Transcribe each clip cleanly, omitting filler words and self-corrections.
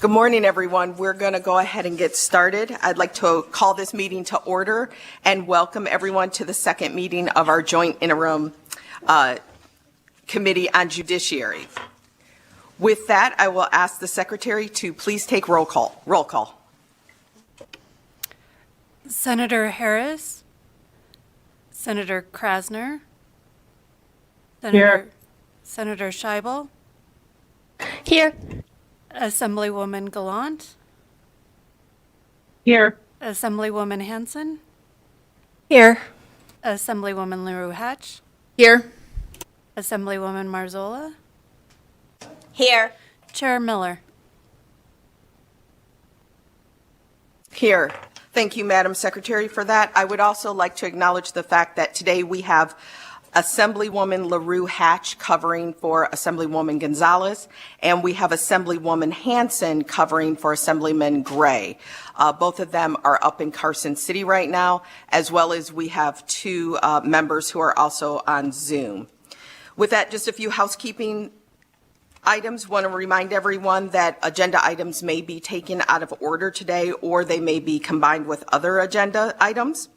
Good morning, everyone. We're going to go ahead and get started. I'd like to call this meeting to order and welcome everyone to the second meeting of our joint interim committee on judiciary. With that, I will ask the secretary to please take roll call. Roll call. Senator Harris, Senator Krasner, Here. Senator Scheibel, Here. Assemblywoman Gallant, Here. Assemblywoman Hanson, Here. Assemblywoman LaRue Hatch, Here. Assemblywoman Marzola, Here. Chair Miller. Here. Thank you, Madam Secretary, for that. I would also like to acknowledge the fact that today we have Assemblywoman LaRue Hatch covering for Assemblywoman Gonzalez, and we have Assemblywoman Hanson covering for Assemblyman Gray. Both of them are up in Carson City right now, as well as we have two members who are also on Zoom. With that, just a few housekeeping items. Want to remind everyone that agenda items may be taken out of order today, or they may be combined with other agenda items.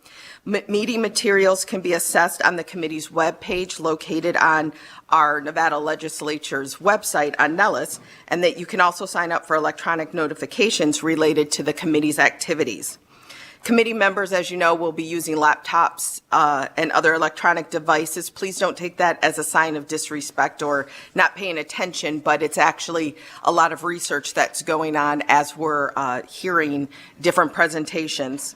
Meeting materials can be accessed on the committee's webpage located on our Nevada Legislature's website on Nellis, and that you can also sign up for electronic notifications related to the committee's activities. Committee members, as you know, will be using laptops and other electronic devices. Please don't take that as a sign of disrespect or not paying attention, but it's actually a lot of research that's going on as we're hearing different presentations.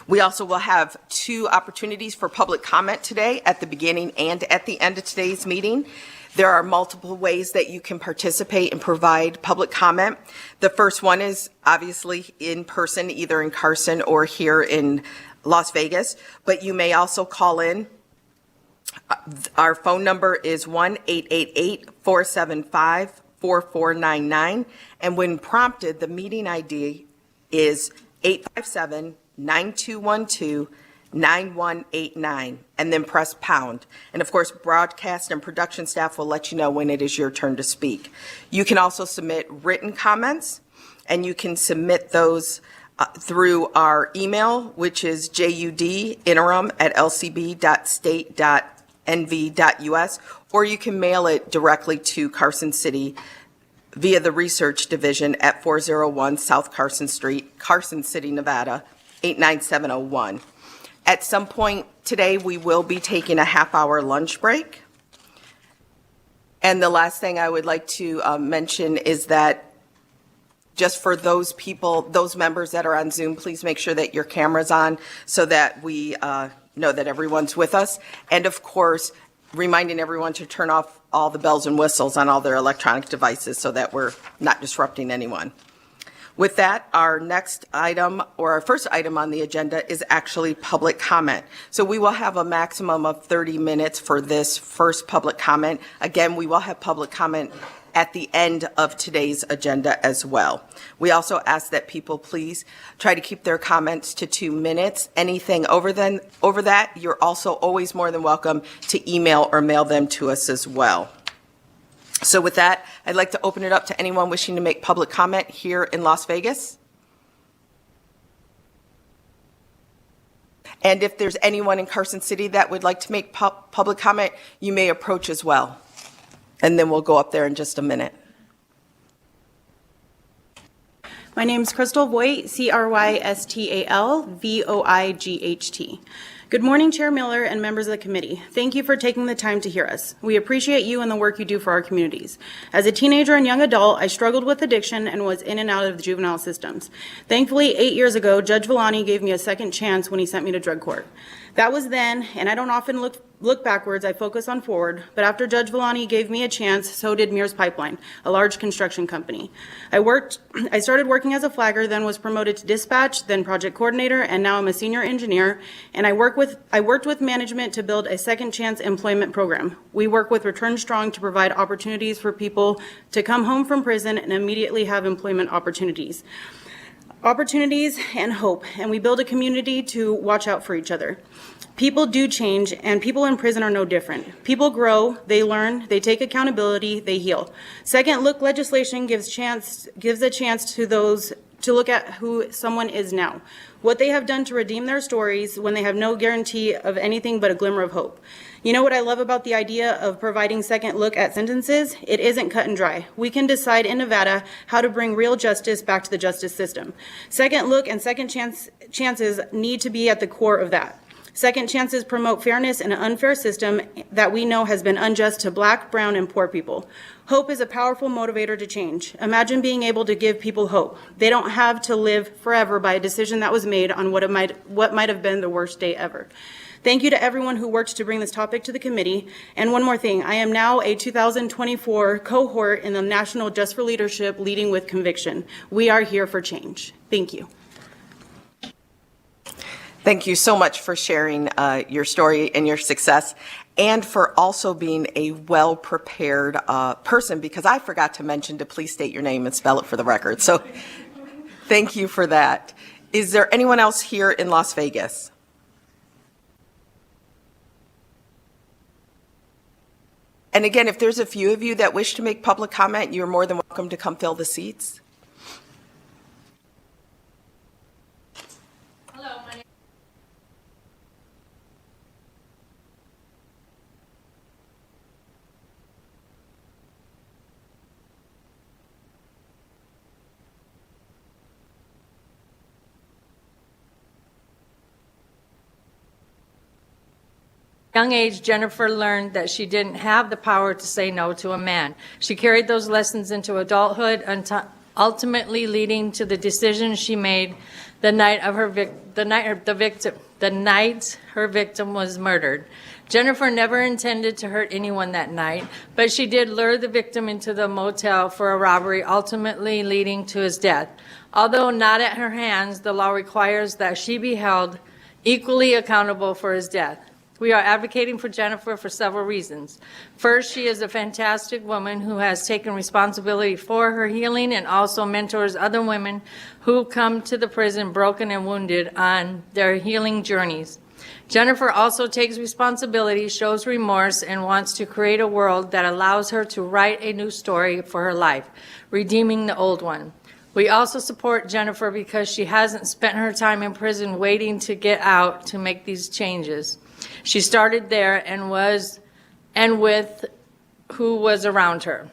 We also will have two opportunities for public comment today at the beginning and at the end of today's meeting. There are multiple ways that you can participate and provide public comment. The first one is obviously in person, either in Carson or here in Las Vegas, but you may also call in. Our phone number is 1-888-475-4499, and when prompted, the meeting ID is 857-9212-9189, and then press pound. And of course, broadcast and production staff will let you know when it is your turn to speak. You can also submit written comments, and you can submit those through our email, which is judinterim@lcb.state.nv.us, or you can mail it directly to Carson City via the Research Division at 401 South Carson Street, Carson City, Nevada, 89701. At some point today, we will be taking a half-hour lunch break. And the last thing I would like to mention is that just for those people, those members that are on Zoom, please make sure that your camera's on so that we know that everyone's with us. And of course, reminding everyone to turn off all the bells and whistles on all their electronic devices so that we're not disrupting anyone. With that, our next item, or our first item on the agenda, is actually public comment. So we will have a maximum of 30 minutes for this first public comment. Again, we will have public comment at the end of today's agenda as well. We also ask that people please try to keep their comments to 2 minutes. Anything over that, you're also always more than welcome to email or mail them to us as well. So with that, I'd like to open it up to anyone wishing to make public comment here in Las Vegas. And if there's anyone in Carson City that would like to make public comment, you may approach as well. And then we'll go up there in just a minute. My name is Crystal Voigt, CrystalVoight. Good morning, Chair Miller and members of the committee. Thank you for taking the time to hear us. We appreciate you and the work you do for our communities. As a teenager and young adult, I struggled with addiction and was in and out of the juvenile systems. Thankfully, 8 years ago, Judge Villani gave me a second chance when he sent me to drug court. That was then, and I don't often look backwards, I focus on forward, but after Judge Villani gave me a chance, so did Mears Pipeline, a large construction company. I started working as a flagger, then was promoted to dispatch, then project coordinator, and now I'm a senior engineer, and I worked with management to build a second chance employment program. We work with Return Strong to provide opportunities for people to come home from prison and immediately have employment opportunities and hope, and we build a community to watch out for each other. People do change, and people in prison are no different. People grow, they learn, they take accountability, they heal. Second look legislation gives a chance to those to look at who someone is now, what they have done to redeem their stories when they have no guarantee of anything but a glimmer of hope. You know what I love about the idea of providing second look at sentences? It isn't cut and dry. We can decide in Nevada how to bring real justice back to the justice system. Second look and second chances need to be at the core of that. Second chances promote fairness in an unfair system that we know has been unjust to Black, brown, and poor people. Hope is a powerful motivator to change. Imagine being able to give people hope. They don't have to live forever by a decision that was made on what might have been the worst day ever. Thank you to everyone who worked to bring this topic to the committee. And one more thing, I am now a 2024 cohort in the National Just for Leadership Leading with Conviction. We are here for change. Thank you. Thank you so much for sharing your story and your success, and for also being a well-prepared person, because I forgot to mention to please state your name and spell it for the record. So thank you for that. Is there anyone else here in Las Vegas? And again, if there's a few of you that wish to make public comment, you're more than welcome to come fill the seats. Young age, Jennifer learned that she didn't have the power to say no to a man. She carried those lessons into adulthood, ultimately leading to the decision she made the night her victim was murdered. Jennifer never intended to hurt anyone that night, but she did lure the victim into the motel for a robbery, ultimately leading to his death. Although not at her hands, the law requires that she be held equally accountable for his death. We are advocating for Jennifer for several reasons. First, she is a fantastic woman who has taken responsibility for her healing and also mentors other women who come to the prison broken and wounded on their healing journeys. Jennifer also takes responsibility, shows remorse, and wants to create a world that allows her to write a new story for her life, redeeming the old one. We also support Jennifer because she hasn't spent her time in prison waiting to get out to make these changes. She started there and with who was around her.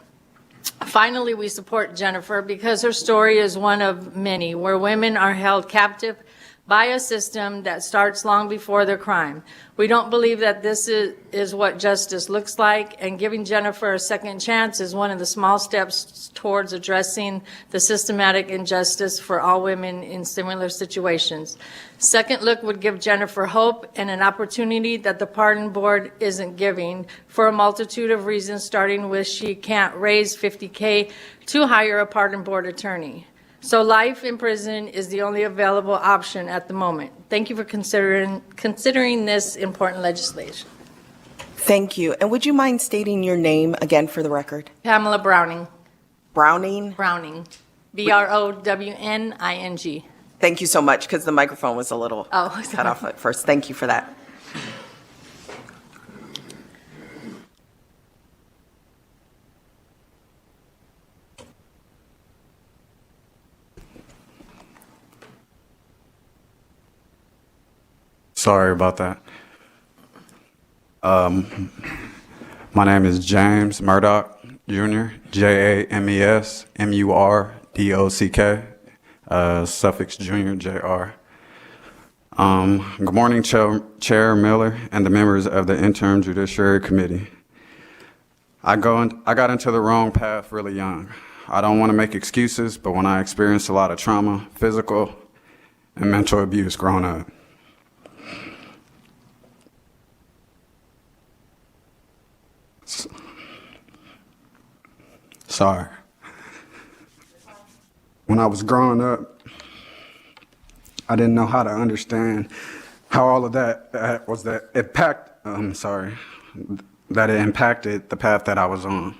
Finally, we support Jennifer because her story is one of many where women are held captive by a system that starts long before their crime. We don't believe that this is what justice looks like, and giving Jennifer a second chance is one of the small steps towards addressing the systematic injustice for all women in similar situations. Second Look would give Jennifer hope and an opportunity that the Pardon Board isn't giving for a multitude of reasons, starting with she can't raise $50K to hire a Pardon Board attorney. So life in prison is the only available option at the moment. Thank you for considering this important legislation. Thank you. And would you mind stating your name again for the record? Pamela Browning. Browning? Browning. Browning. Thank you so much, because the microphone was a little cut off at first. Thank you for that. Sorry about that. My name is James Murdoch, Jr., JamesMurdock, suffix Jr., Jr. Good morning, Chair Miller and the members of the Interim Judiciary Committee. I got into the wrong path really young. I don't want to make excuses, but when I experienced a lot of trauma, physical and mental abuse growing up. Sorry. When I was growing up, I didn't know how to understand how all of that it impacted the path that I was on.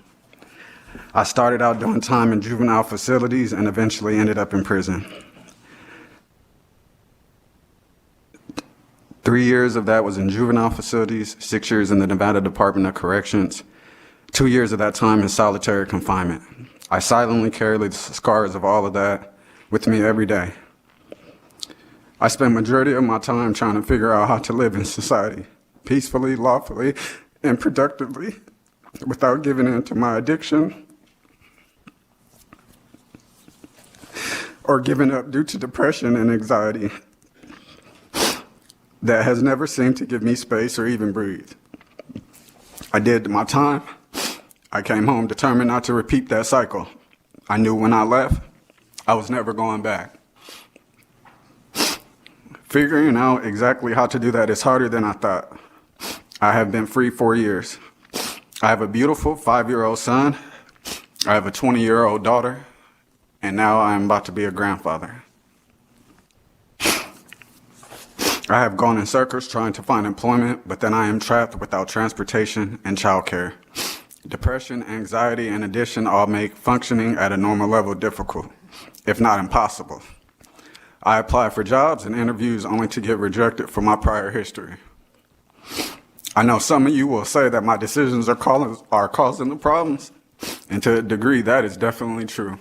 I started out doing time in juvenile facilities and eventually ended up in prison. 3 years of that was in juvenile facilities, 6 years in the Nevada Department of Corrections, 2 years of that time in solitary confinement. I silently carry the scars of all of that with me every day. I spend majority of my time trying to figure out how to live in society, peacefully, lawfully, and productively, without giving in to my addiction or giving up due to depression and anxiety that has never seemed to give me space or even breathe. I did my time. I came home determined not to repeat that cycle. I knew when I left, I was never going back. Figuring out exactly how to do that is harder than I thought. I have been free 4 years. I have a beautiful 5-year-old son. I have a 20-year-old daughter. And now I am about to be a grandfather. I have gone in circles trying to find employment, but then I am trapped without transportation and childcare. Depression, anxiety, and addiction all make functioning at a normal level difficult, if not impossible. I apply for jobs and interviews only to get rejected for my prior history. I know some of you will say that my decisions are causing the problems, and to a degree that is definitely true.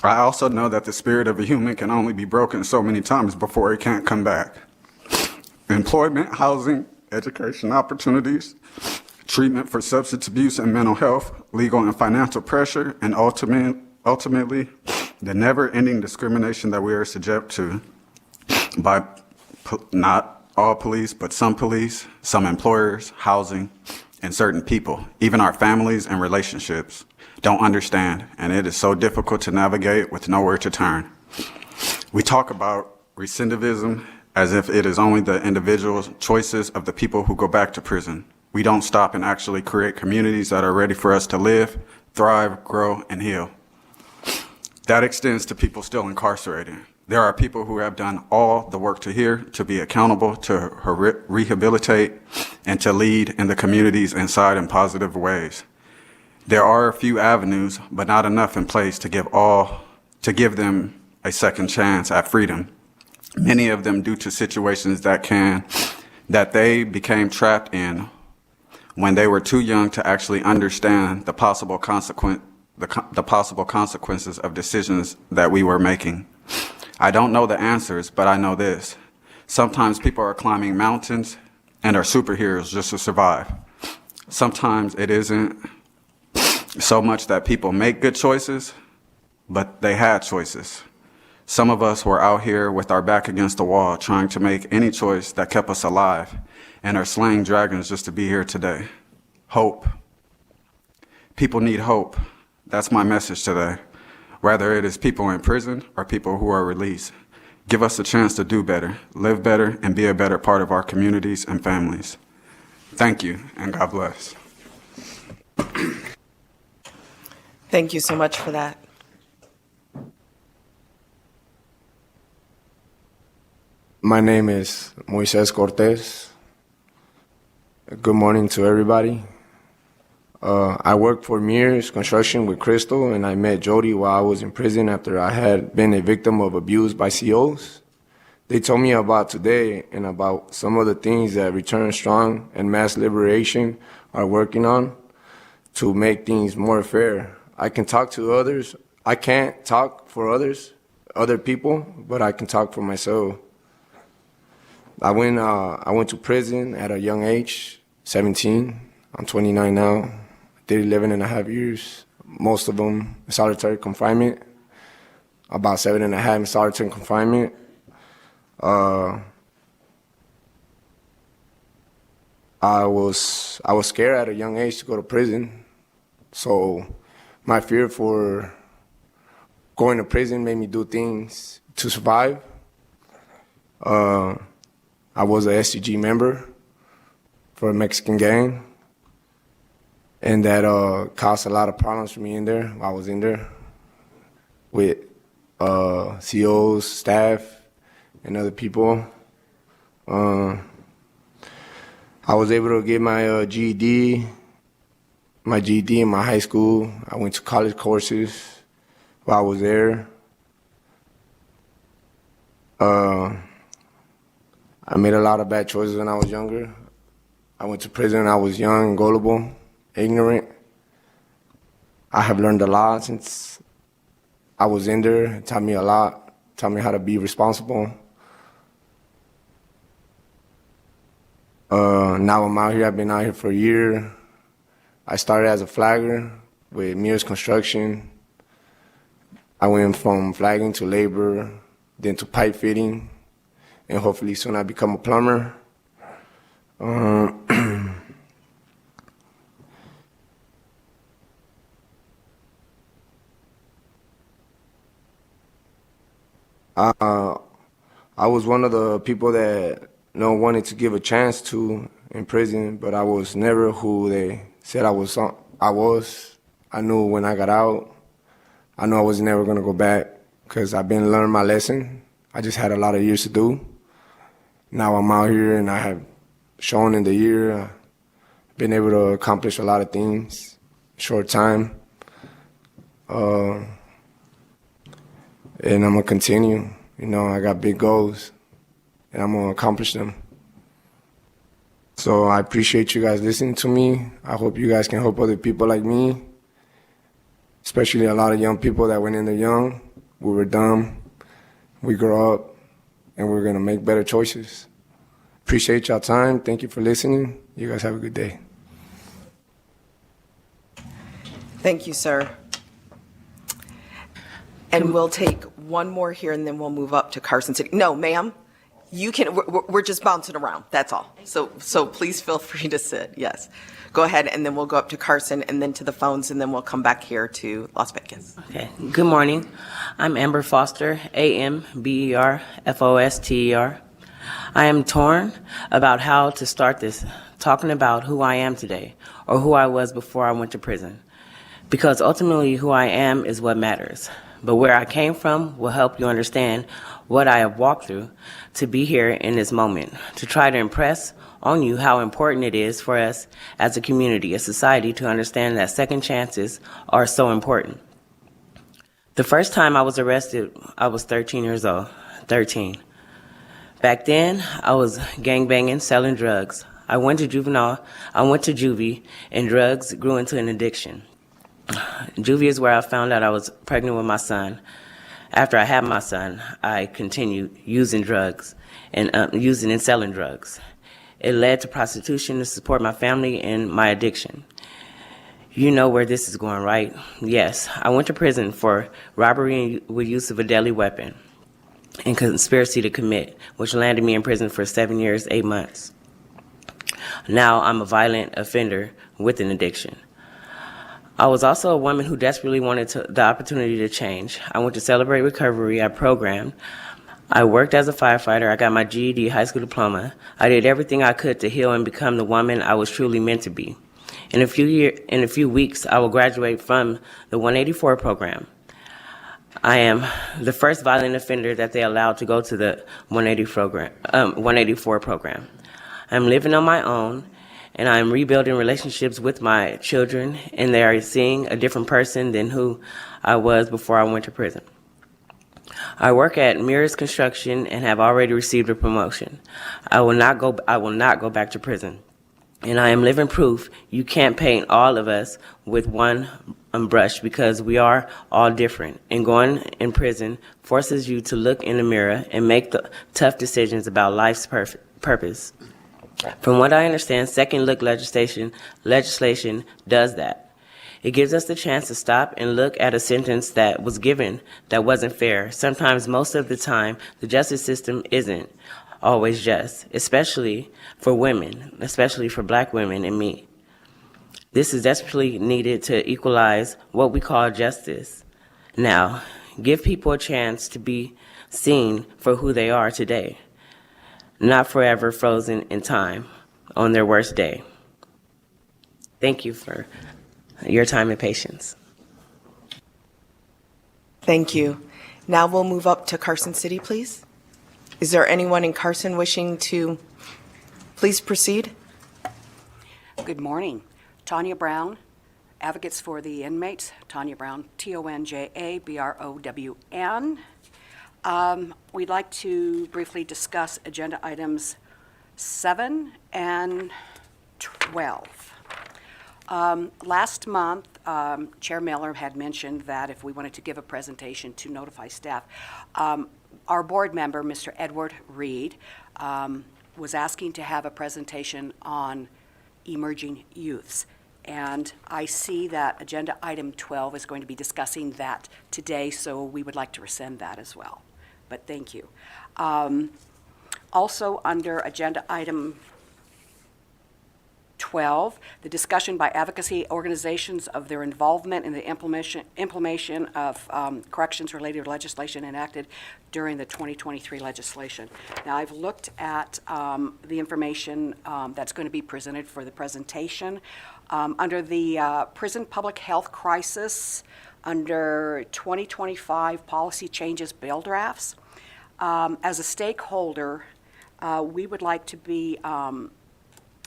I also know that the spirit of a human can only be broken so many times before it can't come back. Employment, housing, education opportunities, treatment for substance abuse and mental health, legal and financial pressure, and ultimately, the never-ending discrimination that we are subject to by not all police, but some police, some employers, housing, and certain people, even our families and relationships, don't understand, and it is so difficult to navigate with nowhere to turn. We talk about recidivism as if it is only the individual choices of the people who go back to prison. We don't stop and actually create communities that are ready for us to live, thrive, grow, and heal. That extends to people still incarcerated. There are people who have done all the work to here, to be accountable, to rehabilitate, and to lead in the communities inside in positive ways. There are a few avenues, but not enough in place to give them a second chance at freedom. Many of them due to situations that they became trapped in when they were too young to actually understand the possible consequences of decisions that we were making. I don't know the answers, but I know this. Sometimes people are climbing mountains and are superheroes just to survive. Sometimes it isn't so much that people make good choices, but they had choices. Some of us were out here with our back against the wall trying to make any choice that kept us alive and are slaying dragons just to be here today. Hope. People need hope. That's my message today. Whether it is people in prison or people who are released, give us a chance to do better, live better, and be a better part of our communities and families. Thank you, and God bless. Thank you so much for that. My name is Moises Cortez. Good morning to everybody. I worked for Mears Construction with Crystal, and I met Jody while I was in prison after I had been a victim of abuse by COs. They told me about today and about some of the things that Return Strong and Mass Liberation are working on to make things more fair. I can talk to others. I can't talk for other people, but I can talk for myself. I went to prison at a young age, 17. I'm 29 now. Did 11 and a half years, most of them in solitary confinement, about 7.5 in solitary confinement. I was scared at a young age to go to prison, so my fear for going to prison made me do things to survive. I was a SCG member for a Mexican gang, and that caused a lot of problems for me in there while I was in there with COs, staff, and other people. I was able to get my GED in my high school. I went to college courses while I was there. I made a lot of bad choices when I was younger. I went to prison when I was young, gullible, ignorant. I have learned a lot since I was in there. It taught me a lot, taught me how to be responsible. Now I'm out here. I've been out here for a year. I started as a flagger with Mears Construction. I went from flagging to labor, then to pipe fitting, and hopefully soon I become a plumber. I was one of the people that wanted to give a chance to in prison, but I was never who they said I was. I knew when I got out, I knew I was never going to go back because I've been learning my lesson. I just had a lot of years to do. Now I'm out here and I have shown in the year, been able to accomplish a lot of things in a short time. And I'm going to continue. I got big goals and I'm going to accomplish them. So I appreciate you guys listening to me. I hope you guys can help other people like me, especially a lot of young people that went in there young. We were dumb. We grow up and we're going to make better choices. Appreciate y'all time. Thank you for listening. You guys have a good day. Thank you, sir. And we'll take one more here, and then we'll move up to Carson City. No, ma'am, you can. We're just bouncing around. That's all. So please feel free to sit. Yes, go ahead, and then we'll go up to Carson, and then to the phones, and then we'll come back here to Las Vegas. Okay. Good morning. I'm Amber Foster, AMBER FOSTER. I am torn about how to start this, talking about who I am today, or who I was before I went to prison. Because ultimately, who I am is what matters. But where I came from will help you understand what I have walked through to be here in this moment, to try to impress on you how important it is for us as a community, a society, to understand that second chances are so important. The first time I was arrested, I was 13 years old, 13. Back then, I was gangbanging, selling drugs. I went to juvie, and drugs grew into an addiction. Juvie is where I found out I was pregnant with my son. After I had my son, I continued using drugs and using and selling drugs. It led to prostitution to support my family and my addiction. You know where this is going, right? Yes, I went to prison for robbery with use of a deadly weapon and conspiracy to commit, which landed me in prison for 7 years, 8 months. Now I'm a violent offender with an addiction. I was also a woman who desperately wanted the opportunity to change. I went to Celebrate Recovery. I programmed. I worked as a firefighter. I got my GED, high school diploma. I did everything I could to heal and become the woman I was truly meant to be. In a few weeks, I will graduate from the 184 program. I am the first violent offender that they allowed to go to the 184 program. I'm living on my own, and I'm rebuilding relationships with my children, and they are seeing a different person than who I was before I went to prison. I work at Mears Construction and have already received a promotion. I will not go back to prison. And I am living proof you can't paint all of us with one brush because we are all different. And going in prison forces you to look in the mirror and make the tough decisions about life's purpose. From what I understand, second look legislation does that. It gives us the chance to stop and look at a sentence that was given that wasn't fair. Sometimes, most of the time, the justice system isn't always just, especially for women, especially for black women and me. This is desperately needed to equalize what we call justice. Now, give people a chance to be seen for who they are today, not forever frozen in time on their worst day. Thank you for your time and patience. Thank you. Now we'll move up to Carson City, please. Is there anyone in Carson wishing to please proceed? Good morning. Tanya Brown, Advocates for the Inmates. Tanya Brown, TONJABROWN. We'd like to briefly discuss agenda items 7 and 12. Last month, Chair Miller had mentioned that if we wanted to give a presentation to notify staff, our board member, Mr. Edward Reed, was asking to have a presentation on emerging youths. And I see that agenda item 12 is going to be discussing that today, so we would like to rescind that as well. But thank you. Also, under agenda item 12, the discussion by advocacy organizations of their involvement in the implementation of corrections-related legislation enacted during the 2023 legislation. Now, I've looked at the information that's going to be presented for the presentation. Under the prison public health crisis, under 2025 policy changes bill drafts, as a stakeholder, we would like to be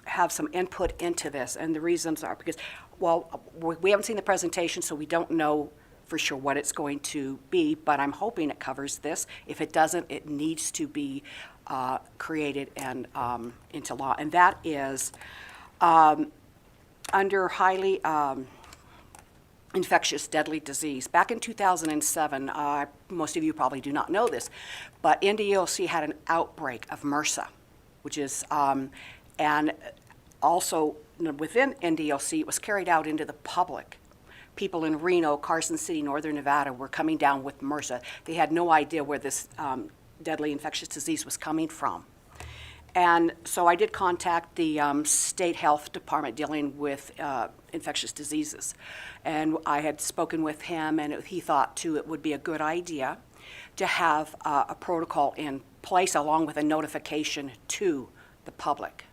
have some input into this, and the reasons are because, well, we haven't seen the presentation, so we don't know for sure what it's going to be, but I'm hoping it covers this. If it doesn't, it needs to be created and into law, and that is under highly infectious deadly disease. Back in 2007, most of you probably do not know this, but NDOC had an outbreak of MRSA, which is, and also within NDOC, it was carried out into the public. People in Reno, Carson City, northern Nevada were coming down with MRSA. They had no idea where this deadly infectious disease was coming from. And so I did contact the state health department dealing with infectious diseases. And I had spoken with him, and he thought, too, it would be a good idea to have a protocol in place along with a notification to the public.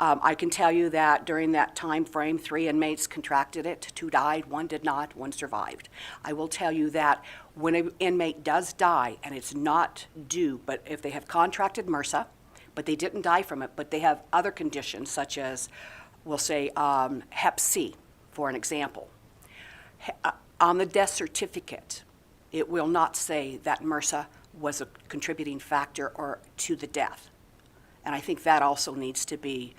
I can tell you that during that time frame, 3 inmates contracted it, 2 died, 1 did not, 1 survived. I will tell you that when an inmate does die, and it's not due, but if they have contracted MRSA, but they didn't die from it, but they have other conditions such as, we'll say, Hep C, for an example. On the death certificate, it will not say that MRSA was a contributing factor or to the death. And I think that also needs to be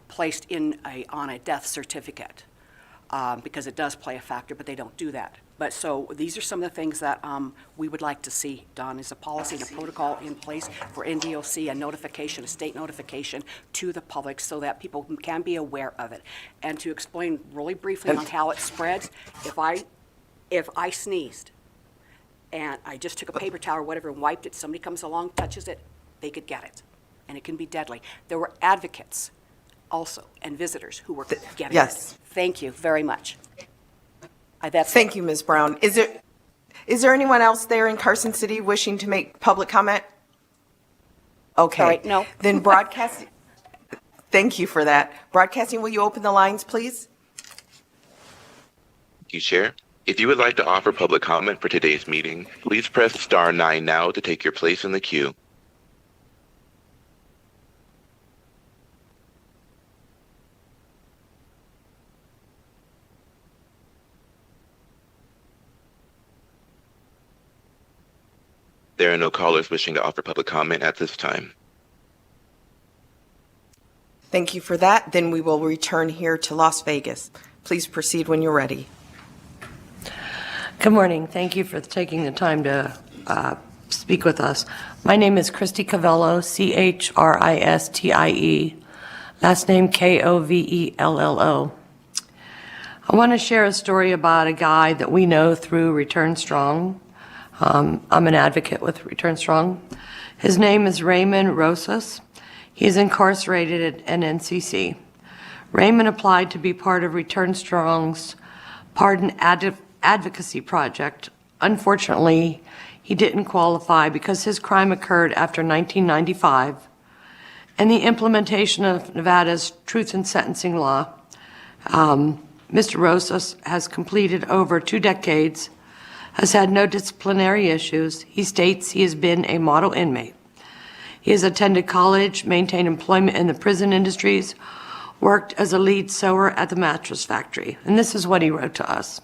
placed on a death certificate because it does play a factor, but they don't do that. But so these are some of the things that we would like to see done is a policy and a protocol in place for NDOC, a notification, a state notification to the public so that people can be aware of it. And to explain really briefly on how it spreads, if I sneezed and I just took a paper towel or whatever and wiped it, somebody comes along, touches it, they could get it, and it can be deadly. There were advocates also and visitors who were getting yes. it. Thank you very much. Thank you, Ms. Brown. Is there anyone else there in Carson City wishing to make public comment? Okay. Sorry, no. Then broadcasting, thank you for that. Broadcasting, will you open the lines, please? Thank you, Chair. If you would like to offer public comment for today's meeting, please press star 9 now to take your place in the queue. There are no callers wishing to offer public comment at this time. Thank you for that. Then we will return here to Las Vegas. Please proceed when you're ready. Good morning. Thank you for taking the time to speak with us. My name is Christy Covello, Christie, last name Kovello. I want to share a story about a guy that we know through Return Strong. I'm an advocate with Return Strong. His name is Raymond Rosas. He is incarcerated at NNCC. Raymond applied to be part of Return Strong's Pardon Advocacy Project. Unfortunately, he didn't qualify because his crime occurred after 1995 and the implementation of Nevada's Truth in Sentencing law. Mr. Rosas has completed over 2 decades, has had no disciplinary issues. He states he has been a model inmate. He has attended college, maintained employment in the prison industries, worked as a lead sewer at the mattress factory. And this is what he wrote to us.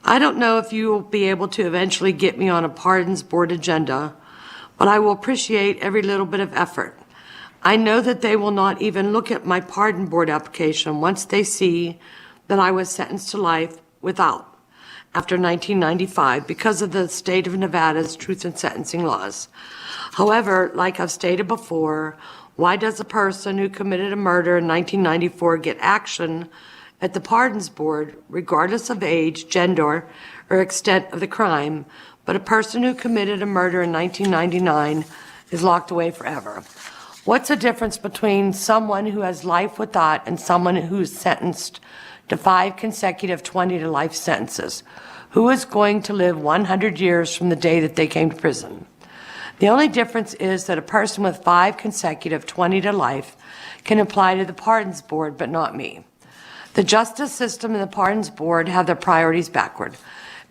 I don't know if you will be able to eventually get me on a pardons board agenda, but I will appreciate every little bit of effort. I know that they will not even look at my pardon board application once they see that I was sentenced to life without after 1995 because of the state of Nevada's truth in sentencing laws. However, like I've stated before, why does a person who committed a murder in 1994 get action at the pardons board regardless of age, gender, or extent of the crime, but a person who committed a murder in 1999 is locked away forever? What's the difference between someone who has life without and someone who's sentenced to 5 consecutive 20 to life sentences? Who is going to live 100 years from the day that they came to prison? The only difference is that a person with 5 consecutive 20 to life can apply to the pardons board, but not me. The justice system and the pardons board have their priorities backward.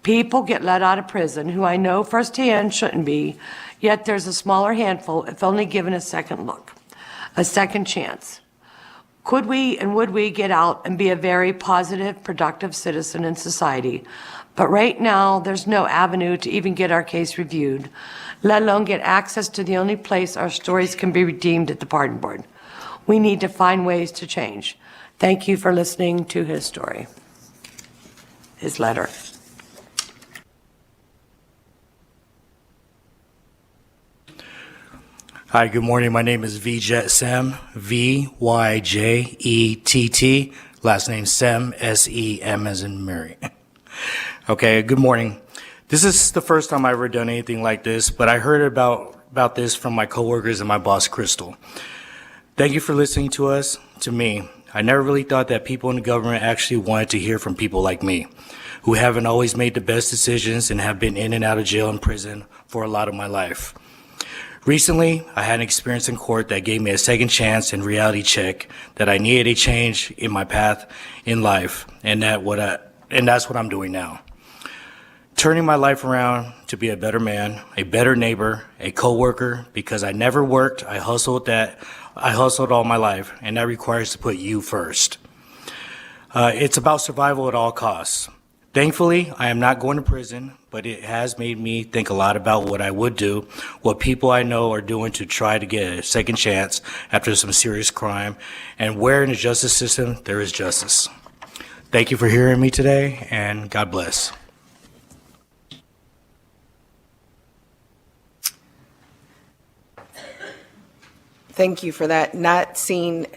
People get let out of prison who I know firsthand shouldn't be, yet there's a smaller handful if only given a second look, a second chance. Could we and would we get out and be a very positive, productive citizen in society? But right now, there's no avenue to even get our case reviewed, let alone get access to the only place our stories can be redeemed at the pardon board. We need to find ways to change. Thank you for listening to his story, his letter. Hi, good morning. My name is Vijay Sem, V-Y-J-E-T-T. Last name Sem, S-E-M as in Mary. Okay, good morning. This is the first time I've ever done anything like this, but I heard about this from my coworkers and my boss, Crystal. Thank you for listening to us, to me. I never really thought that people in the government actually wanted to hear from people like me, who haven't always made the best decisions and have been in and out of jail and prison for a lot of my life. Recently, I had an experience in court that gave me a second chance and reality check that I needed a change in my path in life, and that's what I'm doing now. Turning my life around to be a better man, a better neighbor, a coworker, because I never worked, I hustled all my life, and that requires to put you first. It's about survival at all costs. Thankfully, I am not going to prison, but it has made me think a lot about what I would do, what people I know are doing to try to get a second chance after some serious crime, and where in the justice system there is justice. Thank you for hearing me today, and God bless. Thank you for that. Not seeing,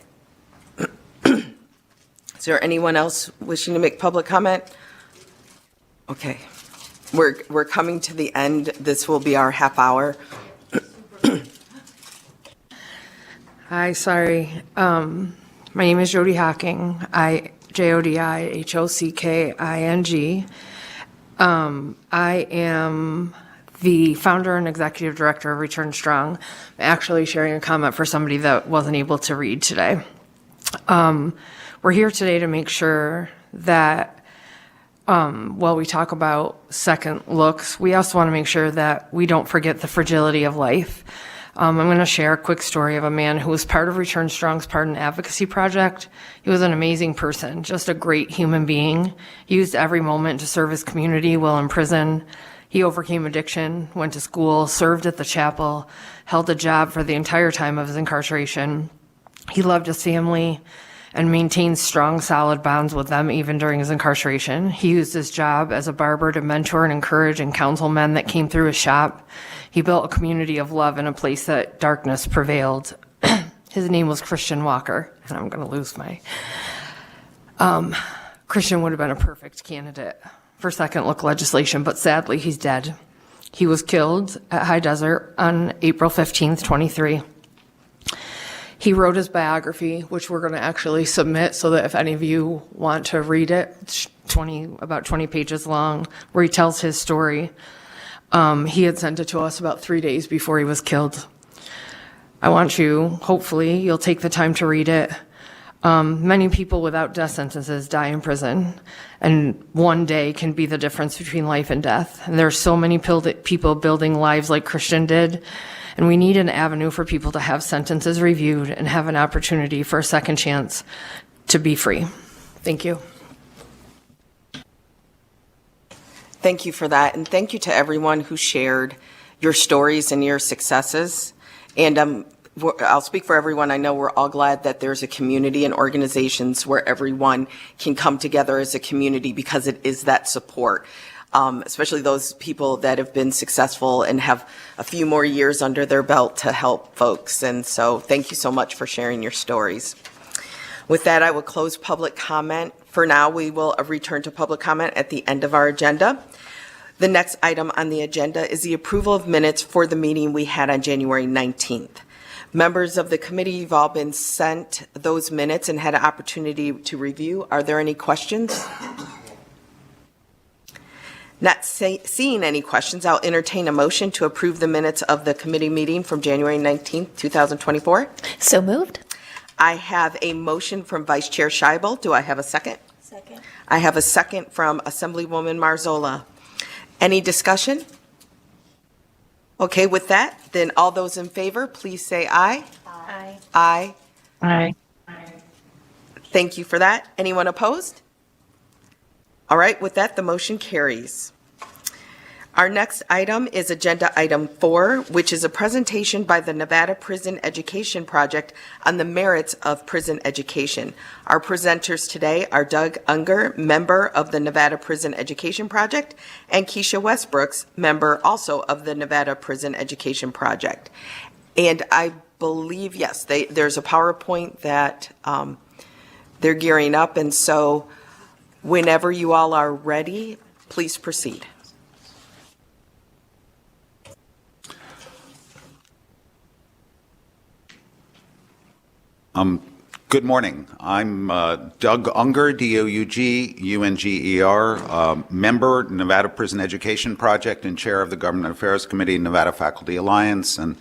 is there anyone else wishing to make public comment? Okay, we're coming to the end. This will be our half hour. Hi, sorry. My name is Jody Hocking. Jodihockking. I am the founder and executive director of Return Strong. I'm actually sharing a comment for somebody that wasn't able to read today. We're here today to make sure that while we talk about second looks, we also want to make sure that we don't forget the fragility of life. I'm going to share a quick story of a man who was part of Return Strong's Pardon Advocacy Project. He was an amazing person, just a great human being. He used every moment to serve his community while in prison. He overcame addiction, went to school, served at the chapel, held a job for the entire time of his incarceration. He loved his family and maintained strong, solid bonds with them even during his incarceration. He used his job as a barber to mentor and encourage and counsel men that came through his shop. He built a community of love in a place that darkness prevailed. His name was Christian Walker, and I'm going to lose my... Christian would have been a perfect candidate for second look legislation, but sadly, he's dead. He was killed at High Desert on April 15th, 23. He wrote his biography, which we're going to actually submit so that if any of you want to read it, it's about 20 pages long, where he tells his story. He had sent it to us about 3 days before he was killed. I want you, hopefully, you'll take the time to read it. Many people without death sentences die in prison, and one day can be the difference between life and death. And there are so many people building lives like Christian did, and we need an avenue for people to have sentences reviewed and have an opportunity for a second chance to be free. Thank you. Thank you for that, and thank you to everyone who shared your stories and your successes. And I'll speak for everyone. I know we're all glad that there's a community and organizations where everyone can come together as a community because it is that support, especially those people that have been successful and have a few more years under their belt to help folks. And so thank you so much for sharing your stories. With that, I will close public comment. For now, we will return to public comment at the end of our agenda. The next item on the agenda is the approval of minutes for the meeting we had on January 19th. Members of the committee, you've all been sent those minutes and had an opportunity to review. Are there any questions? Not seeing any questions, I'll entertain a motion to approve the minutes of the committee meeting from January 19th, 2024. So moved. I have a motion from Vice Chair Scheibel. Do I have a second? Second. I have a second from Assemblywoman Marzola. Any discussion? Okay, with that, then all those in favor, please say aye. Aye. Aye. Aye. Thank you for that. Anyone opposed? All right, with that, the motion carries. Our next item is Agenda Item 4, which is a presentation by the Nevada Prison Education Project on the merits of prison education. Our presenters today are Doug Unger, member of the Nevada Prison Education Project, and Keisha Westbrooks, member also of the Nevada Prison Education Project. And I believe, yes, there's a PowerPoint that they're gearing up, and so whenever you all are ready, please proceed. Good morning. I'm Doug Unger, D-O-U-G-U-N-G-E-R, member, Nevada Prison Education Project, and chair of the Government Affairs Committee, Nevada Faculty Alliance, and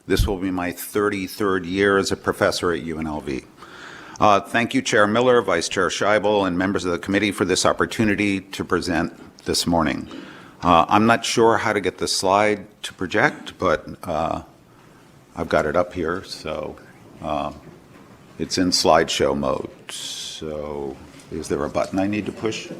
this will be my 33rd year as a professor at UNLV. Thank you, Chair Miller, Vice Chair Scheibel, and members of the committee for this opportunity to present this morning. I'm not sure how to get the slide to project, but I've got it up here, so it's in slideshow mode. So is there a button I need to push?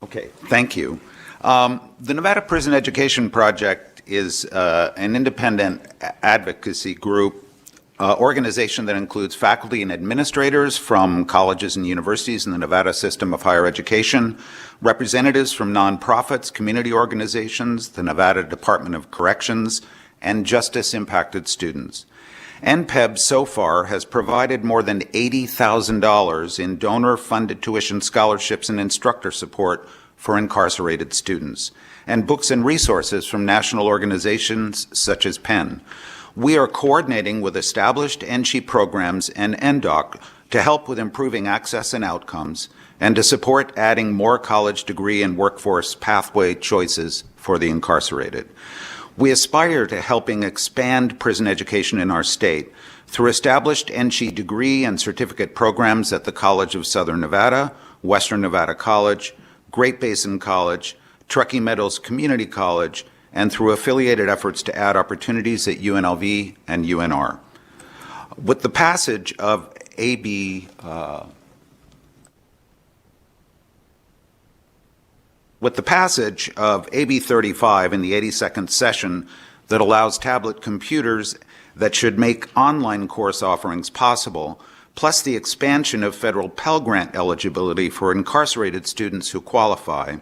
Okay, thank you. The Nevada Prison Education Project is an independent advocacy group organization that includes faculty and administrators from colleges and universities in the Nevada system of higher education, representatives from nonprofits, community organizations, the Nevada Department of Corrections, and justice-impacted students. NPEB so far has provided more than $80,000 in donor-funded tuition scholarships and instructor support for incarcerated students, and books and resources from national organizations such as Penn. We are coordinating with established NSHE programs and NDOC to help with improving access and outcomes, and to support adding more college degree and workforce pathway choices for the incarcerated. We aspire to helping expand prison education in our state through established NSHE degree and certificate programs at the College of Southern Nevada, Western Nevada College, Great Basin College, Truckee Meadows Community College, and through affiliated efforts to add opportunities at UNLV and UNR. With the passage of AB 35 in the 82nd session that allows tablet computers that should make online course offerings possible, plus the expansion of federal Pell Grant eligibility for incarcerated students who qualify,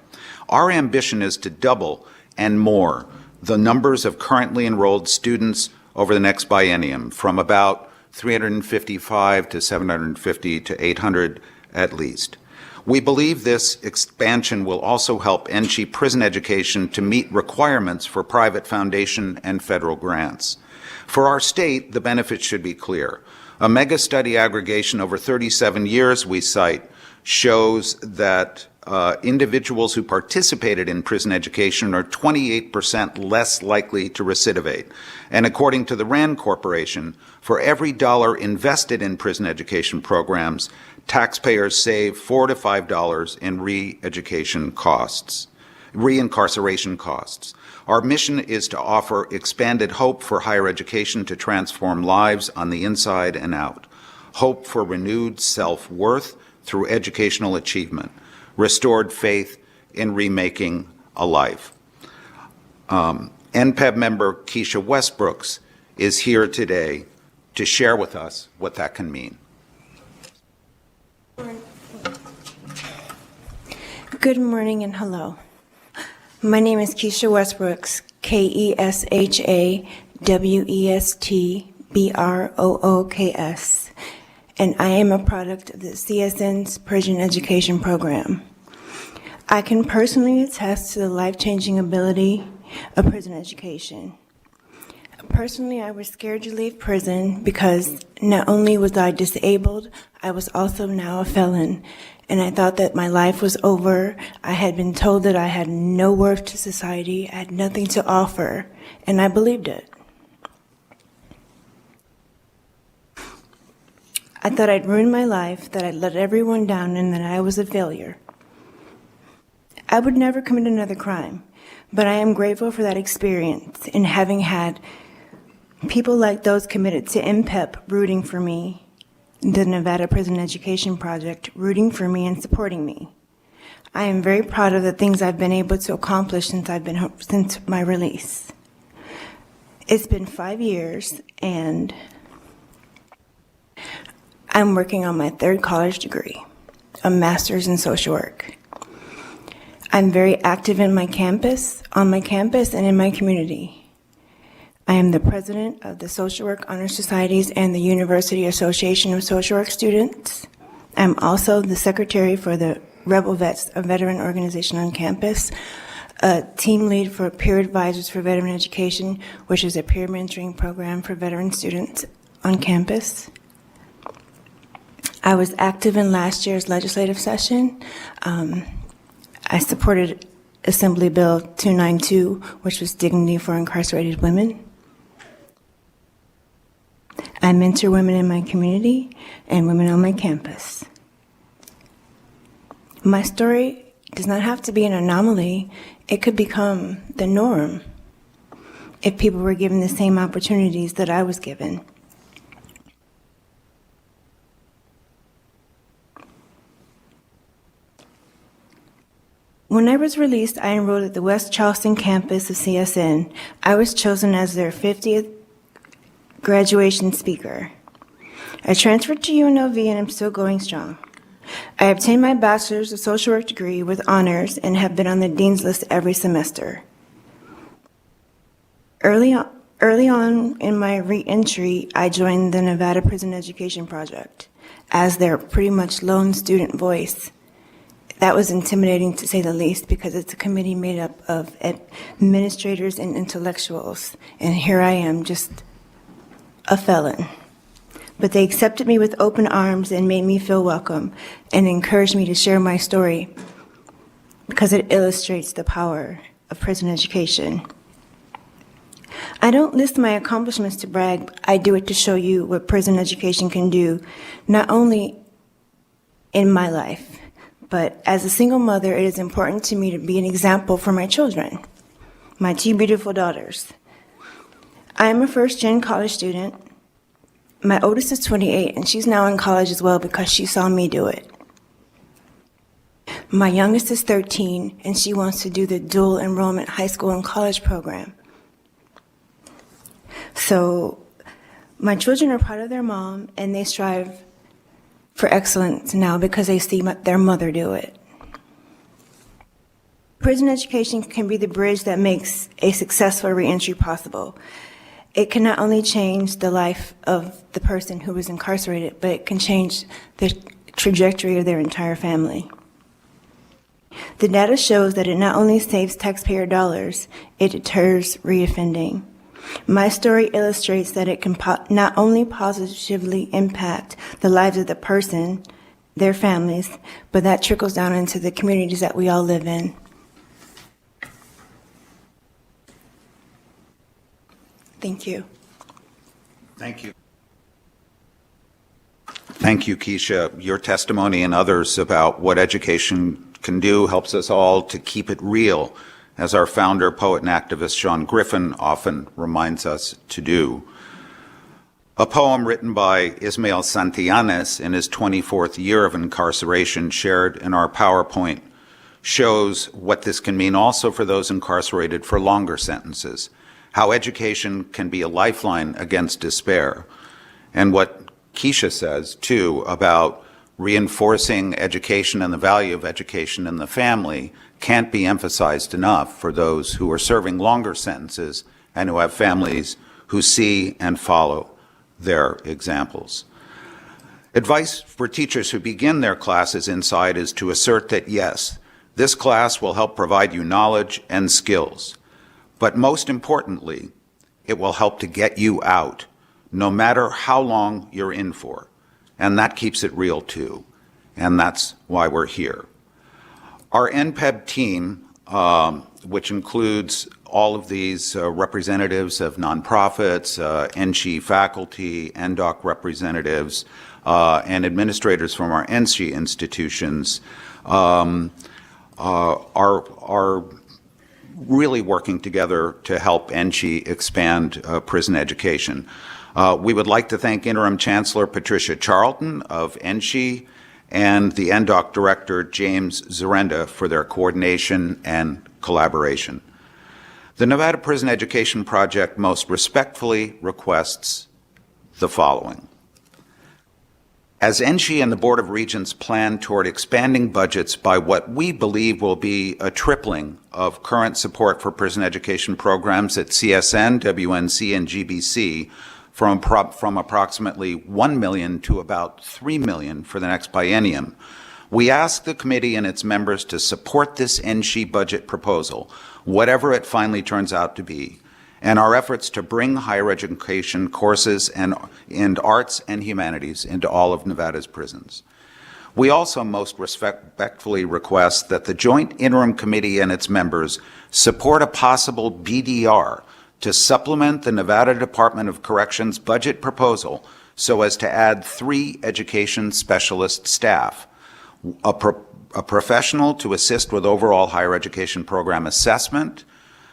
our ambition is to double and more the numbers of currently enrolled students over the next biennium, from about 355 to 750 to 800 at least. We believe this expansion will also help NSHE prison education to meet requirements for private foundation and federal grants. For our state, the benefits should be clear. A mega study aggregation over 37 years, we cite, shows that individuals who participated in prison education are 28% less likely to recidivate. And according to the RAND Corporation, for every dollar invested in prison education programs, taxpayers save $4 to $5 in re-education costs. reincarceration costs. Our mission is to offer expanded hope for higher education to transform lives on the inside and out, hope for renewed self-worth through educational achievement, restored faith in remaking a life. NPEB member Keisha Westbrooks is here today to share with us what that can mean. Good morning and hello. My name is Keisha Westbrooks, KESHAWESTBROOKS, and I am a product of the CSN's Prison Education Program. I can personally attest to the life-changing ability of prison education. Personally, I was scared to leave prison because not only was I disabled, I was also now a felon, and I thought that my life was over. I had been told that I had no worth to society, I had nothing to offer, and I believed it. I thought I'd ruined my life, that I'd let everyone down, and that I was a failure. I would never commit another crime, but I am grateful for that experience and having had people like those committed to MPEP rooting for me, the Nevada Prison Education Project rooting for me and supporting me. I am very proud of the things I've been able to accomplish since my release. It's been 5 years, and I'm working on my 3rd college degree, a master's in social work. I'm very active in my campus, on my campus, and in my community. I am the president of the Social Work Honor Societies and the University Association of Social Work Students. I'm also the secretary for the Rebel Vets, a veteran organization on campus, a team lead for Peer Advisors for Veteran Education, which is a peer mentoring program for veteran students on campus. I was active in last year's legislative session. I supported Assembly Bill 292, which was dignity for incarcerated women. I mentor women in my community and women on my campus. My story does not have to be an anomaly. It could become the norm if people were given the same opportunities that I was given. When I was released, I enrolled at the West Charleston campus of CSN. I was chosen as their 50th graduation speaker. I transferred to UNLV and I'm still going strong. I obtained my bachelor's of social work degree with honors and have been on the dean's list every semester. Early on in my re-entry, I joined the Nevada Prison Education Project as their pretty much lone student voice. That was intimidating, to say the least, because it's a committee made up of administrators and intellectuals, and here I am, just a felon. But they accepted me with open arms and made me feel welcome and encouraged me to share my story because it illustrates the power of prison education. I don't list my accomplishments to brag, I do it to show you what prison education can do, not only in my life, but as a single mother, it is important to me to be an example for my children, my 2 beautiful daughters. I am a first-gen college student. My oldest is 28, and she's now in college as well because she saw me do it. My youngest is 13, and she wants to do the dual enrollment high school and college program. So my children are proud of their mom, and they strive for excellence now because they see their mother do it. Prison education can be the bridge that makes a successful reentry possible. It can not only change the life of the person who was incarcerated, but it can change the trajectory of their entire family. The data shows that it not only saves taxpayer dollars, it deters reoffending. My story illustrates that it can not only positively impact the lives of the person, their families, but that trickles down into the communities that we all live in. Thank you. Thank you. Thank you, Keisha. Your testimony and others about what education can do helps us all to keep it real, as our founder, poet, and activist Sean Griffin often reminds us to do. A poem written by Ismael Santillanes in his 24th year of incarceration, shared in our PowerPoint, shows what this can mean also for those incarcerated for longer sentences, how education can be a lifeline against despair, and what Keisha says, too, about reinforcing education and the value of education in the family can't be emphasized enough for those who are serving longer sentences and who have families who see and follow their examples. Advice for teachers who begin their classes inside is to assert that, yes, this class will help provide you knowledge and skills, but most importantly, it will help to get you out, no matter how long you're in for. And that keeps it real too. And that's why we're here. Our NPEB team, which includes all of these representatives of nonprofits, NSHE faculty, NDOC representatives, and administrators from our NSHE institutions, are really working together to help NSHE expand prison education. We would like to thank Interim Chancellor Patricia Charlton of NSHE and the NDOC Director James Zarenda for their coordination and collaboration. The Nevada Prison Education Project most respectfully requests the following. As NSHE and the Board of Regents plan toward expanding budgets by what we believe will be a tripling of current support for prison education programs at CSN, WNC, and GBC, from approximately $1 million to about $3 million for the next biennium, we ask the committee and its members to support this NSHE budget proposal, whatever it finally turns out to be, and our efforts to bring higher education courses and arts and humanities into all of Nevada's prisons. We also most respectfully request that the Joint Interim Committee and its members support a possible BDR to supplement the Nevada Department of Corrections budget proposal so as to add 3 education specialist staff, a professional to assist with overall higher education program assessment,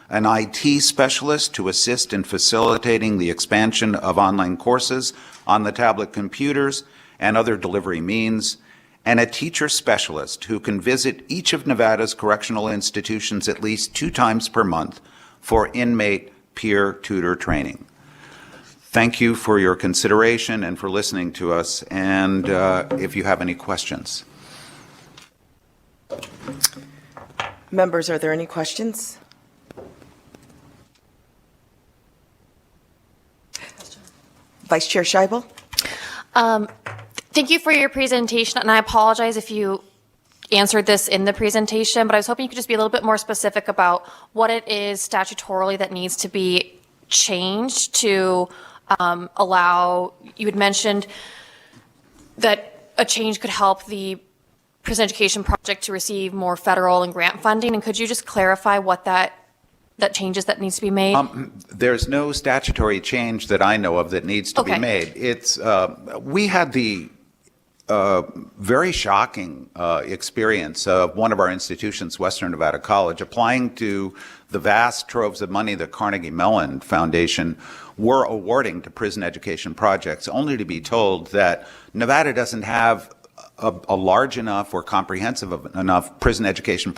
an IT specialist to assist in facilitating the expansion of online courses on the tablet computers and other delivery means, and a teacher specialist who can visit each of Nevada's correctional institutions at least 2 times per month for inmate peer tutor training. Thank you for your consideration and for listening to us, and if you have any questions. Members, are there any questions? Vice Chair Scheibel? Thank you for your presentation, and I apologize if you answered this in the presentation, but I was hoping you could just be a little bit more specific about what it is statutorily that needs to be changed to allow, you had mentioned that a change could help the prison education project to receive more federal and grant funding, and could you just clarify what that changes that needs to be made? There's no statutory change that I know of that needs to be made. It's we had the very shocking experience of one of our institutions, Western Nevada College, applying to the vast troves of money that Carnegie Mellon Foundation were awarding to prison education projects, only to be told that Nevada doesn't have a large enough or comprehensive enough prison education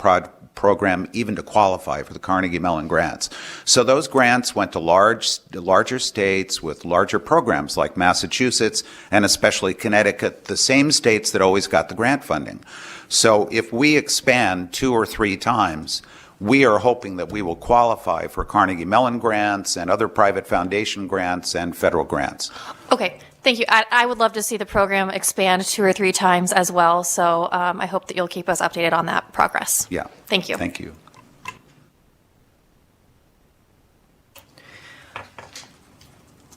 program even to qualify for the Carnegie Mellon grants. So those grants went to larger states with larger programs like Massachusetts and especially Connecticut, the same states that always got the grant funding. So if we expand 2 or 3 times, we are hoping that we will qualify for Carnegie Mellon grants and other private foundation grants and federal grants. Okay, thank you. I would love to see the program expand 2 or 3 times as well, so I hope that you'll keep us updated on that progress. Yeah. Thank you. Thank you.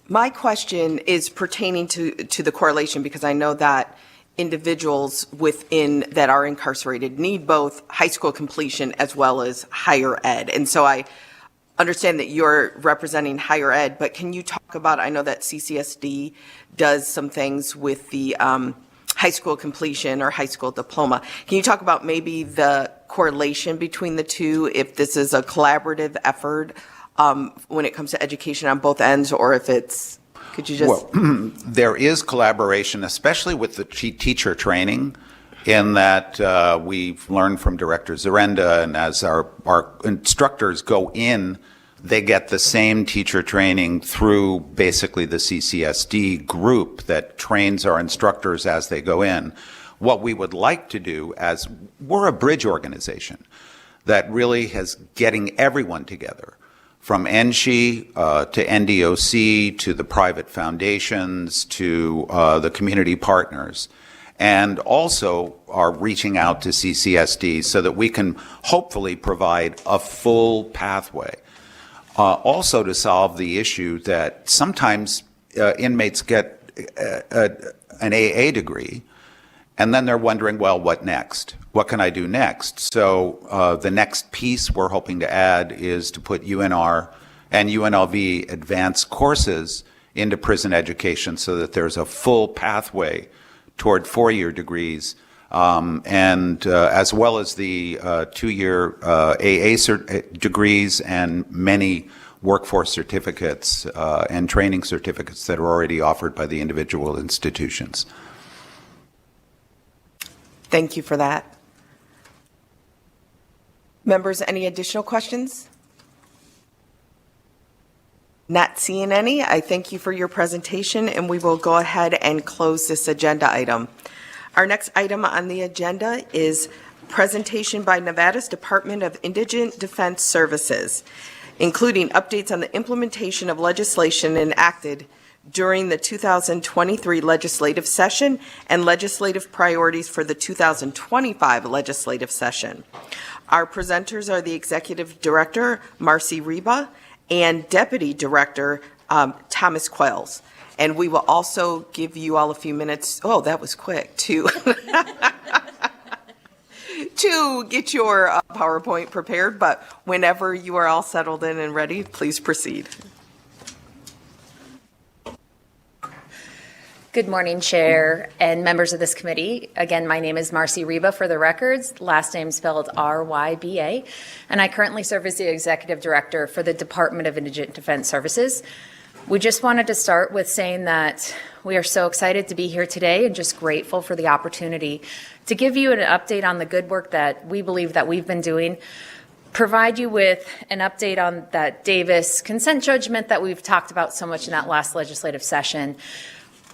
My question is pertaining to the correlation, because I know that individuals within that are incarcerated need both high school completion as well as higher ed. And so I understand that you're representing higher ed, but can you talk about, I know that CCSD does some things with the high school completion or high school diploma. Can you talk about maybe the correlation between the two, if this is a collaborative effort when it comes to education on both ends, or if it's, could you just? Well, there is collaboration, especially with the teacher training, in that we've learned from Director Zarenda, and as our instructors go in, they get the same teacher training through basically the CCSD group that trains our instructors as they go in. What we would like to do, as we're a bridge organization that really has getting everyone together, from NSHE to NDOC to the private foundations to the community partners, and also are reaching out to CCSD so that we can hopefully provide a full pathway. Also to solve the issue that sometimes inmates get an AA degree, and then they're wondering, well, what next? What can I do next? So the next piece we're hoping to add is to put UNR and UNLV advanced courses into prison education so that there's a full pathway toward four-year degrees, and as well as the two-year AA degrees and many workforce certificates and training certificates that are already offered by the individual institutions. Thank you for that. Members, any additional questions? Not seeing any. I thank you for your presentation, and we will go ahead and close this agenda item. Our next item on the agenda is presentation by Nevada's Department of Indigent Defense Services, including updates on the implementation of legislation enacted during the 2023 legislative session and legislative priorities for the 2025 legislative session. Our presenters are the Executive Director, Marcy Reba, and Deputy Director, Thomas Quells. And we will also give you all a few minutes, oh, that was quick, to get your PowerPoint prepared, but whenever you are all settled in and ready, please proceed. Good morning, Chair and members of this committee. Again, my name is Marcy Reba for the records, last name spelled R-Y-B-A, and I currently serve as the Executive Director for the Department of Indigent Defense Services. We just wanted to start with saying that we are so excited to be here today and just grateful for the opportunity to give you an update on the good work that we believe that we've been doing, provide you with an update on that Davis consent judgment that we've talked about so much in that last legislative session,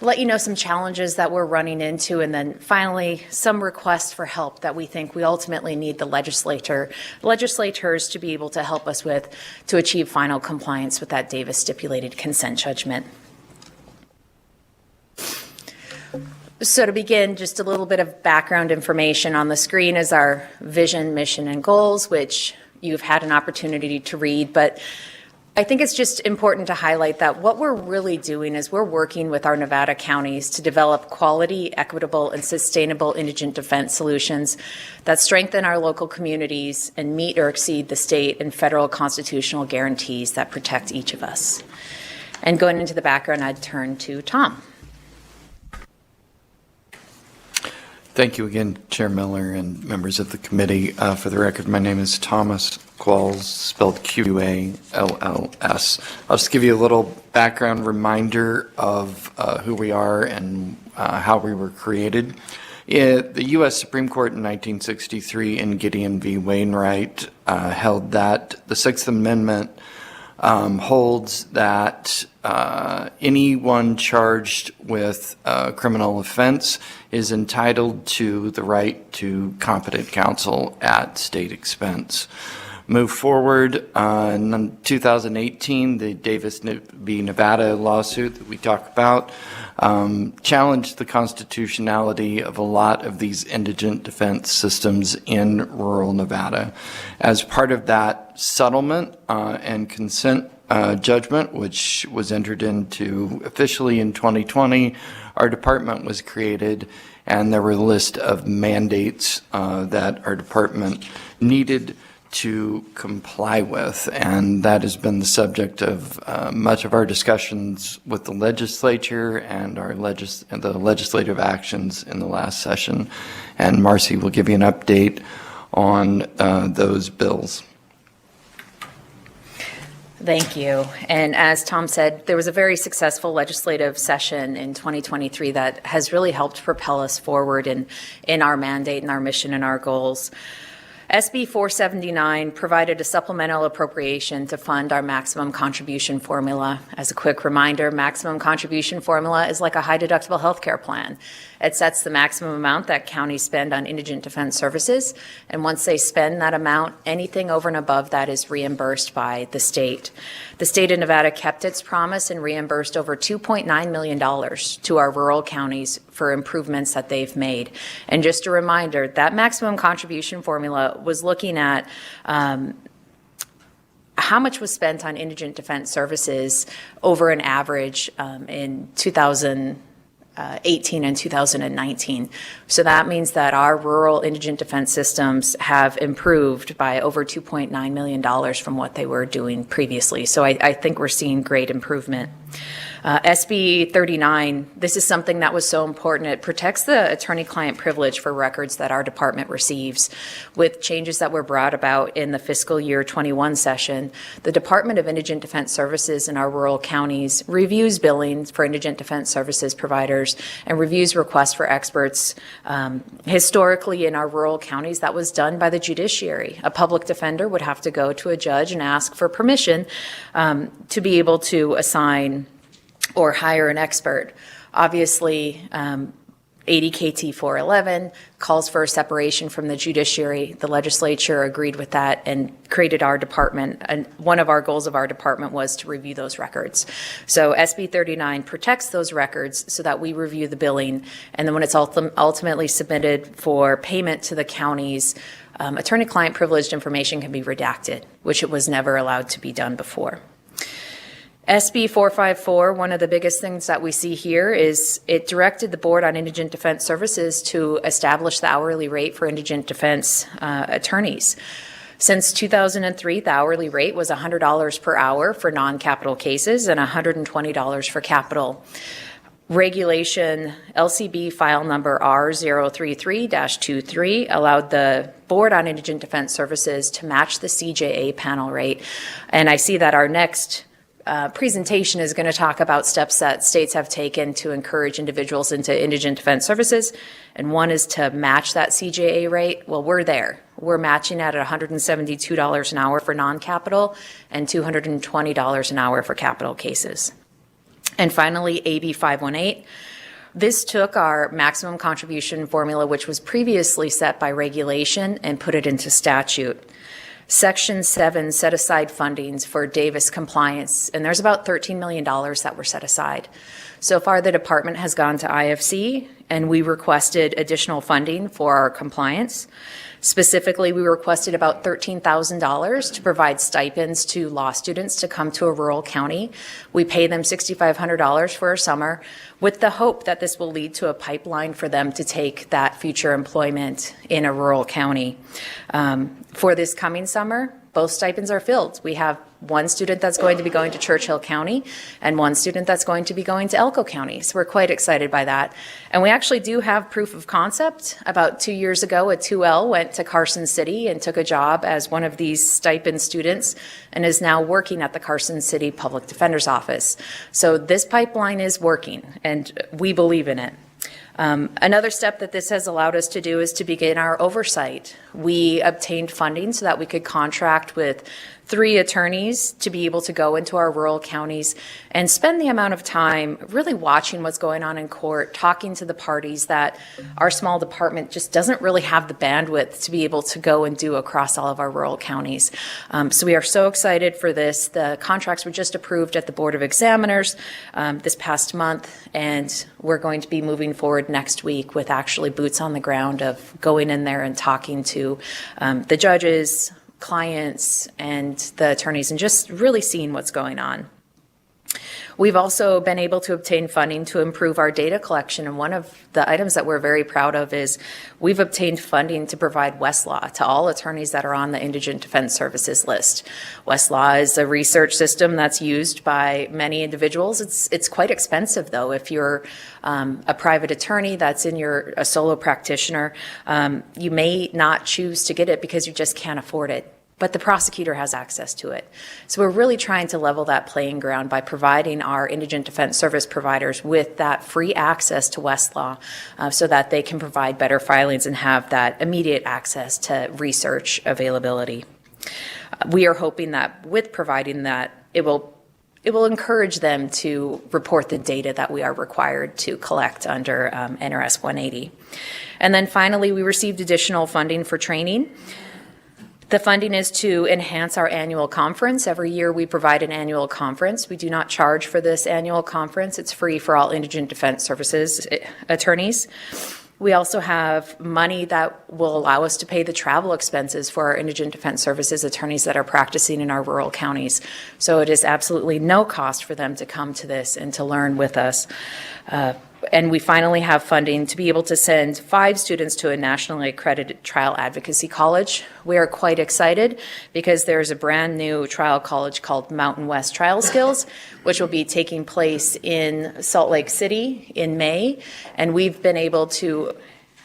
let you know some challenges that we're running into, and then finally some requests for help that we think we ultimately need the legislators to be able to help us with to achieve final compliance with that Davis stipulated consent judgment. So to begin, just a little bit of background information. On the screen is our vision, mission, and goals, which you've had an opportunity to read, but I think it's just important to highlight that what we're really doing is we're working with our Nevada counties to develop quality, equitable, and sustainable indigent defense solutions that strengthen our local communities and meet or exceed the state and federal constitutional guarantees that protect each of us. And going into the background, I'd turn to Tom. Thank you again, Chair Miller and members of the committee. For the record, my name is Thomas Quells, spelled Q-A-L-L-S. I'll just give you a little background reminder of who we are and how we were created. The U.S. Supreme Court in 1963 in Gideon v. Wainwright held that the Sixth Amendment holds that anyone charged with a criminal offense is entitled to the right to competent counsel at state expense. Move forward, in 2018, the Davis v. Nevada lawsuit that we talk about challenged the constitutionality of a lot of these indigent defense systems in rural Nevada. As part of that settlement and consent judgment, which was entered into officially in 2020, our department was created, and there were a list of mandates that our department needed to comply with, and that has been the subject of much of our discussions with the legislature and the legislative actions in the last session. And Marcy will give you an update on those bills. Thank you. And as Tom said, there was a very successful legislative session in 2023 that has really helped propel us forward in our mandate and our mission and our goals. SB 479 provided a supplemental appropriation to fund our maximum contribution formula. As a quick reminder, maximum contribution formula is like a high deductible healthcare plan. It sets the maximum amount that counties spend on indigent defense services, and once they spend that amount, anything over and above that is reimbursed by the state. The state of Nevada kept its promise and reimbursed over $2.9 million to our rural counties for improvements that they've made. And just a reminder, that maximum contribution formula was looking at how much was spent on indigent defense services over an average in 2018 and 2019. So that means that our rural indigent defense systems have improved by over $2.9 million from what they were doing previously. So I think we're seeing great improvement. SB 39, this is something that was so important. It protects the attorney-client privilege for records that our department receives. With changes that were brought about in the fiscal year 21 session, the Department of Indigent Defense Services in our rural counties reviews billing for indigent defense services providers and reviews requests for experts. Historically, in our rural counties, that was done by the Judiciary. A public defender would have to go to a judge and ask for permission to be able to assign or hire an expert. Obviously, 80 KT 411 calls for a separation from the judiciary. The legislature agreed with that and created our department. And one of our goals of our department was to review those records. So SB 39 protects those records so that we review the billing. And then when it's ultimately submitted for payment to the counties, attorney-client privileged information can be redacted, which it was never allowed to be done before. SB 454, one of the biggest things that we see here is it directed the Board on Indigent Defense Services to establish the hourly rate for indigent defense attorneys. Since 2003, the hourly rate was $100 per hour for non-capital cases and $120 for capital. Regulation LCB file number R033-23 allowed the Board on Indigent Defense Services to match the CJA panel rate. And I see that our next presentation is going to talk about steps that states have taken to encourage individuals into indigent defense services, and one is to match that CJA rate. Well, we're there. We're matching at $172 an hour for non-capital and $220 an hour for capital cases. And finally, AB 518. This took our maximum contribution formula, which was previously set by regulation, and put it into statute. Section 7 set aside fundings for Davis compliance, and there's about $13 million that were set aside. So far, the department has gone to IFC, and we requested additional funding for our compliance. Specifically, we requested about $13,000 to provide stipends to law students to come to a rural county. We pay them $6,500 for a summer with the hope that this will lead to a pipeline for them to take that future employment in a rural county. For this coming summer, both stipends are filled. We have one student that's going to be going to Churchill County and one student that's going to be going to Elko County. So we're quite excited by that. And we actually do have proof of concept. About 2 years ago, a 2L went to Carson City and took a job as one of these stipend students and is now working at the Carson City Public Defender's Office. So this pipeline is working, and we believe in it. Another step that this has allowed us to do is to begin our oversight. We obtained funding so that we could contract with 3 attorneys to be able to go into our rural counties and spend the amount of time really watching what's going on in court, talking to the parties that our small department just doesn't really have the bandwidth to be able to go and do across all of our rural counties. So we are so excited for this. The contracts were just approved at the Board of Examiners this past month, and we're going to be moving forward next week with actually boots on the ground of going in there and talking to the judges, clients, and the attorneys, and just really seeing what's going on. We've also been able to obtain funding to improve our data collection, and one of the items that we're very proud of is we've obtained funding to provide Westlaw to all attorneys that are on the Indigent Defense Services list. Westlaw is a research system that's used by many individuals. It's quite expensive, though. If you're a private attorney that's a solo practitioner, you may not choose to get it because you just can't afford it. But the prosecutor has access to it. So we're really trying to level that playing ground by providing our indigent defense service providers with that free access to Westlaw so that they can provide better filings and have that immediate access to research availability. We are hoping that with providing that, it will encourage them to report the data that we are required to collect under NRS 180. And then finally, we received additional funding for training. The funding is to enhance our annual conference. Every year we provide an annual conference. We do not charge for this annual conference. It's free for all Indigent Defense Services attorneys. We also have money that will allow us to pay the travel expenses for our Indigent Defense Services attorneys that are practicing in our rural counties. So it is absolutely no cost for them to come to this and to learn with us. And we finally have funding to be able to send 5 students to a nationally accredited trial advocacy college. We are quite excited because there's a brand new trial college called Mountain West Trial Skills, which will be taking place in Salt Lake City in May. And we've been able to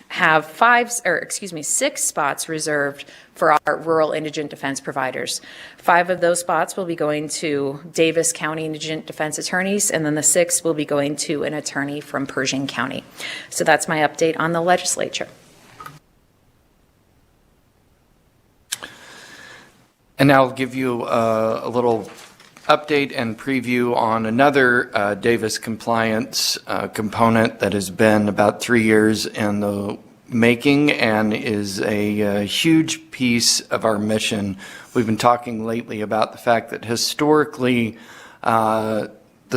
have 6 spots reserved for our rural indigent defense providers. 5 of those spots will be going to Davis County indigent defense attorneys, and then the 6th will be going to an attorney from Pershing County. So that's my update on the legislature. And now I'll give you a little update and preview on another Davis compliance component that has been about 3 years in the making and is a huge piece of our mission. We've been talking lately about the fact that historically the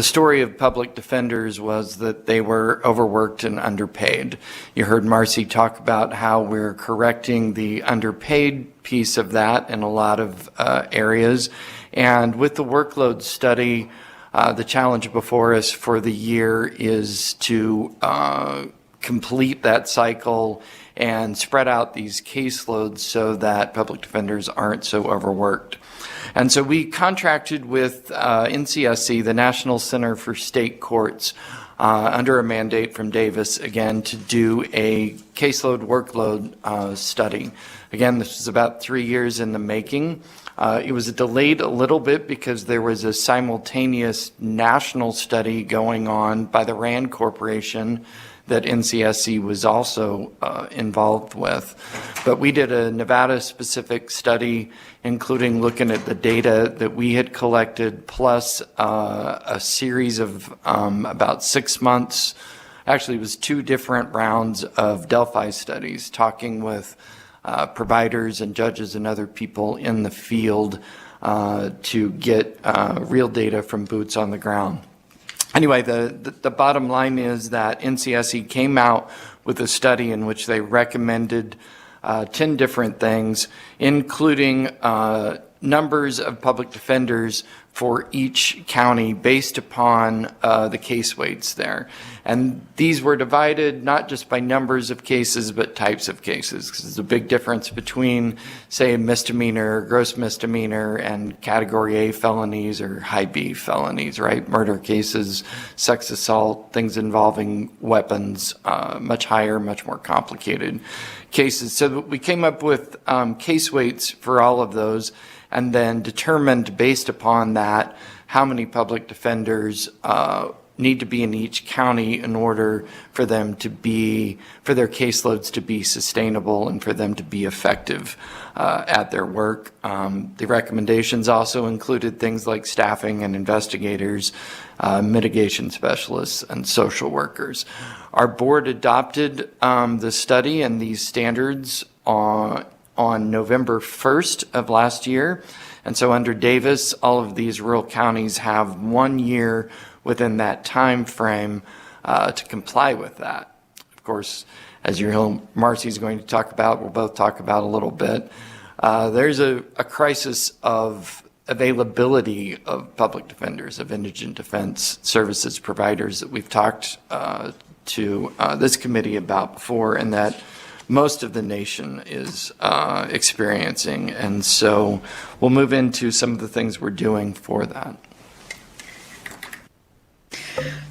story of public defenders was that they were overworked and underpaid. You heard Marcy talk about how we're correcting the underpaid piece of that in a lot of areas. And with the workload study, the challenge before us for the year is to complete that cycle and spread out these caseloads so that public defenders aren't so overworked. And so we contracted with NCSC, the National Center for State Courts, under a mandate from Davis, again, to do a caseload workload study. Again, this was about 3 years in the making. It was delayed a little bit because there was a simultaneous national study going on by the RAND Corporation that NCSC was also involved with. But we did a Nevada-specific study, including looking at the data that we had collected, plus a series of about 6 months. Actually, it was 2 different rounds of Delphi studies, talking with providers and judges and other people in the field to get real data from boots on the ground. Anyway, the bottom line is that NCSC came out with a study in which they recommended 10 different things, including numbers of public defenders for each county based upon the case weights there. And these were divided not just by numbers of cases, but types of cases, because there's a big difference between, say, a misdemeanor, gross misdemeanor, and Category A felonies or high B felonies, right? Murder cases, sex assault, things involving weapons, much higher, much more complicated cases. So we came up with case weights for all of those, and then determined based upon that how many public defenders need to be in each county in order for them to be, for their caseloads to be sustainable and for them to be effective at their work. The recommendations also included things like staffing and investigators, mitigation specialists, and social workers. Our board adopted the study and these standards on November 1st of last year. And so under Davis, all of these rural counties have 1 year within that time frame to comply with that. Of course, as you know, Marcy's going to talk about, we'll both talk about a little bit, there's a crisis of availability of public defenders, of indigent defense services providers that we've talked to this committee about before, and that most of the nation is experiencing. And so we'll move into some of the things we're doing for that.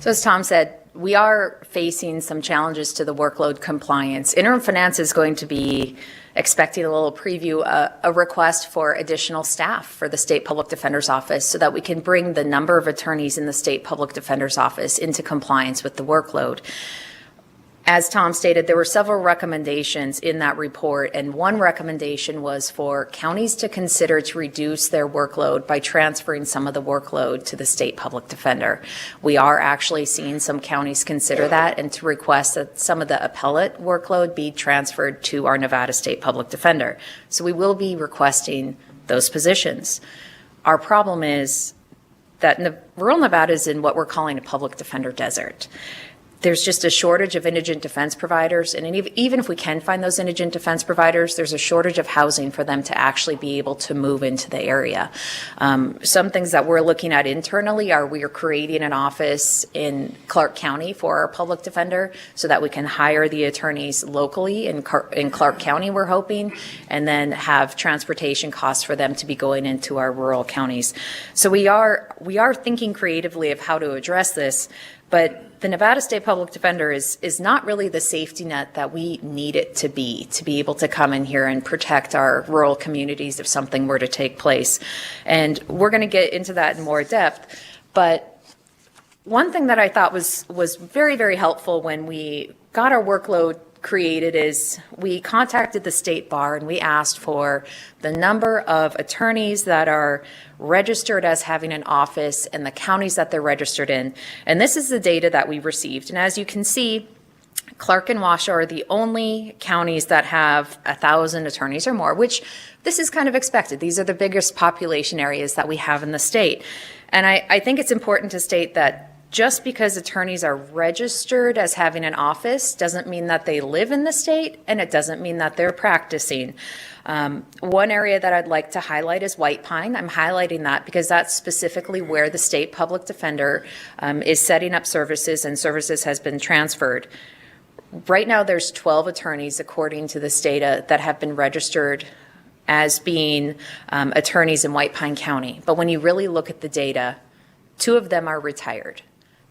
So as Tom said, we are facing some challenges to the workload compliance. Interim Finance is going to be expecting a little preview, a request for additional staff for the State Public Defender's Office so that we can bring the number of attorneys in the State Public Defender's Office into compliance with the workload. As Tom stated, there were several recommendations in that report, and one recommendation was for counties to consider to reduce their workload by transferring some of the workload to the State Public Defender. We are actually seeing some counties consider that and to request that some of the appellate workload be transferred to our Nevada State Public Defender. So we will be requesting those positions. Our problem is that rural Nevada is in what we're calling a public defender desert. There's just a shortage of indigent defense providers, and even if we can find those indigent defense providers, there's a shortage of housing for them to actually be able to move into the area. Some things that we're looking at internally are we are creating an office in Clark County for our public defender so that we can hire the attorneys locally in Clark County, we're hoping, and then have transportation costs for them to be going into our rural counties. So we are thinking creatively of how to address this, but the Nevada State Public Defender is not really the safety net that we need it to be able to come in here and protect our rural communities if something were to take place. And we're going to get into that in more depth. But one thing that I thought was very, very helpful when we got our workload created is we contacted the state bar and we asked for the number of attorneys that are registered as having an office and the counties that they're registered in. And this is the data that we received. And as you can see, Clark and Washoe are the only counties that have 1,000 attorneys or more, which this is kind of expected. These are the biggest population areas that we have in the state. And I think it's important to state that just because attorneys are registered as having an office doesn't mean that they live in the state, and it doesn't mean that they're practicing. One area that I'd like to highlight is White Pine. I'm highlighting that because that's specifically where the state public defender is setting up services, and services has been transferred. Right now, there's 12 attorneys, according to this data, that have been registered as being attorneys in White Pine County. But when you really look at the data, 2 of them are retired.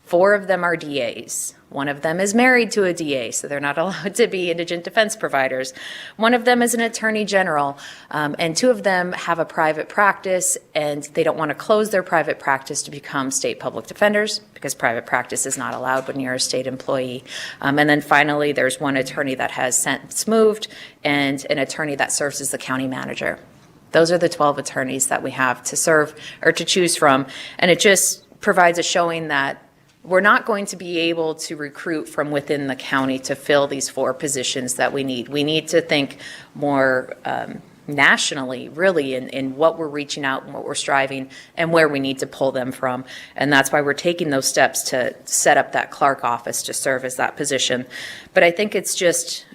4 of them are DAs. 1 of them is married to a DA, so they're not allowed to be indigent defense providers. 1 of them is an attorney general, and 2 of them have a private practice, and they don't want to close their private practice to become state public defenders because private practice is not allowed when you're a state employee. And then finally, there's 1 attorney that has since moved and an attorney that serves as the county manager. Those are the 12 attorneys that we have to serve or to choose from, and it just provides a showing that we're not going to be able to recruit from within the county to fill these 4 positions that we need. We need to think more nationally, really, in what we're reaching out and what we're striving and where we need to pull them from. And that's why we're taking those steps to set up that Clark office to serve as that position. But I think it's just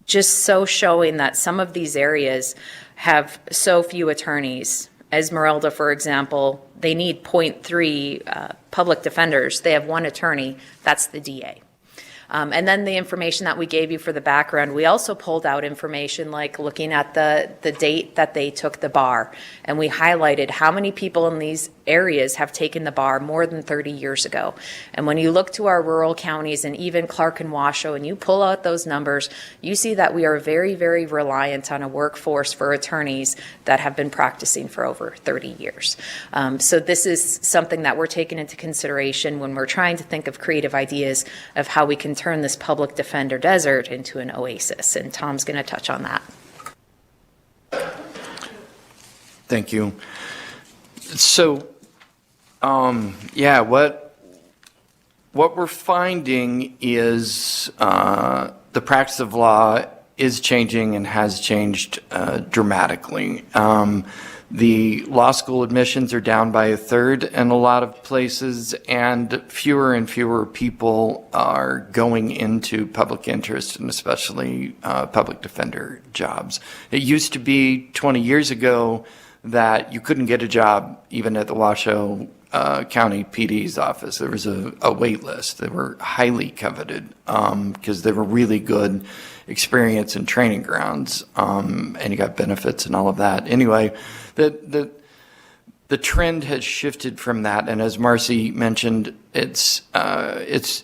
so showing that some of these areas have so few attorneys. Esmeralda, for example, they need 0.3 public defenders. They have 1 attorney. That's the DA. And then the information that we gave you for the background, we also pulled out information like looking at the date that they took the bar. And we highlighted how many people in these areas have taken the bar more than 30 years ago. And when you look to our rural counties and even Clark and Washoe and you pull out those numbers, you see that we are very, very reliant on a workforce for attorneys that have been practicing for over 30 years. So this is something that we're taking into consideration when we're trying to think of creative ideas of how we can turn this public defender desert into an oasis. And Tom's going to touch on that. Thank you. So, what we're finding is the practice of law is changing and has changed dramatically. The law school admissions are down by 1/3 in a lot of places, and fewer people are going into public interest and especially public defender jobs. It used to be 20 years ago that you couldn't get a job even at the Washoe County PD's office. There was a wait list. They were highly coveted because they were really good experience and training grounds, and you got benefits and all of that. Anyway, the trend has shifted from that, and as Marcy mentioned, it's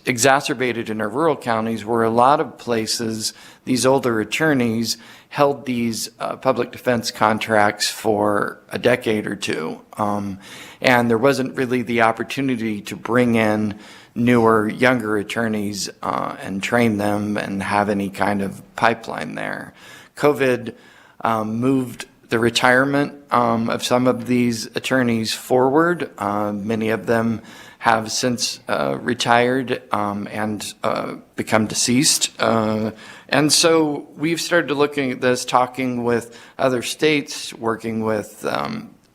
exacerbated in our rural counties where a lot of places, these older attorneys held these public defense contracts for a decade or two, and there wasn't really the opportunity to bring in newer, younger attorneys and train them and have any kind of pipeline there. COVID moved the retirement of some of these attorneys forward. Many of them have since retired and become deceased. And so we've started looking at this, talking with other states, working with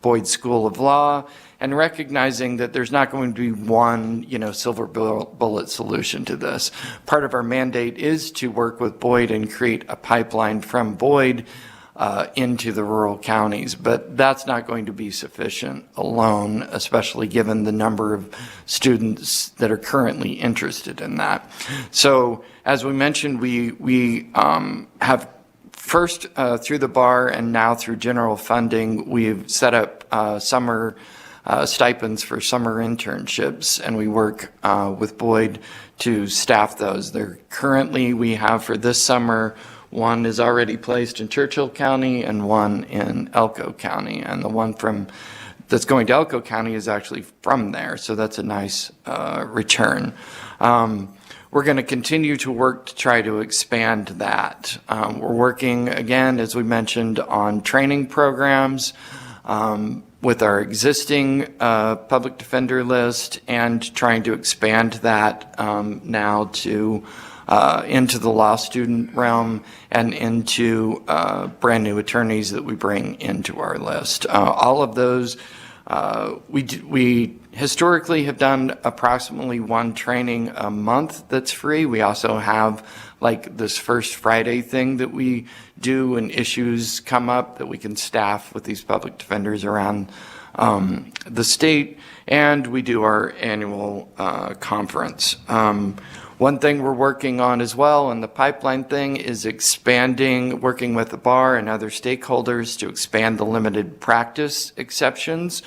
Boyd School of Law, and recognizing that there's not going to be one, silver bullet solution to this. Part of our mandate is to work with Boyd and create a pipeline from Boyd into the rural counties, but that's not going to be sufficient alone, especially given the number of students that are currently interested in that. So, as we mentioned, we have first through the bar and now through general funding, we've set up summer stipends for summer internships, and we work with Boyd to staff those. We have for this summer, one is already placed in Churchill County and one in Elko County, and the one that's going to Elko County is actually from there, so that's a nice return. We're going to continue to work to try to expand that. We're working, again, as we mentioned, on training programs with our existing public defender list and trying to expand that now to into the law student realm and into brand new attorneys that we bring into our list. All of those, we historically have done approximately one training a month that's free. We also have like this First Friday thing that we do when issues come up that we can staff with these public defenders around the state, and we do our annual conference. One thing we're working on as well, and the pipeline thing, is expanding, working with the bar and other stakeholders to expand the limited practice exceptions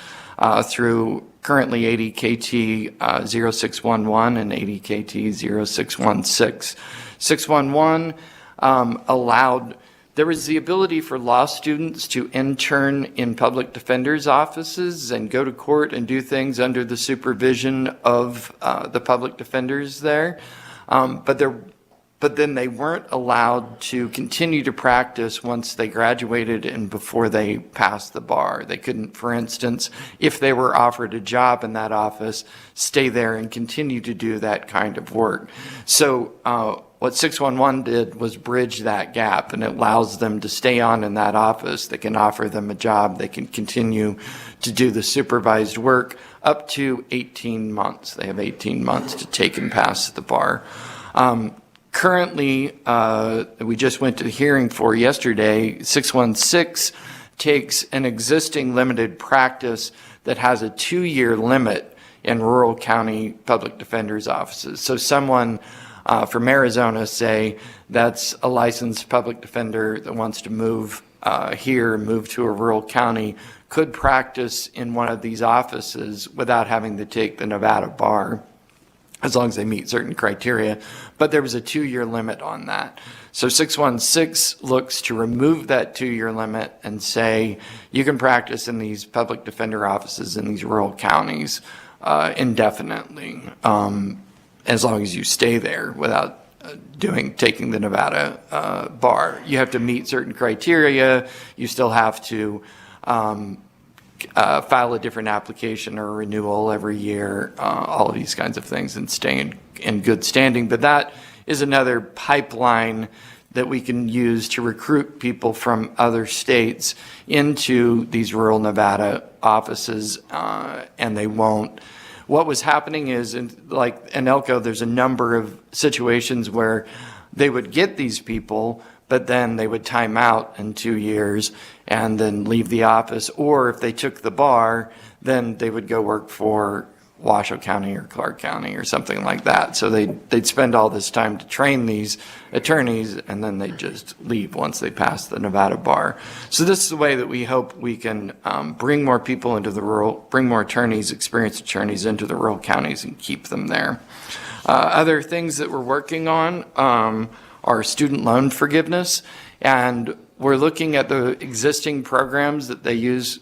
through currently 80 KT 0611 and 80 KT 0616. 611 allowed, there was the ability for law students to intern in public defenders' offices and go to court and do things under the supervision of the public defenders there. But then they weren't allowed to continue to practice once they graduated and before they passed the bar. They couldn't, for instance, if they were offered a job in that office, stay there and continue to do that kind of work. So what 611 did was bridge that gap, and it allows them to stay on in that office. They can offer them a job. They can continue to do the supervised work up to 18 months. They have 18 months to take and pass the bar. Currently, we just went to the hearing for yesterday, 616 takes an existing limited practice that has a 2-year limit in rural county public defender's offices. So someone from Arizona, say, that's a licensed public defender that wants to move here, move to a rural county, could practice in one of these offices without having to take the Nevada bar, as long as they meet certain criteria. But there was a 2-year limit on that. So 616 looks to remove that 2-year limit and say you can practice in these public defender offices in these rural counties indefinitely, as long as you stay there without taking the Nevada bar. You have to meet certain criteria. You still have to file a different application or renewal every year, all of these kinds of things, and stay in good standing. But that is another pipeline that we can use to recruit people from other states into these rural Nevada offices, and they won't. What was happening is, in Elko, there's a number of situations where they would get these people, but then they would time out in 2 years and then leave the office. Or if they took the bar, then they would go work for Washoe County or Clark County or something like that. So they'd spend all this time to train these attorneys, and then they'd just leave once they pass the Nevada bar. So this is the way that we hope we can bring more people into the bring more attorneys, experienced attorneys into the rural counties and keep them there. Other things that we're working on are student loan forgiveness, and we're looking at the existing programs that they use,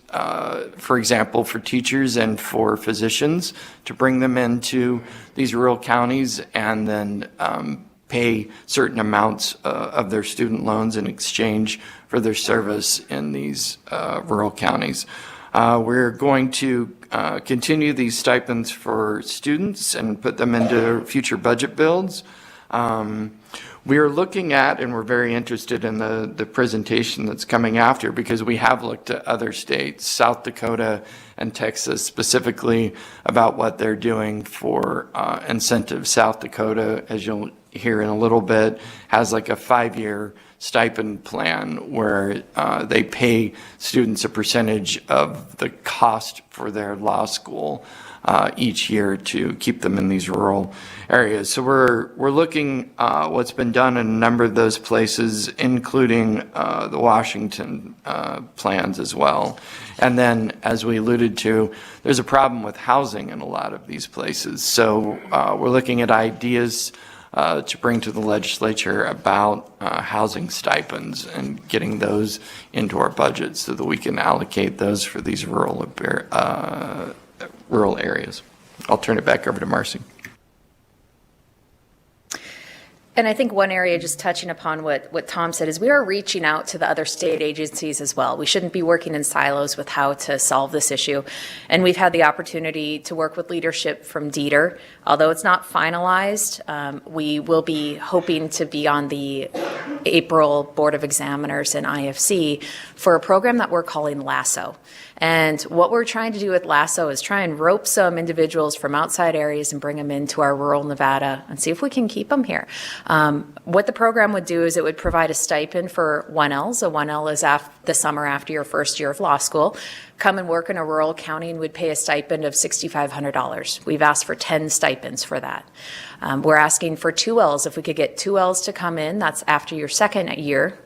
for example, for teachers and for physicians, to bring them into these rural counties and then pay certain amounts of their student loans in exchange for their service in these rural counties. We're going to continue these stipends for students and put them into future budget builds. We are looking at, and we're very interested in the presentation that's coming after, because we have looked at other states, South Dakota and Texas specifically, about what they're doing for incentives. South Dakota, as you'll hear in a little bit, has like a 5-year stipend plan where they pay students a percentage of the cost for their law school each year to keep them in these rural areas. So we're looking what's been done in a number of those places, including the Washington plans as well. And then, as we alluded to, there's a problem with housing in a lot of these places. So we're looking at ideas to bring to the legislature about housing stipends and getting those into our budget so that we can allocate those for these rural areas. I'll turn it back over to Marcy. And I think one area, just touching upon what Tom said, is we are reaching out to the other state agencies as well. We shouldn't be working in silos with how to solve this issue. And we've had the opportunity to work with leadership from DETR. Although it's not finalized, we will be hoping to be on the April Board of Examiners and IFC for a program that we're calling LASSO. And what we're trying to do with LASSO is try and rope some individuals from outside areas and bring them into our rural Nevada and see if we can keep them here. What the program would do is it would provide a stipend for 1Ls. A 1L is the summer after your first year of law school. Come and work in a rural county and would pay a stipend of $6,500. We've asked for 10 stipends for that. We're asking for 2Ls. If we could get 2Ls to come in, that's after your second year.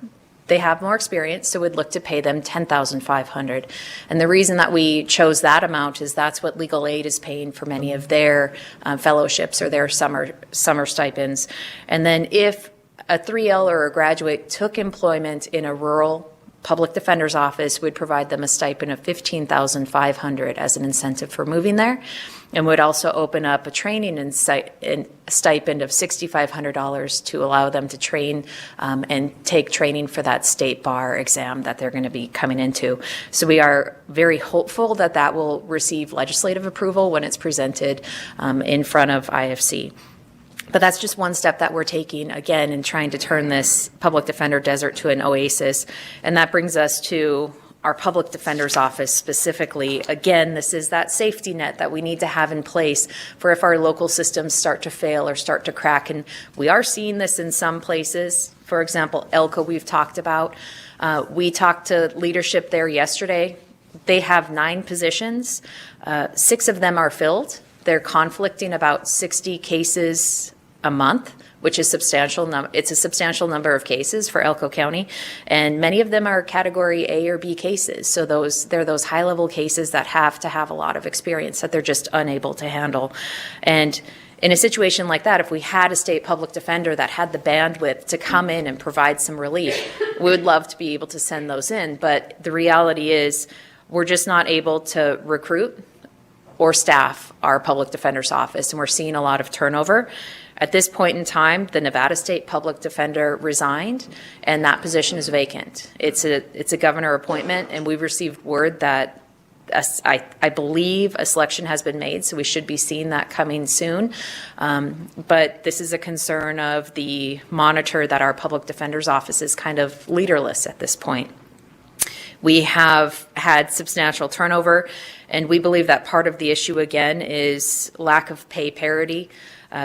They have more experience, so we'd look to pay them $10,500. And the reason that we chose that amount is that's what legal aid is paying for many of their fellowships or their summer stipends. And then if a 3L or a graduate took employment in a rural public defender's office, would provide them a stipend of $15,500 as an incentive for moving there, and would also open up a training and stipend of $6,500 to allow them to train and take training for that state bar exam that they're going to be coming into. So we are very hopeful that that will receive legislative approval when it's presented in front of IFC. But that's just one step that we're taking, again, in trying to turn this public defender desert to an oasis. And that brings us to our public defender's office specifically. Again, this is that safety net that we need to have in place for if our local systems start to fail or start to crack. And we are seeing this in some places. For example, ELCA we've talked about. We talked to leadership there yesterday. They have 9 positions. 6 of them are filled. They're conflicting about 60 cases a month, which is substantial. It's a substantial number of cases for Elko County, and many of them are category A or B cases. So they're those high-level cases that have to have a lot of experience that they're just unable to handle. And in a situation like that, if we had a state public defender that had the bandwidth to come in and provide some relief, we would love to be able to send those in. But the reality is we're just not able to recruit or staff our public defender's office, and we're seeing a lot of turnover. At this point in time, the Nevada State Public Defender resigned, and that position is vacant. It's a governor appointment, and we've received word that I believe a selection has been made, so we should be seeing that coming soon. But this is a concern of the monitor that our public defender's office is kind of leaderless at this point. We have had substantial turnover, and we believe that part of the issue, again, is lack of pay parity.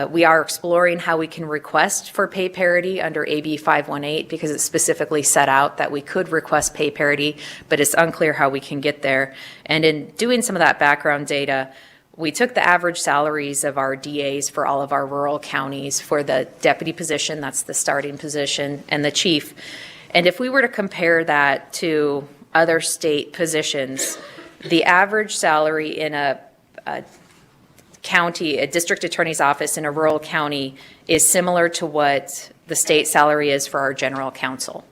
We are exploring how we can request for pay parity under AB 518 because it specifically set out that we could request pay parity, but it's unclear how we can get there. And in doing some of that background data, we took the average salaries of our DAs for all of our rural counties for the deputy position, that's the starting position, and the chief. And if we were to compare that to other state positions, the average salary in a county, a district attorney's office in a rural county is similar to what the state salary is for our general counsel.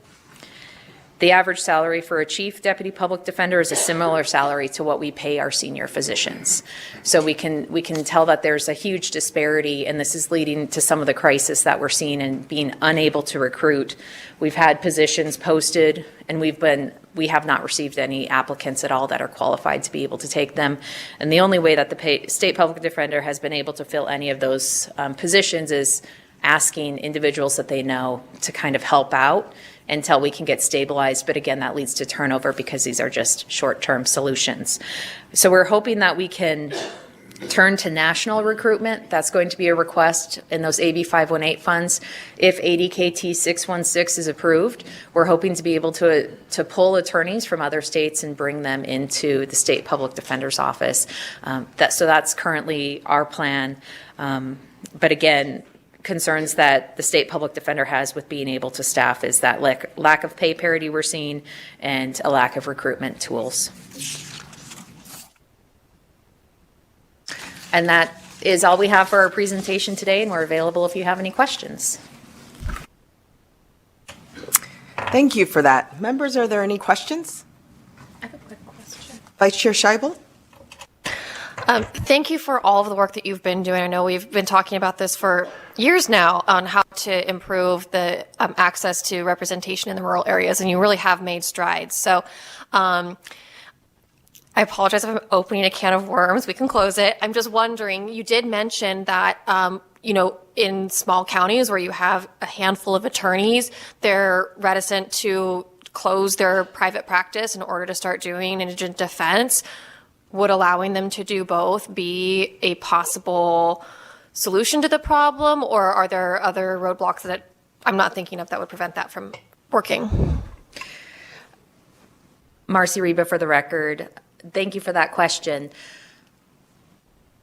The average salary for a chief deputy public defender is a similar salary to what we pay our senior physicians. So we can tell that there's a huge disparity, and this is leading to some of the crisis that we're seeing and being unable to recruit. We've had positions posted, and we have not received any applicants at all that are qualified to be able to take them. And the only way that the state public defender has been able to fill any of those positions is asking individuals that they know to kind of help out until we can get stabilized. But again, that leads to turnover because these are just short-term solutions. So we're hoping that we can turn to national recruitment. That's going to be a request in those AB 518 funds. If ADKT 616 is approved, we're hoping to be able to pull attorneys from other states and bring them into the state public defender's office. So that's currently our plan. But again, concerns that the state public defender has with being able to staff is that lack of pay parity we're seeing and a lack of recruitment tools. And that is all we have for our presentation today, and we're available if you have any questions. Thank you for that. Members, are there any questions? I have a quick question. Vice Chair Scheibel? Thank you for all of the work that you've been doing. I know we've been talking about this for years now on how to improve the access to representation in the rural areas, and you really have made strides. So I apologize if I'm opening a can of worms. We can close it. I'm just wondering, you did mention that, in small counties where you have a handful of attorneys, they're reticent to close their private practice in order to start doing indigent defense. Would allowing them to do both be a possible solution to the problem, or are there other roadblocks that I'm not thinking of that would prevent that from working? Marcy Reba for the record. Thank you for that question.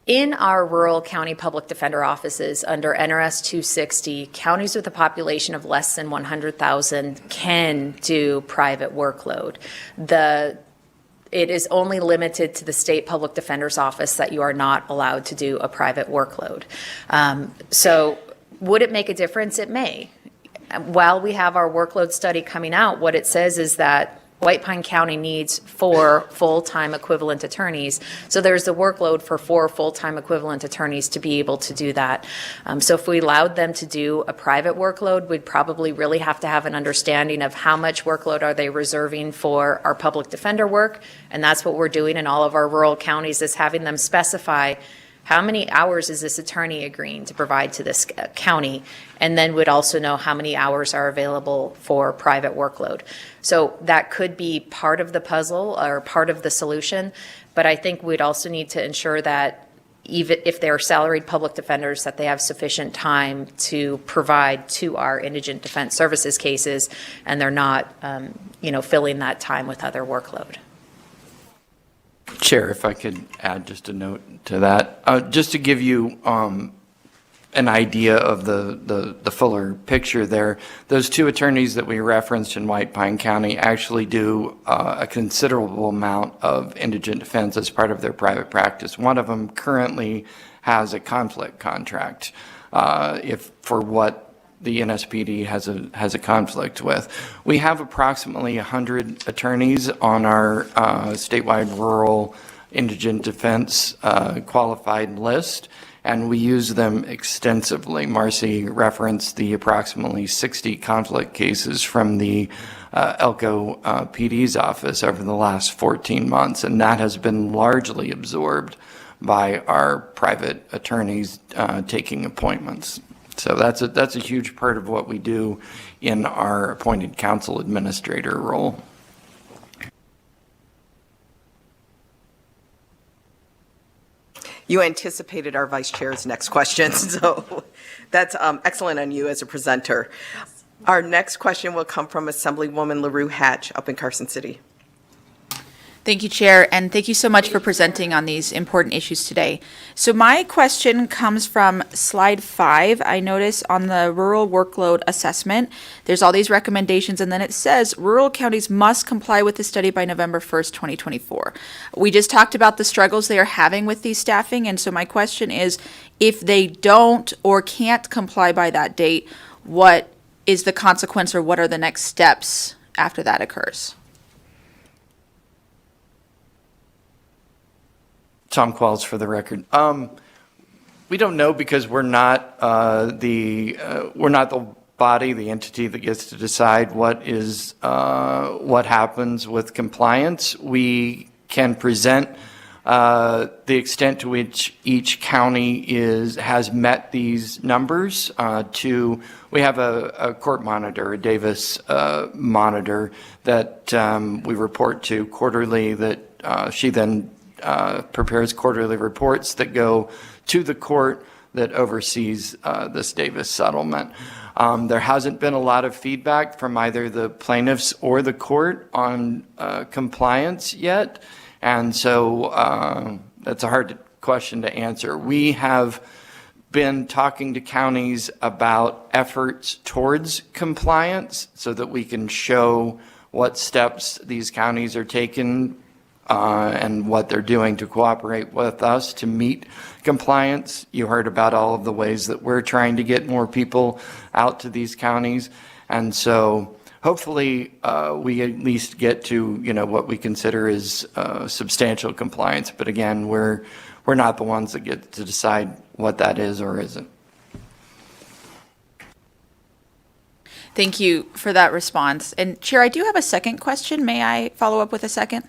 In our rural county public defender offices under NRS 260, counties with a population of less than 100,000 can do private workload. It is only limited to the state public defender's office that you are not allowed to do a private workload. So would it make a difference? It may. While we have our workload study coming out, what it says is that White Pine County needs 4 full-time equivalent attorneys. So there's the workload for 4 full-time equivalent attorneys to be able to do that. So if we allowed them to do a private workload, we'd probably really have to have an understanding of how much workload are they reserving for our public defender work. And that's what we're doing in all of our rural counties, is having them specify how many hours is this attorney agreeing to provide to this county, and then would also know how many hours are available for private workload. So that could be part of the puzzle or part of the solution, but I think we'd also need to ensure that even if they're salaried public defenders, that they have sufficient time to provide to our indigent defense services cases, and they're not, filling that time with other workload. Chair, if I could add just a note to that, just to give you an idea of the fuller picture there, those 2 attorneys that we referenced in White Pine County actually do a considerable amount of indigent defense as part of their private practice. One of them currently has a conflict contract if for what the NSPD has a conflict with. We have approximately 100 attorneys on our statewide rural indigent defense qualified list, and we use them extensively. Marcy referenced the approximately 60 conflict cases from the Elko PD's office over the last 14 months, and that has been largely absorbed by our private attorneys taking appointments. So that's a huge part of what we do in our appointed counsel administrator role. You anticipated our vice chair's next question, so that's excellent on you as a presenter. Our next question will come from Assemblywoman LaRue Hatch up in Carson City. Thank you, Chair, and thank you so much for presenting on these important issues today. So my question comes from slide 5. I notice on the rural workload assessment, there's all these recommendations, and then it says rural counties must comply with the study by November 1st, 2024. We just talked about the struggles they are having with these staffing, and so my question is, if they don't or can't comply by that date, what is the consequence or what are the next steps after that occurs? Tom Qualls for the record. We don't know because we're not the body, the entity that gets to decide what happens with compliance. We can present the extent to which each county has met these numbers. We have a court monitor, a Davis monitor that we report to quarterly. That she then prepares quarterly reports that go to the court that oversees this Davis settlement. There hasn't been a lot of feedback from either the plaintiffs or the court on compliance yet, and so that's a hard question to answer. We have been talking to counties about efforts towards compliance so that we can show what steps these counties are taking and what they're doing to cooperate with us to meet compliance. You heard about all of the ways that we're trying to get more people out to these counties. And so hopefully we at least get to, what we consider is substantial compliance. But again, we're not the ones that get to decide what that is or isn't. Thank you for that response. And Chair, I do have a second question. May I follow up with a second?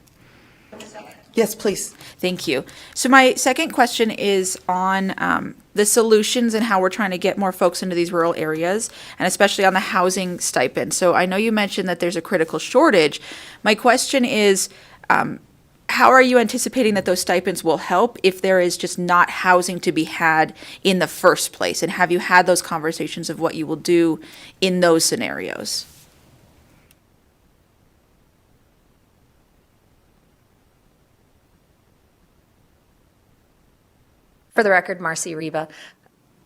Yes, please. Thank you. So my second question is on the solutions and how we're trying to get more folks into these rural areas, and especially on the housing stipend. So I know you mentioned that there's a critical shortage. My question is, how are you anticipating that those stipends will help if there is just not housing to be had in the first place? And have you had those conversations of what you will do in those scenarios? For the record, Marcy Reba.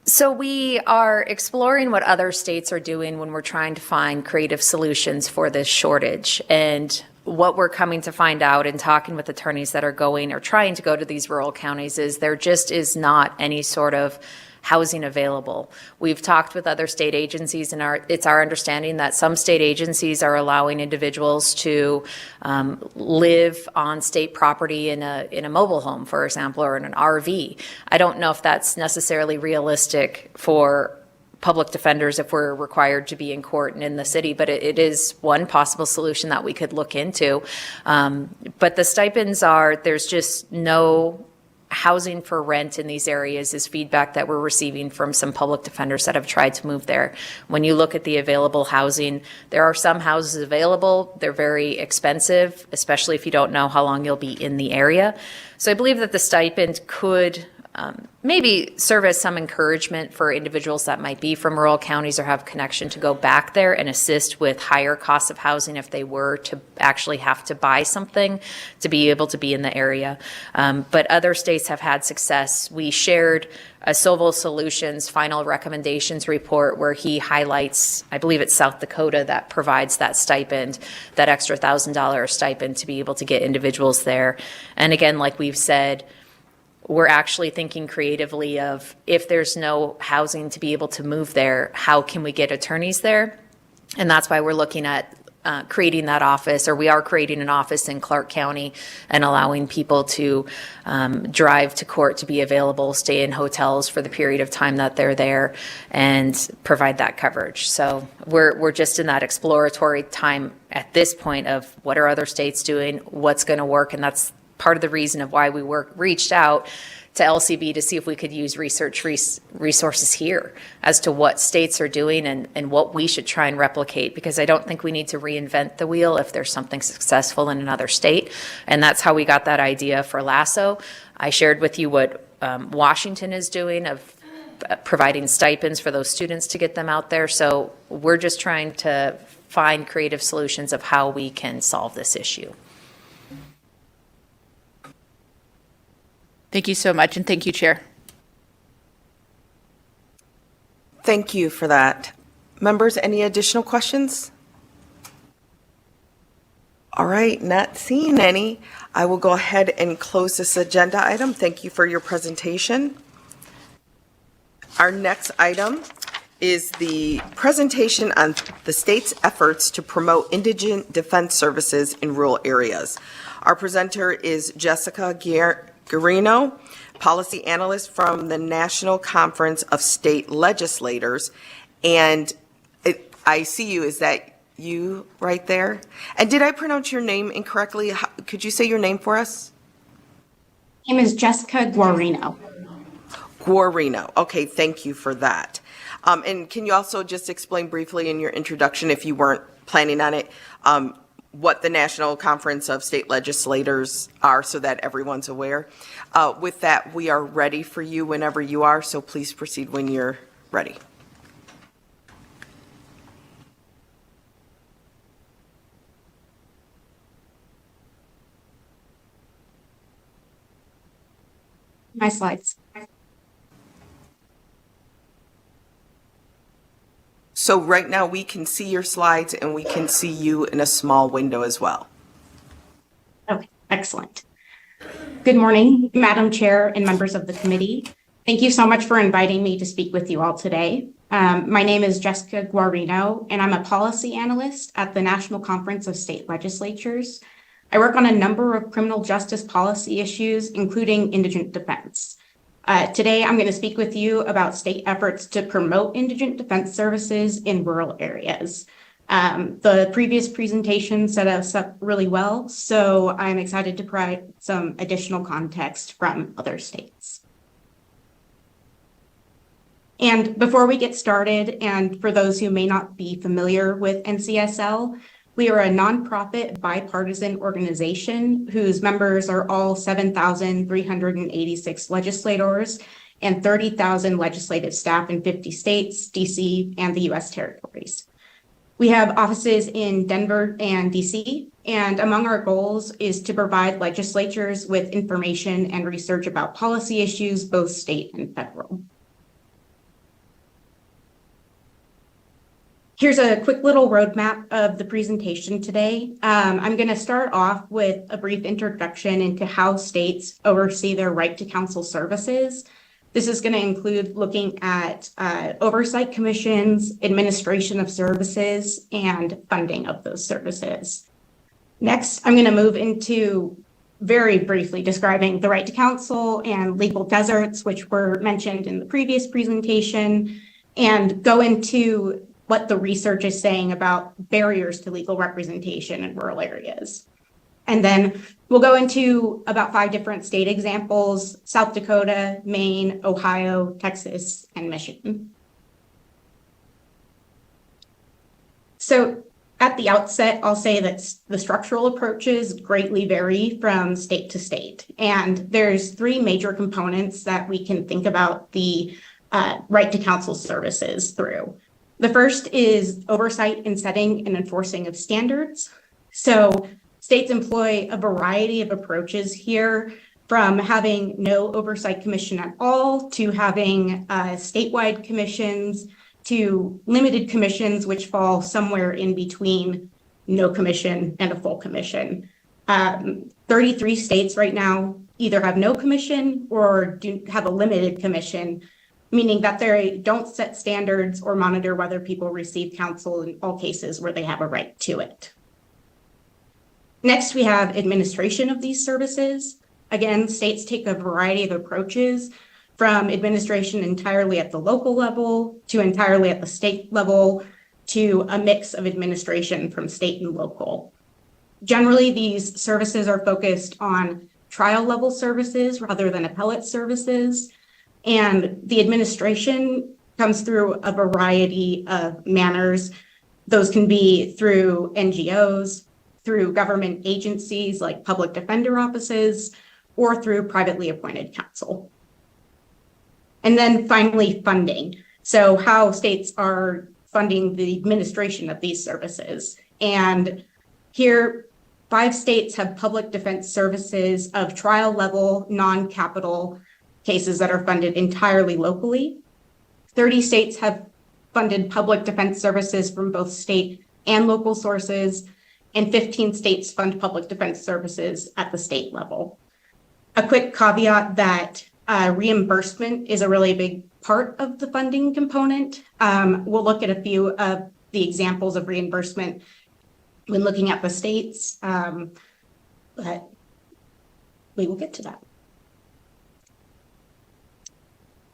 So we are exploring what other states are doing when we're trying to find creative solutions for this shortage. And what we're coming to find out in talking with attorneys that are going or trying to go to these rural counties is there just is not any sort of housing available. We've talked with other state agencies, and it's our understanding that some state agencies are allowing individuals to live on state property in a mobile home, for example, or in an RV. I don't know if that's necessarily realistic for public defenders if we're required to be in court and in the city, but it is one possible solution that we could look into. But the stipends there's just no housing for rent in these areas is feedback that we're receiving from some public defenders that have tried to move there. When you look at the available housing, there are some houses available. They're very expensive, especially if you don't know how long you'll be in the area. So I believe that the stipend could maybe serve as some encouragement for individuals that might be from rural counties or have connection to go back there and assist with higher costs of housing if they were to actually have to buy something to be able to be in the area. But other states have had success. We shared a Sovol Solutions final recommendations report where he highlights, I believe it's South Dakota that provides that stipend, that extra $1,000 stipend to be able to get individuals there. And again, like we've said, we're actually thinking creatively of if there's no housing to be able to move there, how can we get attorneys there? And that's why we're looking at creating that office, or we are creating an office in Clark County and allowing people to drive to court to be available, stay in hotels for the period of time that they're there, and provide that coverage. So we're just in that exploratory time at this point of what are other states doing, what's going to work, and that's part of the reason of why we reached out to LCB to see if we could use research resources here as to what states are doing and what we should try and replicate, because I don't think we need to reinvent the wheel if there's something successful in another state. And that's how we got that idea for LASSO. I shared with you what Washington is doing of providing stipends for those students to get them out there. So we're just trying to find creative solutions of how we can solve this issue. Thank you so much, and thank you, Chair. Thank you for that. Members, any additional questions? All right, not seeing any. I will go ahead and close this agenda item. Thank you for your presentation. Our next item is the presentation on the state's efforts to promote indigent defense services in rural areas. Our presenter is Jessica Guarino, policy analyst from the National Conference of State Legislators. And I see you, is that you right there? And did I pronounce your name incorrectly? Could you say your name for us? My name is Jessica Guarino. Guarino. Okay, thank you for that. And can you also just explain briefly in your introduction, if you weren't planning on it, what the National Conference of State Legislators are so that everyone's aware? With that, we are ready for you whenever you are, so please proceed when you're ready. My slides. So right now we can see your slides and we can see you in a small window as well. Okay, excellent. Good morning, Madam Chair and members of the committee. Thank you so much for inviting me to speak with you all today. My name is Jessica Guarino, and I'm a policy analyst at the National Conference of State Legislatures. I work on a number of criminal justice policy issues, including indigent defense. Today, I'm going to speak with you about state efforts to promote indigent defense services in rural areas. The previous presentation set us up really well, so I'm excited to provide some additional context from other states. And before we get started, and for those who may not be familiar with NCSL, we are a nonprofit bipartisan organization whose members are all 7,386 legislators and 30,000 legislative staff in 50 states, DC, and the US territories. We have offices in Denver and DC, and among our goals is to provide legislatures with information and research about policy issues, both state and federal. Here's a quick little roadmap of the presentation today. I'm going to start off with a brief introduction into how states oversee their right to counsel services. This is going to include looking at oversight commissions, administration of services, and funding of those services. Next, I'm going to move into very briefly describing the right to counsel and legal deserts, which were mentioned in the previous presentation, and go into what the research is saying about barriers to legal representation in rural areas. And then we'll go into about 5 different state examples: South Dakota, Maine, Ohio, Texas, and Michigan. So at the outset, I'll say that the structural approaches greatly vary from state to state. And there's 3 major components that we can think about the right to counsel services through. The first is oversight in setting and enforcing of standards. So states employ a variety of approaches here, from having no oversight commission at all to having statewide commissions to limited commissions, which fall somewhere in between no commission and a full commission. 33 states right now either have no commission or do have a limited commission, meaning that they don't set standards or monitor whether people receive counsel in all cases where they have a right to it. Next, we have administration of these services. Again, states take a variety of approaches, from administration entirely at the local level to entirely at the state level to a mix of administration from state and local. Generally, these services are focused on trial level services rather than appellate services. And the administration comes through a variety of manners. Those can be through NGOs, through government agencies like public defender offices, or through privately appointed counsel. And then finally, funding. So how states are funding the administration of these services. And here, 5 states have public defense services of trial level, non-capital cases that are funded entirely locally. 30 states have funded public defense services from both state and local sources, and 15 states fund public defense services at the state level. A quick caveat that reimbursement is a really big part of the funding component. We'll look at a few of the examples of reimbursement when looking at the states, but we will get to that.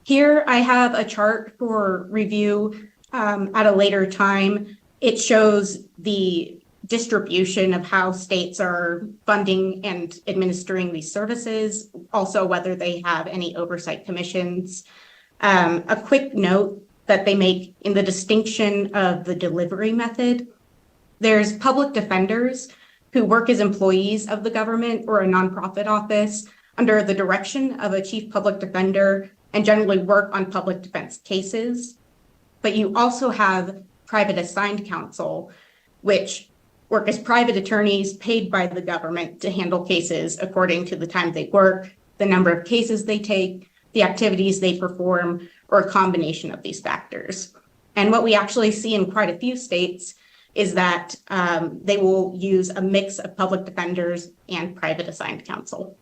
Here I have a chart for review at a later time. It shows the distribution of how states are funding and administering these services, also whether they have any oversight commissions. A quick note that they make in the distinction of the delivery method. There's public defenders who work as employees of the government or a nonprofit office under the direction of a chief public defender and generally work on public defense cases. But you also have private assigned counsel, which work as private attorneys paid by the government to handle cases according to the time they work, the number of cases they take, the activities they perform, or a combination of these factors. And what we actually see in quite a few states is that they will use a mix of public defenders and private assigned counsel.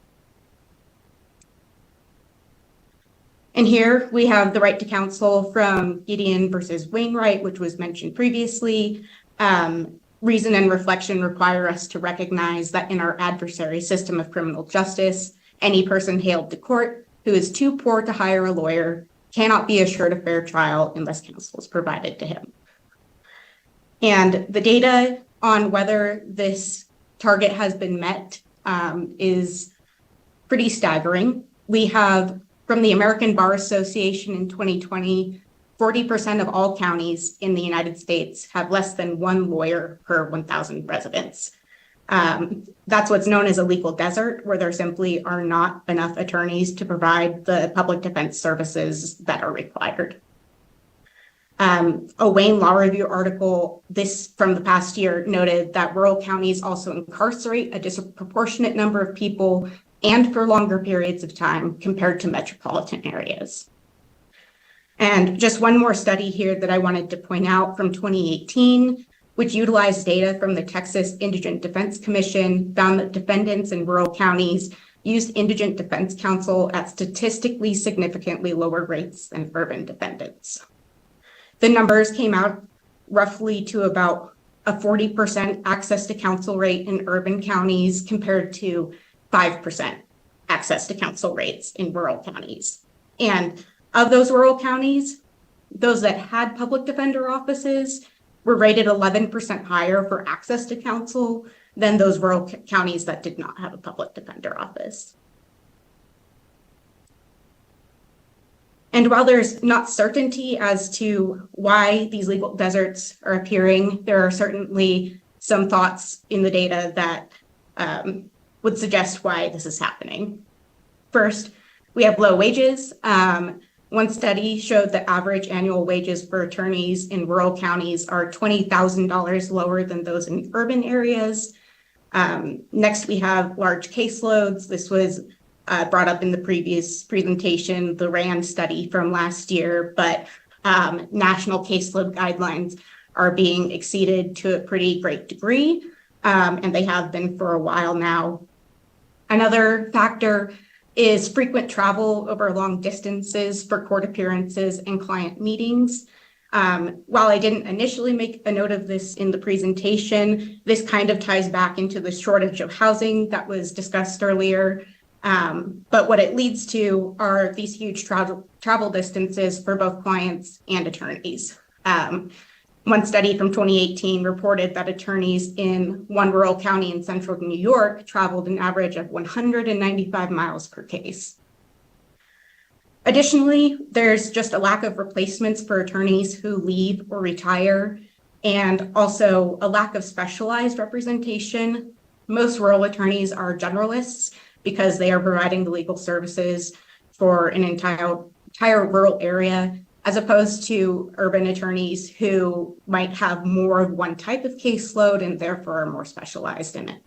And here we have the right to counsel from Gideon versus Wainwright, which was mentioned previously. Reason and reflection require us to recognize that in our adversary system of criminal justice, any person hailed to court who is too poor to hire a lawyer cannot be assured a fair trial unless counsel is provided to him. And the data on whether this target has been met is pretty staggering. We have, from the American Bar Association in 2020, 40% of all counties in the United States have less than one lawyer per 1,000 residents. That's what's known as a legal desert, where there simply are not enough attorneys to provide the public defense services that are required. A Wayne Law Review article this from the past year noted that rural counties also incarcerate a disproportionate number of people and for longer periods of time compared to metropolitan areas. And just one more study here that I wanted to point out from 2018, which utilized data from the Texas Indigent Defense Commission, found that defendants in rural counties used indigent defense counsel at statistically significantly lower rates than urban defendants. The numbers came out roughly to about a 40% access to counsel rate in urban counties compared to 5% access to counsel rates in rural counties. And of those rural counties, those that had public defender offices were rated 11% higher for access to counsel than those rural counties that did not have a public defender office. And while there's not certainty as to why these legal deserts are appearing, there are certainly some thoughts in the data that would suggest why this is happening. First, we have low wages. One study showed that average annual wages for attorneys in rural counties are $20,000 lower than those in urban areas. Next, we have large caseloads. This was brought up in the previous presentation, the RAND study from last year, but national caseload guidelines are being exceeded to a pretty great degree, and they have been for a while now. Another factor is frequent travel over long distances for court appearances and client meetings. While I didn't initially make a note of this in the presentation, this kind of ties back into the shortage of housing that was discussed earlier. But what it leads to are these huge travel distances for both clients and attorneys. One study from 2018 reported that attorneys in one rural county in central New York traveled an average of 195 miles per case. Additionally, there's just a lack of replacements for attorneys who leave or retire, and also a lack of specialized representation. Most rural attorneys are generalists because they are providing the legal services for an entire entire rural area, as opposed to urban attorneys who might have more of one type of caseload and therefore are more specialized in it.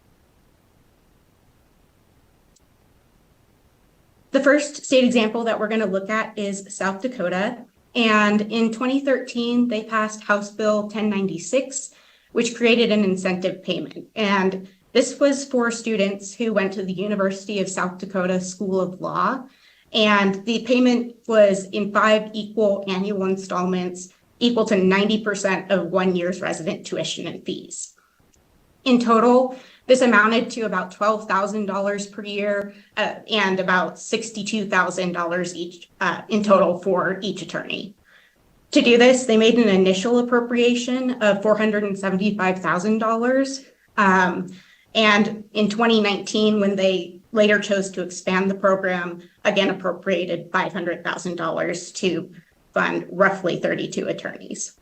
The first state example that we're going to look at is South Dakota. And in 2013, they passed House Bill 1096, which created an incentive payment. And this was for students who went to the University of South Dakota School of Law. And the payment was in 5 equal annual installments equal to 90% of 1 year's resident tuition and fees. In total, this amounted to about $12,000 per year and about $62,000 each in total for each attorney. To do this, they made an initial appropriation of $475,000. And in 2019, when they later chose to expand the program, again appropriated $500,000 to fund roughly 32 attorneys.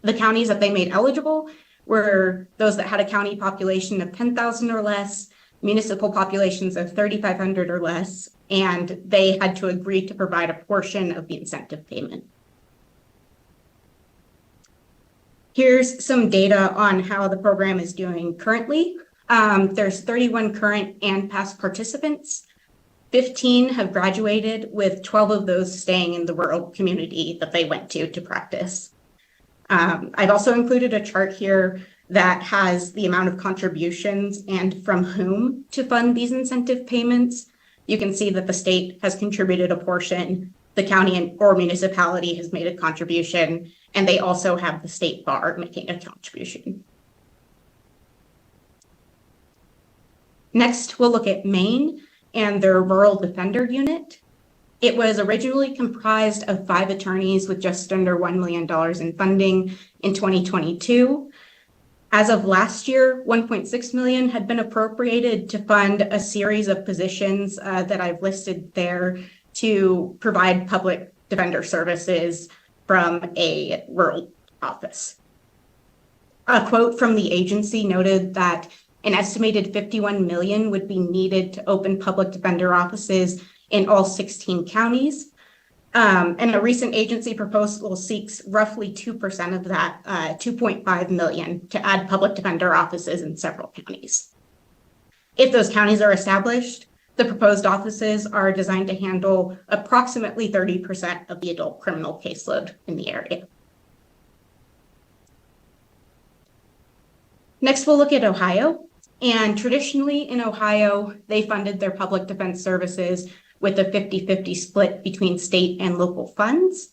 The counties that they made eligible were those that had a county population of 10,000 or less, municipal populations of 3,500 or less, and they had to agree to provide a portion of the incentive payment. Here's some data on how the program is doing currently. There's 31 current and past participants. 15 have graduated, with 12 of those staying in the rural community that they went to practice. I've also included a chart here that has the amount of contributions and from whom to fund these incentive payments. You can see that the state has contributed a portion, the county or municipality has made a contribution, and they also have the state bar making a contribution. Next, we'll look at Maine and their Rural Defender Unit. It was originally comprised of 5 attorneys with just under $1 million in funding in 2022. As of last year, $1.6 million had been appropriated to fund a series of positions that I've listed there to provide public defender services from a rural office. A quote from the agency noted that an estimated $51 million would be needed to open public defender offices in all 16 counties. And a recent agency proposal seeks roughly 2% of that, $2.5 million, to add public defender offices in several counties. If those counties are established, the proposed offices are designed to handle approximately 30% of the adult criminal caseload in the area. Next, we'll look at Ohio. And traditionally in Ohio, they funded their public defense services with a 50-50 split between state and local funds.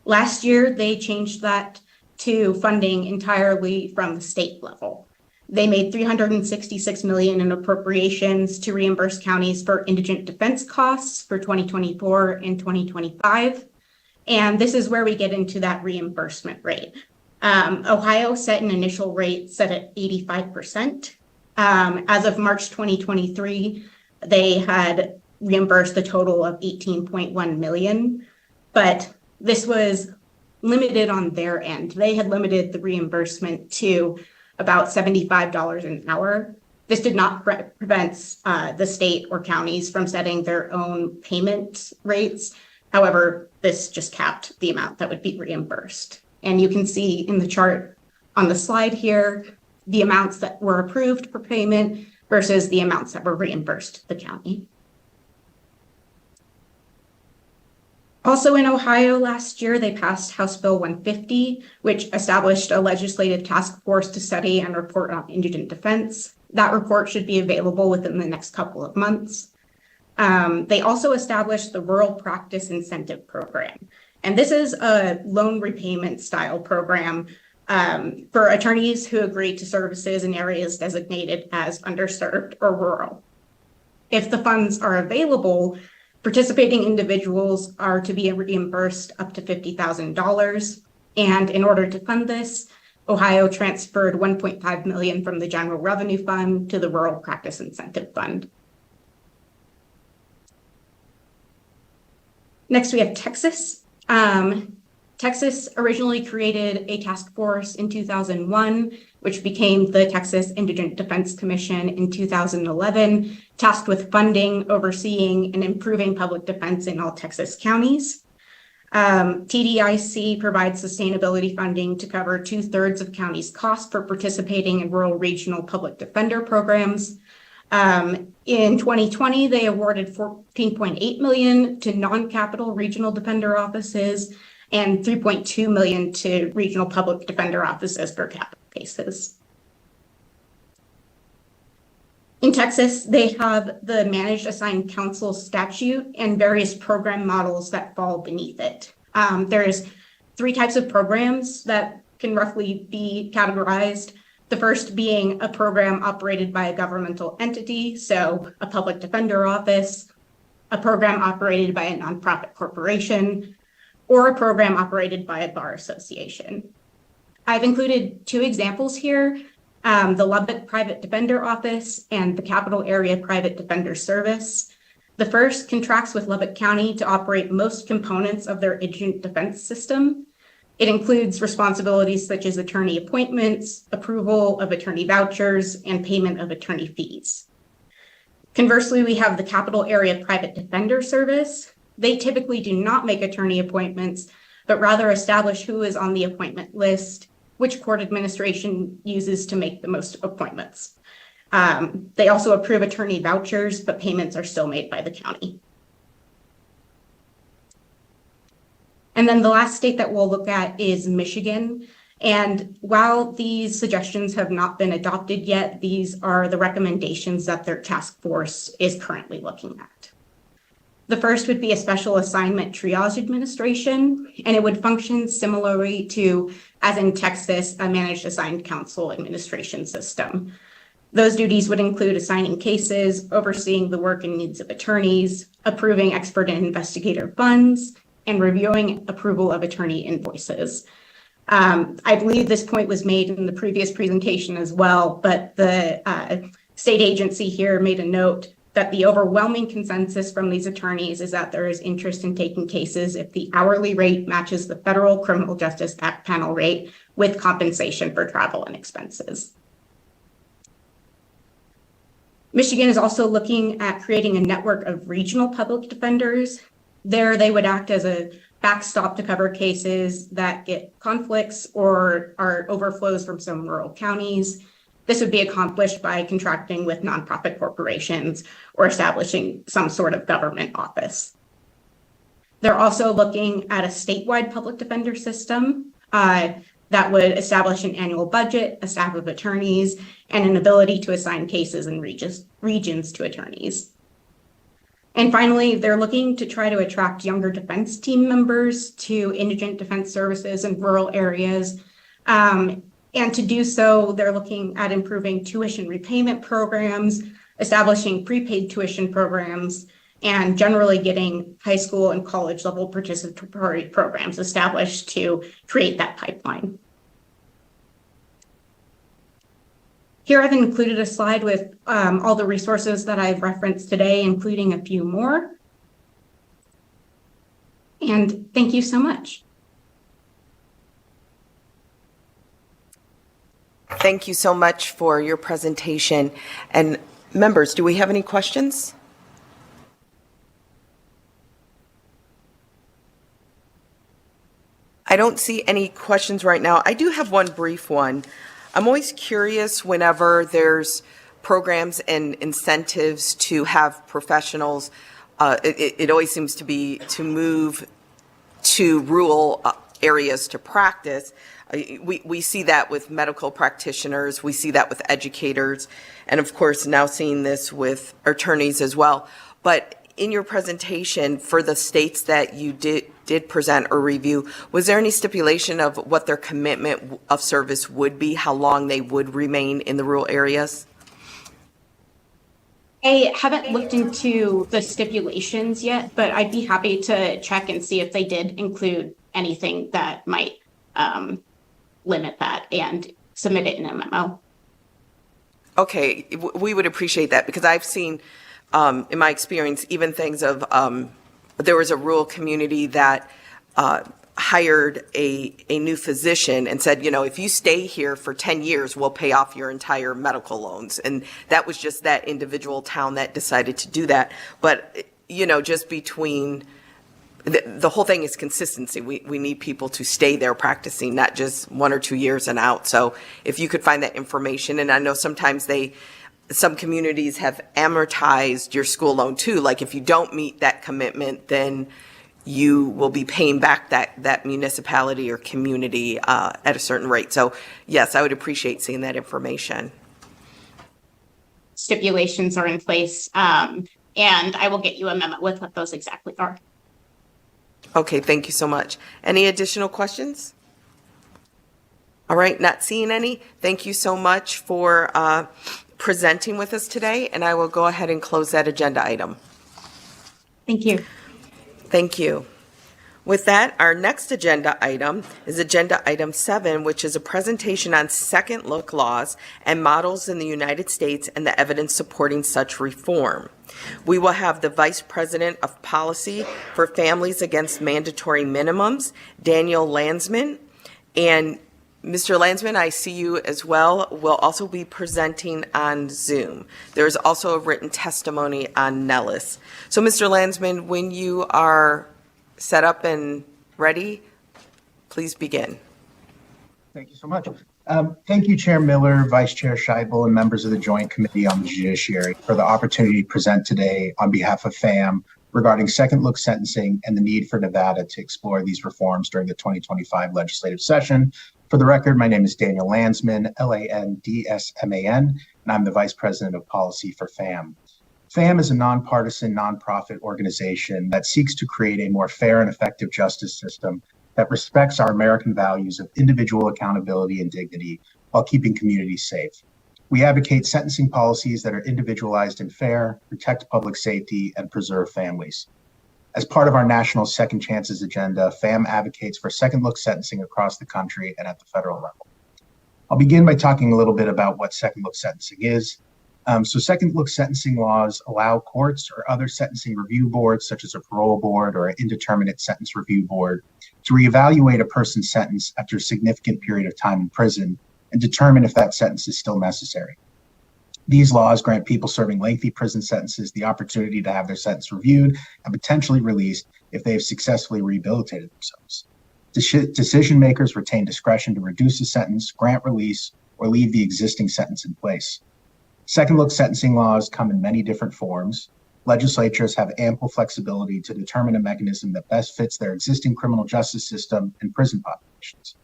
Last year, they changed that to funding entirely from the state level. They made $366 million in appropriations to reimburse counties for indigent defense costs for 2024 and 2025. And this is where we get into that reimbursement rate. Ohio set an initial rate set at 85%. As of March 2023, they had reimbursed a total of $18.1 million, but this was limited on their end. They had limited the reimbursement to about $75 an hour. This did not prevent the state or counties from setting their own payment rates. However, this just capped the amount that would be reimbursed. And you can see in the chart on the slide here, the amounts that were approved for payment versus the amounts that were reimbursed to the county. Also in Ohio last year, they passed House Bill 150, which established a legislative task force to study and report on indigent defense. That report should be available within the next couple of months. They also established the Rural Practice Incentive Program. And this is a loan repayment style program for attorneys who agree to services in areas designated as underserved or rural. If the funds are available, participating individuals are to be reimbursed up to $50,000. And in order to fund this, Ohio transferred $1.5 million from the General Revenue Fund to the Rural Practice Incentive Fund. Next, we have Texas. Texas originally created a task force in 2001, which became the Texas Indigent Defense Commission in 2011, tasked with funding, overseeing, and improving public defense in all Texas counties. TDIC provides sustainability funding to cover 2/3 of counties' costs for participating in rural regional public defender programs. In 2020, they awarded $14.8 million to non-capital regional defender offices and $3.2 million to regional public defender offices for capital cases. In Texas, they have the Managed Assigned Counsel statute and various program models that fall beneath it. There's 3 types of programs that can roughly be categorized. The first being a program operated by a governmental entity, so a public defender office, a program operated by a nonprofit corporation, or a program operated by a bar association. I've included 2 examples here, the Lubbock Private Defender Office and the Capital Area Private Defender Service. The first contracts with Lubbock County to operate most components of their indigent defense system. It includes responsibilities such as attorney appointments, approval of attorney vouchers, and payment of attorney fees. Conversely, we have the Capital Area Private Defender Service. They typically do not make attorney appointments, but rather establish who is on the appointment list, which court administration uses to make the most appointments. They also approve attorney vouchers, but payments are still made by the county. And then the last state that we'll look at is Michigan. And while these suggestions have not been adopted yet, these are the recommendations that their task force is currently looking at. The first would be a special assignment triage administration, and it would function similarly to, as in Texas, a managed assigned counsel administration system. Those duties would include assigning cases, overseeing the work and needs of attorneys, approving expert and investigator funds, and reviewing approval of attorney invoices. I believe this point was made in the previous presentation as well, but the state agency here made a note that the overwhelming consensus from these attorneys is that there is interest in taking cases if the hourly rate matches the Federal Criminal Justice Act panel rate with compensation for travel and expenses. Michigan is also looking at creating a network of regional public defenders. There, they would act as a backstop to cover cases that get conflicts or are overflows from some rural counties. This would be accomplished by contracting with nonprofit corporations or establishing some sort of government office. They're also looking at a statewide public defender system that would establish an annual budget, a staff of attorneys, and an ability to assign cases and regions to attorneys. And finally, they're looking to try to attract younger defense team members to indigent defense services in rural areas. And to do so, they're looking at improving tuition repayment programs, establishing prepaid tuition programs, and generally getting high school and college level participatory programs established to create that pipeline. Here I've included a slide with all the resources that I've referenced today, including a few more. And thank you so much. Thank you so much for your presentation. And members, do we have any questions? I don't see any questions right now. I do have one brief one. I'm always curious whenever there's programs and incentives to have professionals, it always seems to be to move to rural areas to practice. We see that with medical practitioners, we see that with educators, and of course now seeing this with attorneys as well. But in your presentation for the states that you did present or review, was there any stipulation of what their commitment of service would be, how long they would remain in the rural areas? I haven't looked into the stipulations yet, but I'd be happy to check and see if they did include anything that might limit that and submit it in a memo. Okay, we would appreciate that, because I've seen, in my experience, even things of, there was a rural community that hired a new physician and said, if you stay here for 10 years, we'll pay off your entire medical loans. And that was just that individual town that decided to do that. But, just between, the whole thing is consistency. We need people to stay there practicing, not just 1 or 2 years and out. So if you could find that information, and I know sometimes some communities have amortized your school loan too. Like if you don't meet that commitment, then you will be paying back that municipality or community at a certain rate. So yes, I would appreciate seeing that information. Stipulations are in place, and I will get you a memo with what those exactly are. Okay, thank you so much. Any additional questions? All right, not seeing any. Thank you so much for presenting with us today, and I will go ahead and close that agenda item. Thank you. Thank you. With that, our next agenda item is Agenda Item 7, which is a presentation on second look laws and models in the United States and the evidence supporting such reform. We will have the Vice President of Policy for Families Against Mandatory Minimums, Daniel Landsman, and Mr. Landsman, I see you as well, will also be presenting on Zoom. There is also a written testimony on Nellis. So, Mr. Landsman, when you are set up and ready, please begin. Thank you so much. Thank you, Chair Miller, Vice Chair Scheibel, and members of the Joint Committee on the Judiciary for the opportunity to present today on behalf of FAM regarding second look sentencing and the need for Nevada to explore these reforms during the 2025 legislative session. For the record, my name is Daniel Landsman, Landsman, and I'm the Vice President of Policy for FAM. FAM is a nonpartisan, nonprofit organization that seeks to create a more fair and effective justice system that respects our American values of individual accountability and dignity while keeping communities safe. We advocate sentencing policies that are individualized and fair, protect public safety, and preserve families. As part of our national Second Chances agenda, FAM advocates for second look sentencing across the country and at the federal level. I'll begin by talking a little bit about what second look sentencing is. So second look sentencing laws allow courts or other sentencing review boards, such as a parole board or an indeterminate sentence review board, to reevaluate a person's sentence after a significant period of time in prison and determine if that sentence is still necessary. These laws grant people serving lengthy prison sentences the opportunity to have their sentence reviewed and potentially released if they have successfully rehabilitated themselves. Decision makers retain discretion to reduce a sentence, grant release, or leave the existing sentence in place. Second look sentencing laws come in many different forms. Legislatures have ample flexibility to determine a mechanism that best fits their existing criminal justice system and prison populations.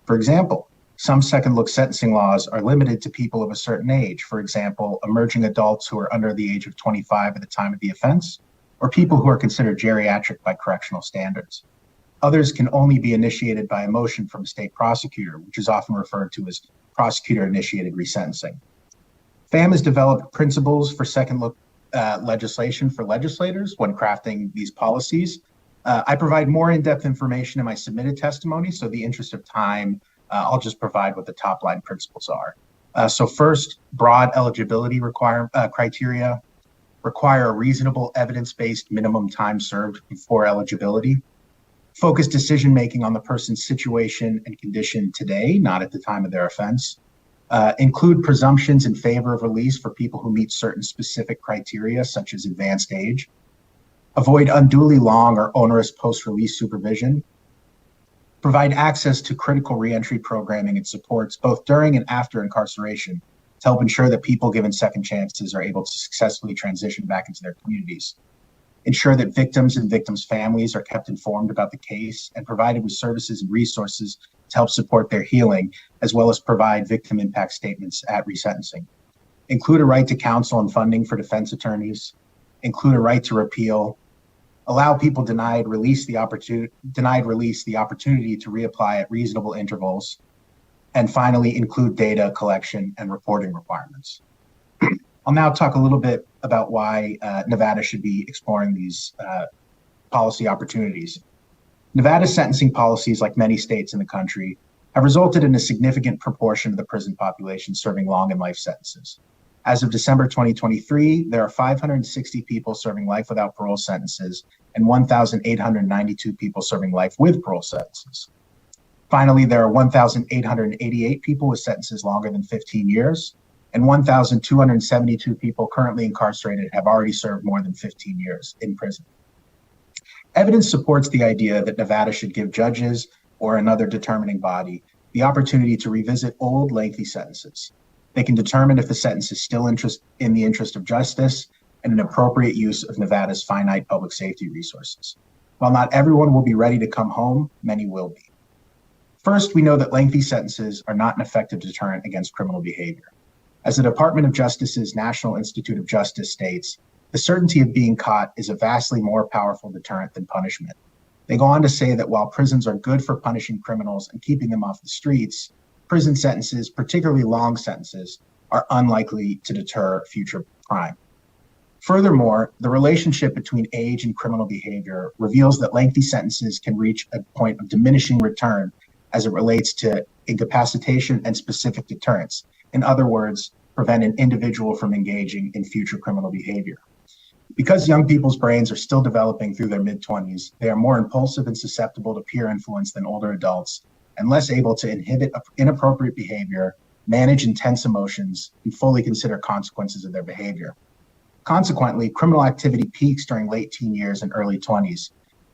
For example, some second look sentencing laws are limited to people of a certain age, for example, emerging adults who are under the age of 25 at the time of the offense, or people who are considered geriatric by correctional standards. Others can only be initiated by a motion from a state prosecutor, which is often referred to as prosecutor-initiated resentencing. FAM has developed principles for second look legislation for legislators when crafting these policies. I provide more in-depth information in my submitted testimony, so in the interest of time, I'll just provide what the top line principles are. So first, broad eligibility criteria require a reasonable evidence-based minimum time served before eligibility. Focus decision-making on the person's situation and condition today, not at the time of their offense. Include presumptions in favor of release for people who meet certain specific criteria, such as advanced age. Avoid unduly long or onerous post-release supervision. Provide access to critical reentry programming and supports both during and after incarceration to help ensure that people given second chances are able to successfully transition back into their communities. Ensure that victims and victims' families are kept informed about the case and provided with services and resources to help support their healing, as well as provide victim impact statements at resentencing. Include a right to counsel and funding for defense attorneys. Include a right to repeal. Allow people denied release the opportunity to reapply at reasonable intervals. And finally, include data collection and reporting requirements. I'll now talk a little bit about why Nevada should be exploring these policy opportunities. Nevada's sentencing policies, like many states in the country, have resulted in a significant proportion of the prison population serving long and life sentences. As of December 2023, there are 560 people serving life without parole sentences and 1,892 people serving life with parole sentences. Finally, there are 1,888 people with sentences longer than 15 years, and 1,272 people currently incarcerated have already served more than 15 years in prison. Evidence supports the idea that Nevada should give judges or another determining body the opportunity to revisit old, lengthy sentences. They can determine if the sentence is still in the interest of justice and an appropriate use of Nevada's finite public safety resources. While not everyone will be ready to come home, many will be. First, we know that lengthy sentences are not an effective deterrent against criminal behavior. As the Department of Justice's National Institute of Justice states, the certainty of being caught is a vastly more powerful deterrent than punishment. They go on to say that while prisons are good for punishing criminals and keeping them off the streets, prison sentences, particularly long sentences, are unlikely to deter future crime. Furthermore, the relationship between age and criminal behavior reveals that lengthy sentences can reach a point of diminishing return as it relates to incapacitation and specific deterrence. In other words, prevent an individual from engaging in future criminal behavior. Because young people's brains are still developing through their mid-20s, they are more impulsive and susceptible to peer influence than older adults, and less able to inhibit inappropriate behavior, manage intense emotions, and fully consider consequences of their behavior. Consequently, criminal activity peaks during late teen years and early 20s.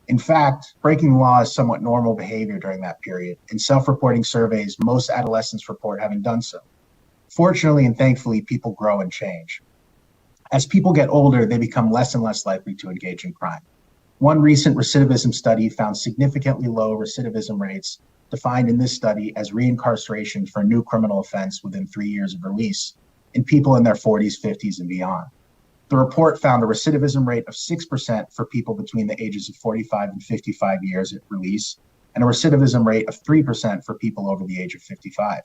In fact, breaking the law is somewhat normal behavior during that period. In self-reporting surveys, most adolescents report having done so. Fortunately and thankfully, people grow and change. As people get older, they become less and less likely to engage in crime. One recent recidivism study found significantly low recidivism rates, defined in this study as reincarceration for a new criminal offense within 3 years of release, in people in their 40s, 50s, and beyond. The report found a recidivism rate of 6% for people between the ages of 45 and 55 years at release, and a recidivism rate of 3% for people over the age of 55.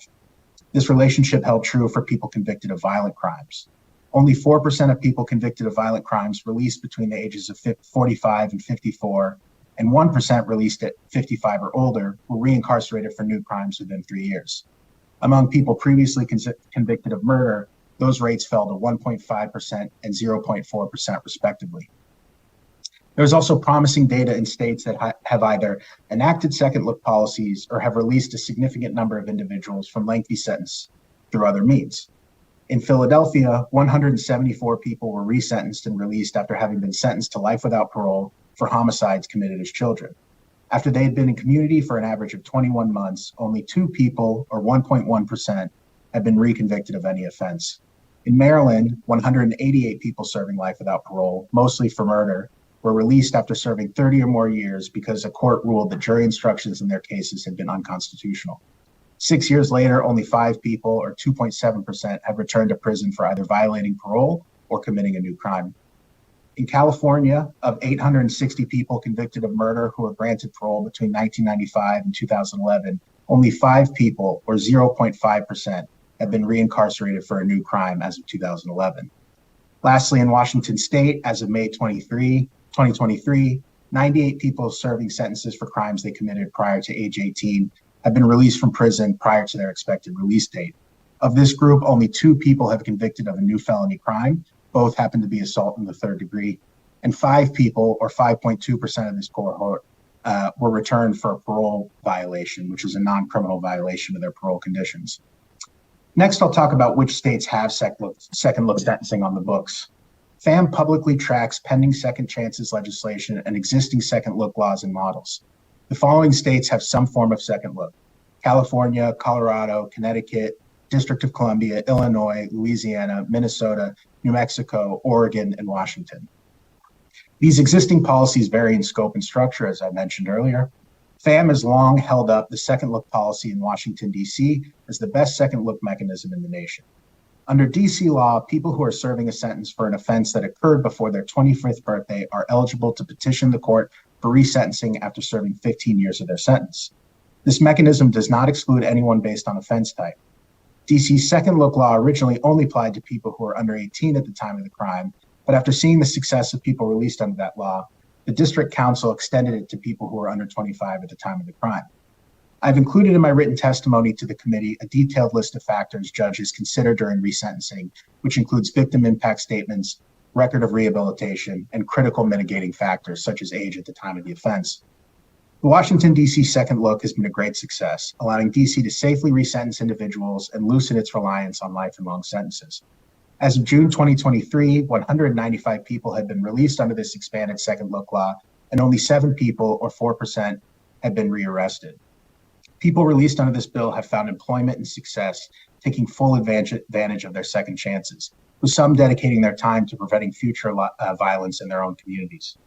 This relationship held true for people convicted of violent crimes. Only 4% of people convicted of violent crimes released between the ages of 45 and 54, and 1% released at 55 or older were reincarcerated for new crimes within 3 years. Among people previously convicted of murder, those rates fell to 1.5% and 0.4% respectively. There's also promising data in states that have either enacted second look policies or have released a significant number of individuals from lengthy sentence through other means. In Philadelphia, 174 people were resentenced and released after having been sentenced to life without parole for homicides committed as children. After they had been in community for an average of 21 months, only 2 people, or 1.1%, had been reconvicted of any offense. In Maryland, 188 people serving life without parole, mostly for murder, were released after serving 30 or more years because a court ruled that jury instructions in their cases had been unconstitutional. 6 years later, only 5 people, or 2.7%, have returned to prison for either violating parole or committing a new crime. In California, of 860 people convicted of murder who were granted parole between 1995 and 2011, only 5 people, or 0.5%, have been reincarcerated for a new crime as of 2011. Lastly, in Washington State, as of May 2023, 98 people serving sentences for crimes they committed prior to age 18 have been released from prison prior to their expected release date. Of this group, only 2 people have convicted of a new felony crime. Both happen to be assault in the 3rd degree. And 5 people, or 5.2% of this cohort, were returned for a parole violation, which is a non-criminal violation of their parole conditions. Next, I'll talk about which states have second look sentencing on the books. FAM publicly tracks pending second chances legislation and existing second look laws and models. The following states have some form of second look: California, Colorado, Connecticut, District of Columbia, Illinois, Louisiana, Minnesota, New Mexico, Oregon, and Washington. These existing policies vary in scope and structure, as I mentioned earlier. FAM has long held up the second look policy in Washington, D.C. as the best second look mechanism in the nation. Under D.C. law, people who are serving a sentence for an offense that occurred before their 25th birthday are eligible to petition the court for resentencing after serving 15 years of their sentence. This mechanism does not exclude anyone based on offense type. D.C.'s second look law originally only applied to people who were under 18 at the time of the crime, but after seeing the success of people released under that law, the district council extended it to people who were under 25 at the time of the crime. I've included in my written testimony to the committee a detailed list of factors judges consider during resentencing, which includes victim impact statements, record of rehabilitation, and critical mitigating factors such as age at the time of the offense. The Washington, D.C. Second Look has been a great success, allowing D.C. to safely resentence individuals and loosen its reliance on life and long sentences. As of June 2023, 195 people had been released under this expanded Second Look law, and only 7 people, or 4%, had been rearrested. People released under this bill have found employment and success, taking full advantage of their second chances, with some dedicating their time to preventing future violence in their own communities.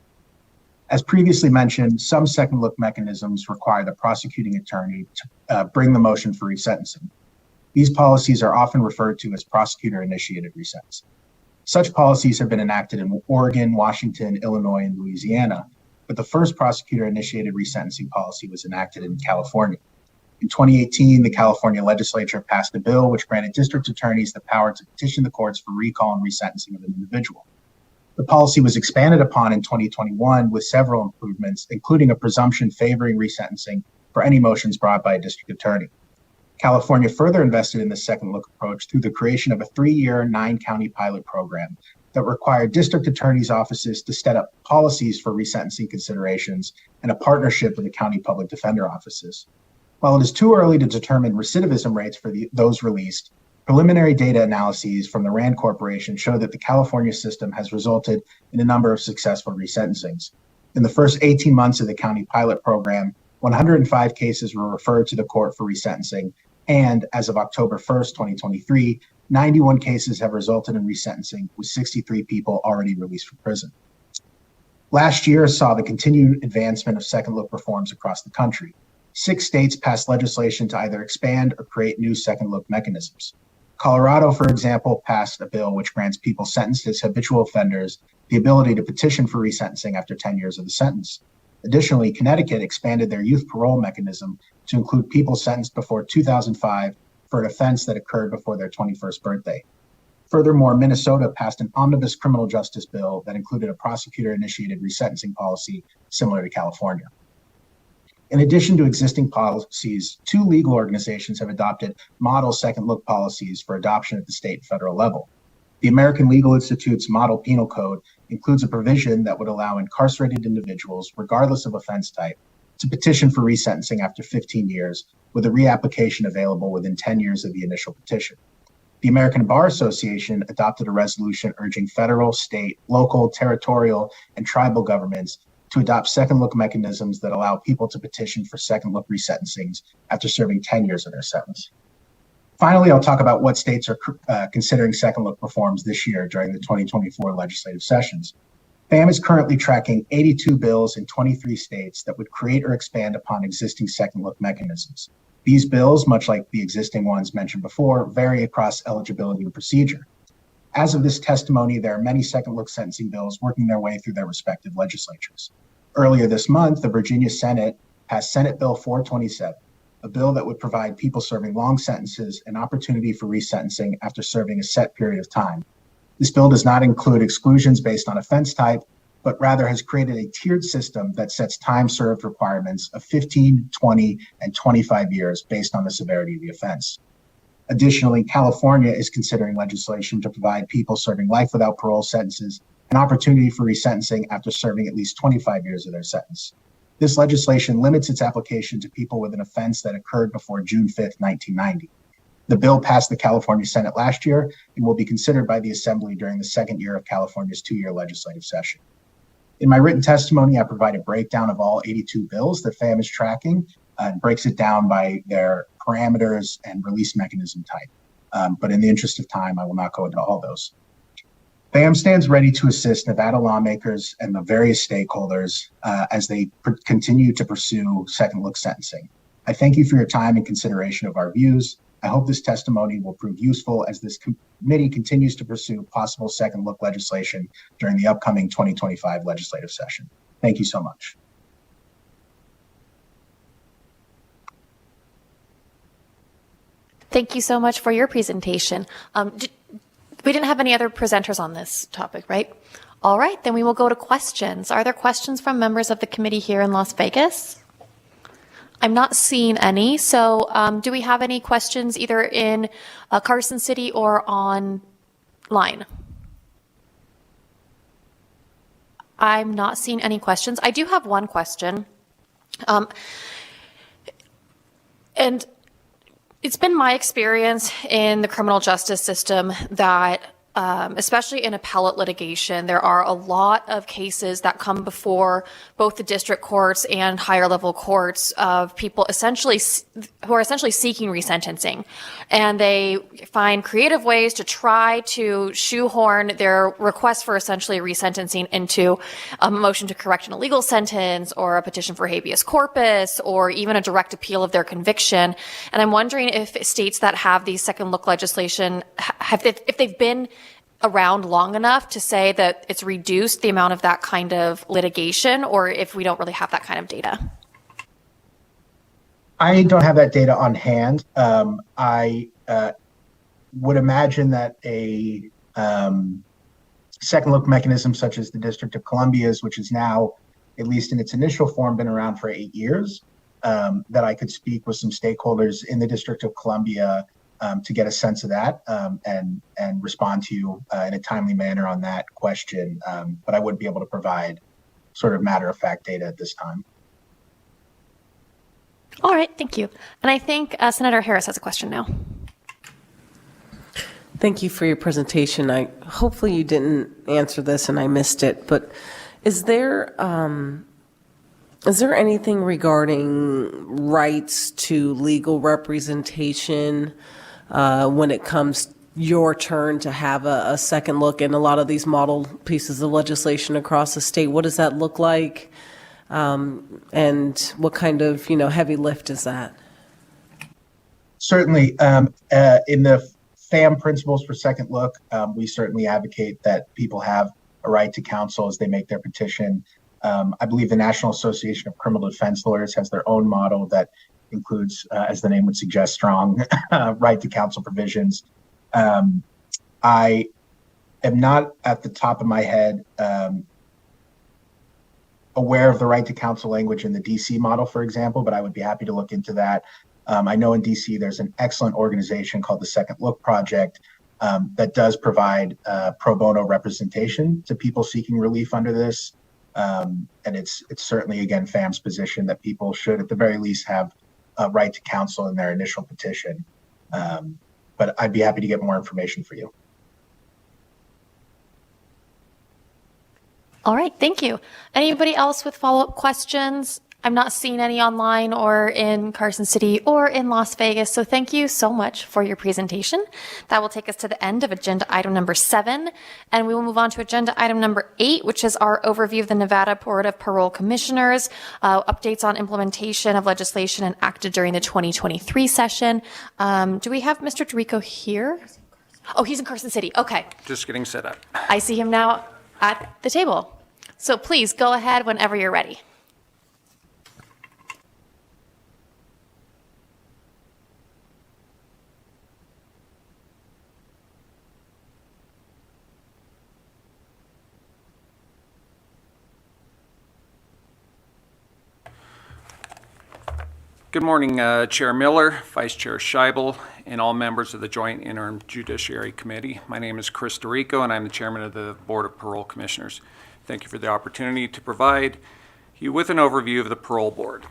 As previously mentioned, some Second Look mechanisms require the prosecuting attorney to bring the motion for resentencing. These policies are often referred to as prosecutor-initiated resentencing. Such policies have been enacted in Oregon, Washington, Illinois, and Louisiana, but the first prosecutor-initiated resentencing policy was enacted in California. In 2018, the California Legislature passed a bill which granted district attorneys the power to petition the courts for recall and resentencing of an individual. The policy was expanded upon in 2021 with several improvements, including a presumption favoring resentencing for any motions brought by a district attorney. California further invested in the Second Look approach through the creation of a 3-year, 9-county pilot program that required district attorneys' offices to set up policies for resentencing considerations and a partnership with the county public defender offices. While it is too early to determine recidivism rates for those released, preliminary data analyses from the RAND Corporation show that the California system has resulted in a number of successful resentencings. In the first 18 months of the county pilot program, 105 cases were referred to the court for resentencing, and as of October 1st, 2023, 91 cases have resulted in resentencing, with 63 people already released from prison. Last year saw the continued advancement of Second Look reforms across the country. 6 states passed legislation to either expand or create new Second Look mechanisms. Colorado, for example, passed a bill which grants people sentenced as habitual offenders the ability to petition for resentencing after 10 years of the sentence. Additionally, Connecticut expanded their youth parole mechanism to include people sentenced before 2005 for an offense that occurred before their 21st birthday. Furthermore, Minnesota passed an omnibus criminal justice bill that included a prosecutor-initiated resentencing policy similar to California. In addition to existing policies, 2 legal organizations have adopted model Second Look policies for adoption at the state and federal level. The American Legal Institute's Model Penal Code includes a provision that would allow incarcerated individuals, regardless of offense type, to petition for resentencing after 15 years, with a reapplication available within 10 years of the initial petition. The American Bar Association adopted a resolution urging federal, state, local, territorial, and tribal governments to adopt Second Look mechanisms that allow people to petition for Second Look resentencings after serving 10 years of their sentence. Finally, I'll talk about what states are considering Second Look reforms this year during the 2024 legislative sessions. FAM is currently tracking 82 bills in 23 states that would create or expand upon existing Second Look mechanisms. These bills, much like the existing ones mentioned before, vary across eligibility and procedure. As of this testimony, there are many Second Look sentencing bills working their way through their respective legislatures. Earlier this month, the Virginia Senate passed Senate Bill 427, a bill that would provide people serving long sentences an opportunity for resentencing after serving a set period of time. This bill does not include exclusions based on offense type, but rather has created a tiered system that sets time served requirements of 15, 20, and 25 years based on the severity of the offense. Additionally, California is considering legislation to provide people serving life without parole sentences an opportunity for resentencing after serving at least 25 years of their sentence. This legislation limits its application to people with an offense that occurred before June 5th, 1990. The bill passed the California Senate last year and will be considered by the Assembly during the second year of California's 2-year legislative session. In my written testimony, I provide a breakdown of all 82 bills that FAM is tracking and breaks it down by their parameters and release mechanism type. But in the interest of time, I will not go into all those. FAM stands ready to assist Nevada lawmakers and the various stakeholders as they continue to pursue Second Look sentencing. I thank you for your time and consideration of our views. I hope this testimony will prove useful as this committee continues to pursue possible Second Look legislation during the upcoming 2025 legislative session. Thank you so much. Thank you so much for your presentation. We didn't have any other presenters on this topic, right? All right, then we will go to questions. Are there questions from members of the committee here in Las Vegas? I'm not seeing any. So do we have any questions either in Carson City or online? I'm not seeing any questions. I do have one question. And it's been my experience in the criminal justice system that especially in appellate litigation, there are a lot of cases that come before both the district courts and higher level courts of people who are essentially seeking resentencing. And they find creative ways to try to shoehorn their request for essentially resentencing into a motion to correct an illegal sentence or a petition for habeas corpus or even a direct appeal of their conviction. And I'm wondering if states that have these second look legislation, if they've been around long enough to say that it's reduced the amount of that kind of litigation, or if we don't really have that kind of data. I don't have that data on hand. I would imagine that a second look mechanism such as the District of Columbia's, which is now, at least in its initial form, been around for 8 years, that I could speak with some stakeholders in the District of Columbia to get a sense of that and respond to you in a timely manner on that question. But I wouldn't be able to provide sort of matter-of-fact data at this time. All right, thank you. And I think Senator Harris has a question now. Thank you for your presentation. Hopefully you didn't answer this and I missed it, but is there anything regarding rights to legal representation when it comes your turn to have a second look in a lot of these model pieces of legislation across the state? What does that look like? And what kind of, heavy lift is that? Certainly. In the FAM principles for second look, we certainly advocate that people have a right to counsel as they make their petition. I believe the National Association of Criminal Defense Lawyers has their own model that includes, as the name would suggest, strong right to counsel provisions. I am not at the top of my head aware of the right to counsel language in the DC model, for example, but I would be happy to look into that. I know in DC there's an excellent organization called the Second Look Project that does provide pro bono representation to people seeking relief under this. And it's certainly, again, FAM's position that people should at the very least have a right to counsel in their initial petition. But I'd be happy to get more information for you. All right, thank you. Anybody else with follow-up questions? I'm not seeing any online or in Carson City or in Las Vegas. So thank you so much for your presentation. That will take us to the end of agenda item number 7. And we will move on to agenda item number 8, which is our overview of the Nevada Board of Parole Commissioners, updates on implementation of legislation enacted during the 2023 session. Do we have Mr. Dorico here? Oh, he's in Carson City. Okay. Just getting set up. I see him now at the table. So please go ahead whenever you're ready. Good morning, Chair Miller, Vice Chair Scheibel, and all members of the Joint Interim Judiciary Committee. My name is Chris Dorico, and I'm the Chairman of the Board of Parole Commissioners. Thank you for the opportunity to provide you with an overview of the Parole Board.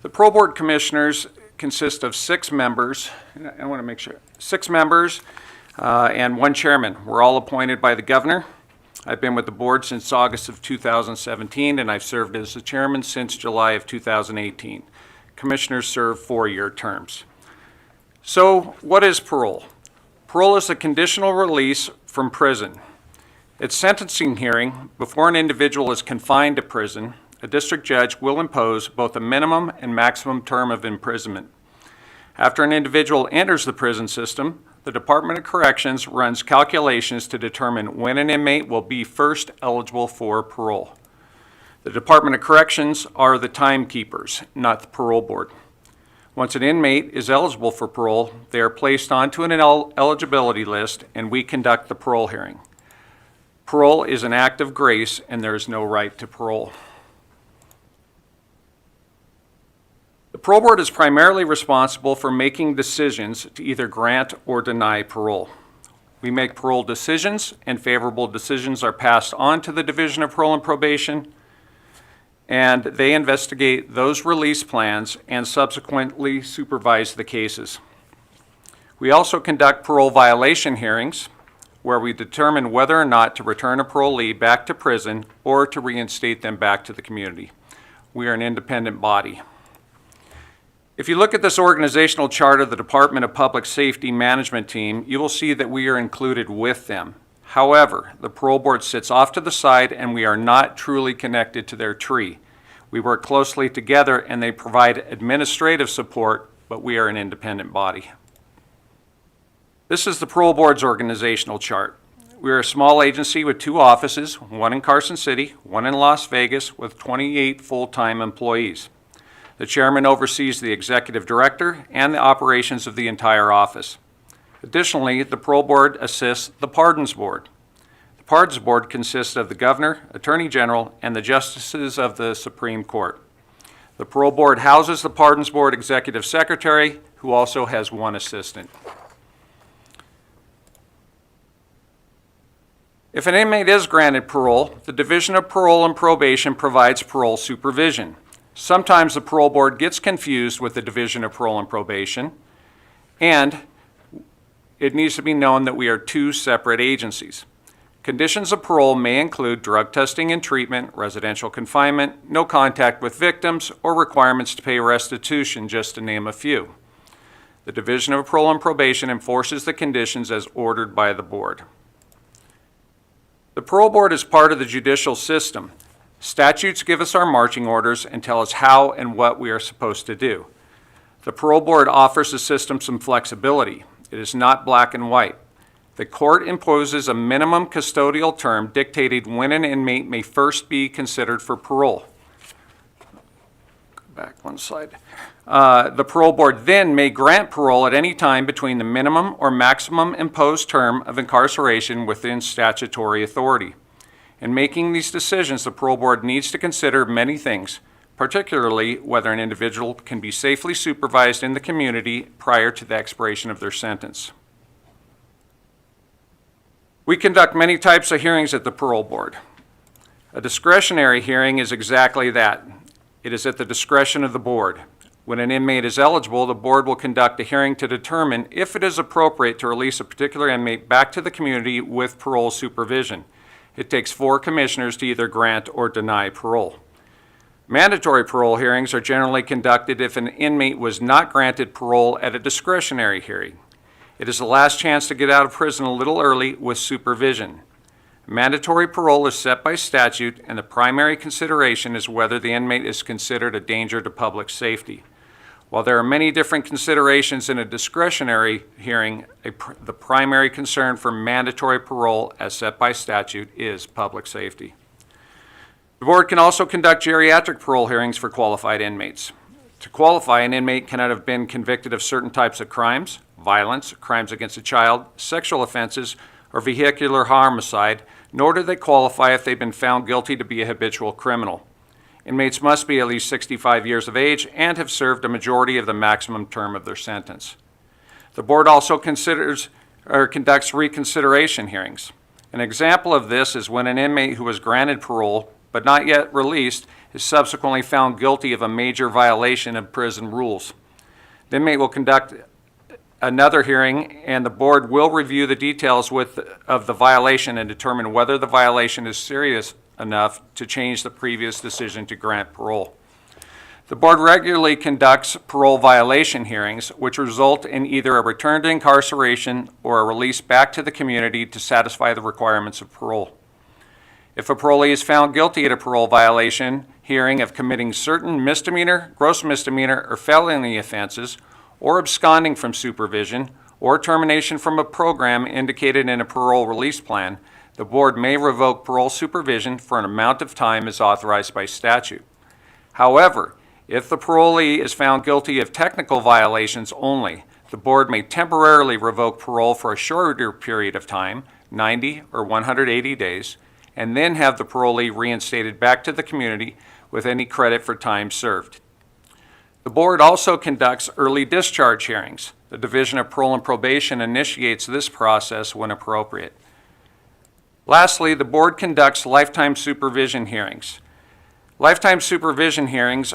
The Parole Board Commissioners consist of 6 members. I want to make sure. 6 members and 1 chairman. We're all appointed by the governor. I've been with the board since August of 2017, and I've served as the chairman since July of 2018. Commissioners serve 4-year terms. So what is parole? Parole is a conditional release from prison. At sentencing hearing, before an individual is confined to prison, a district judge will impose both a minimum and maximum term of imprisonment. After an individual enters the prison system, the Department of Corrections runs calculations to determine when an inmate will be first eligible for parole. The Department of Corrections are the timekeepers, not the parole board. Once an inmate is eligible for parole, they are placed onto an eligibility list and we conduct the parole hearing. Parole is an act of grace and there is no right to parole. The Parole Board is primarily responsible for making decisions to either grant or deny parole. We make parole decisions, and favorable decisions are passed on to the Division of Parole and Probation, and they investigate those release plans and subsequently supervise the cases. We also conduct parole violation hearings where we determine whether or not to return a parolee back to prison or to reinstate them back to the community. We are an independent body. If you look at this organizational chart of the Department of Public Safety Management Team, you will see that we are included with them. However, the parole board sits off to the side and we are not truly connected to their tree. We work closely together and they provide administrative support, but we are an independent body. This is the parole board's organizational chart. We are a small agency with 2 offices, one in Carson City, one in Las Vegas, with 28 full-time employees. The chairman oversees the executive director and the operations of the entire office. Additionally, the parole board assists the pardons board. The pardons board consists of the governor, attorney general, and the justices of the Supreme Court. The parole board houses the pardons board executive secretary, who also has 1 assistant. If an inmate is granted parole, the Division of Parole and Probation provides parole supervision. Sometimes the parole board gets confused with the Division of Parole and Probation, and it needs to be known that we are 2 separate agencies. Conditions of parole may include drug testing and treatment, residential confinement, no contact with victims, or requirements to pay restitution, just to name a few. The Division of Parole and Probation enforces the conditions as ordered by the board. The parole board is part of the judicial system. Statutes give us our marching orders and tell us how and what we are supposed to do. The parole board offers the system some flexibility. It is not black and white. The court imposes a minimum custodial term dictating when an inmate may first be considered for parole. Go back 1 slide. The parole board then may grant parole at any time between the minimum or maximum imposed term of incarceration within statutory authority. In making these decisions, the parole board needs to consider many things, particularly whether an individual can be safely supervised in the community prior to the expiration of their sentence. We conduct many types of hearings at the parole board. A discretionary hearing is exactly that. It is at the discretion of the board. When an inmate is eligible, the board will conduct a hearing to determine if it is appropriate to release a particular inmate back to the community with parole supervision. It takes 4 commissioners to either grant or deny parole. Mandatory parole hearings are generally conducted if an inmate was not granted parole at a discretionary hearing. It is the last chance to get out of prison a little early with supervision. Mandatory parole is set by statute, and the primary consideration is whether the inmate is considered a danger to public safety. While there are many different considerations in a discretionary hearing, the primary concern for mandatory parole as set by statute is public safety. The board can also conduct geriatric parole hearings for qualified inmates. To qualify, an inmate cannot have been convicted of certain types of crimes, violence, crimes against a child, sexual offenses, or vehicular homicide, nor do they qualify if they've been found guilty to be a habitual criminal. Inmates must be at least 65 years of age and have served a majority of the maximum term of their sentence. The board also considers or conducts reconsideration hearings. An example of this is when an inmate who was granted parole but not yet released is subsequently found guilty of a major violation of prison rules. The inmate will conduct another hearing, and the board will review the details of the violation and determine whether the violation is serious enough to change the previous decision to grant parole. The board regularly conducts parole violation hearings, which result in either a return to incarceration or a release back to the community to satisfy the requirements of parole. If a parolee is found guilty at a parole violation hearing of committing certain misdemeanor, gross misdemeanor, or felony offenses, or absconding from supervision, or termination from a program indicated in a parole release plan, the board may revoke parole supervision for an amount of time as authorized by statute. However, if the parolee is found guilty of technical violations only, the board may temporarily revoke parole for a shorter period of time, 90 or 180 days, and then have the parolee reinstated back to the community with any credit for time served. The board also conducts early discharge hearings. The Division of Parole and Probation initiates this process when appropriate. Lastly, the board conducts lifetime supervision hearings. Lifetime supervision hearings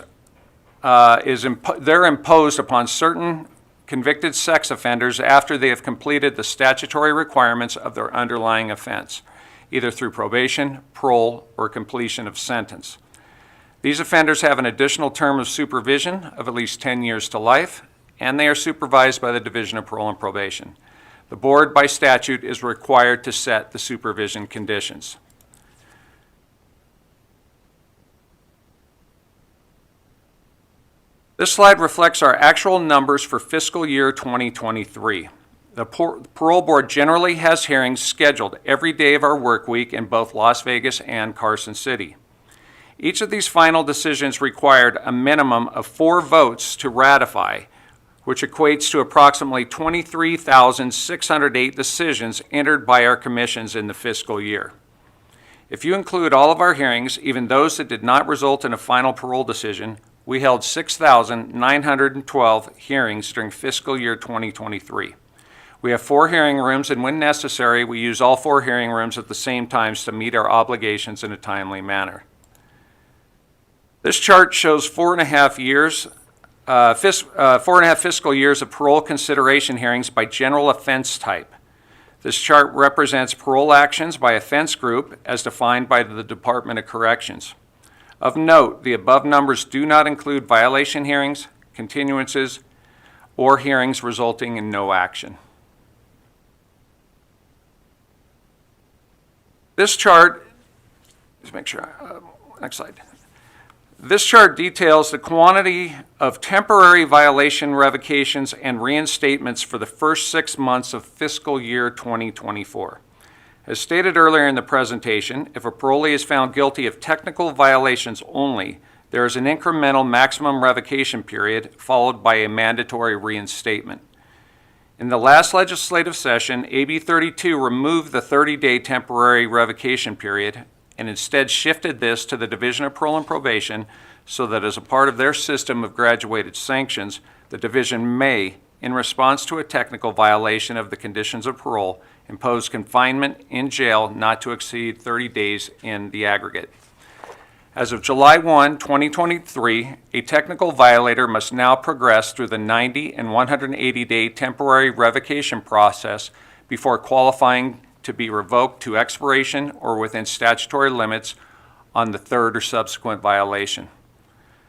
they're imposed upon certain convicted sex offenders after they have completed the statutory requirements of their underlying offense, either through probation, parole, or completion of sentence. These offenders have an additional term of supervision of at least 10 years to life, and they are supervised by the Division of Parole and Probation. The board, by statute, is required to set the supervision conditions. This slide reflects our actual numbers for fiscal year 2023. The Parole Board generally has hearings scheduled every day of our work week in both Las Vegas and Carson City. Each of these final decisions required a minimum of 4 votes to ratify, which equates to approximately 23,608 decisions entered by our commissions in the fiscal year. If you include all of our hearings, even those that did not result in a final parole decision, we held 6,912 hearings during fiscal year 2023. We have 4 hearing rooms, and when necessary, we use all 4 hearing rooms at the same time to meet our obligations in a timely manner. This chart shows 4.5 fiscal years of parole consideration hearings by general offense type. This chart represents parole actions by offense group as defined by the Department of Corrections. Of note, the above numbers do not include violation hearings, continuances, or hearings resulting in no action. This chart, let's make sure, next slide. This chart details the quantity of temporary violation revocations and reinstatements for the first 6 months of fiscal year 2024. As stated earlier in the presentation, if a parolee is found guilty of technical violations only, there is an incremental maximum revocation period followed by a mandatory reinstatement. In the last legislative session, AB 32 removed the 30-day temporary revocation period and instead shifted this to the Division of Parole and Probation so that as a part of their system of graduated sanctions, the division may, in response to a technical violation of the conditions of parole, impose confinement in jail not to exceed 30 days in the aggregate. As of July 1, 2023, a technical violator must now progress through the 90 and 180-day temporary revocation process before qualifying to be revoked to expiration or within statutory limits on the 3rd or subsequent violation.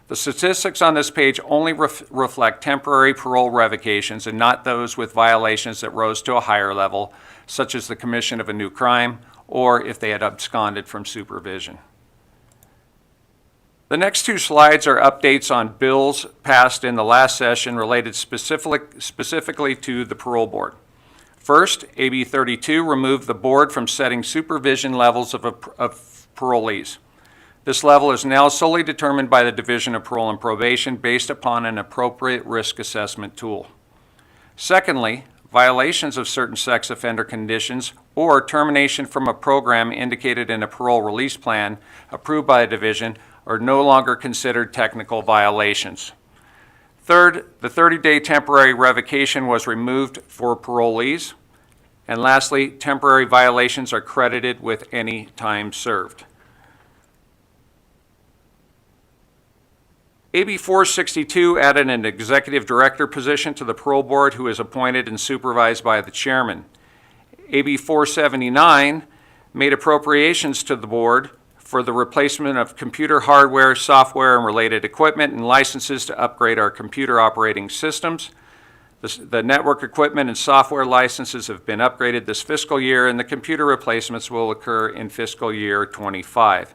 The statistics on this page only reflect temporary parole revocations and not those with violations that rose to a higher level, such as the commission of a new crime or if they had absconded from supervision. The next 2 slides are updates on bills passed in the last session related specifically to the parole board. First, AB 32 removed the board from setting supervision levels of parolees. This level is now solely determined by the Division of Parole and Probation based upon an appropriate risk assessment tool. Secondly, violations of certain sex offender conditions or termination from a program indicated in a parole release plan approved by a division are no longer considered technical violations. Third, the 30-day temporary revocation was removed for parolees. And lastly, temporary violations are credited with any time served. AB 462 added an executive director position to the parole board who is appointed and supervised by the chairman. AB 479 made appropriations to the board for the replacement of computer hardware, software, and related equipment and licenses to upgrade our computer operating systems. The network equipment and software licenses have been upgraded this fiscal year, and the computer replacements will occur in fiscal year 25.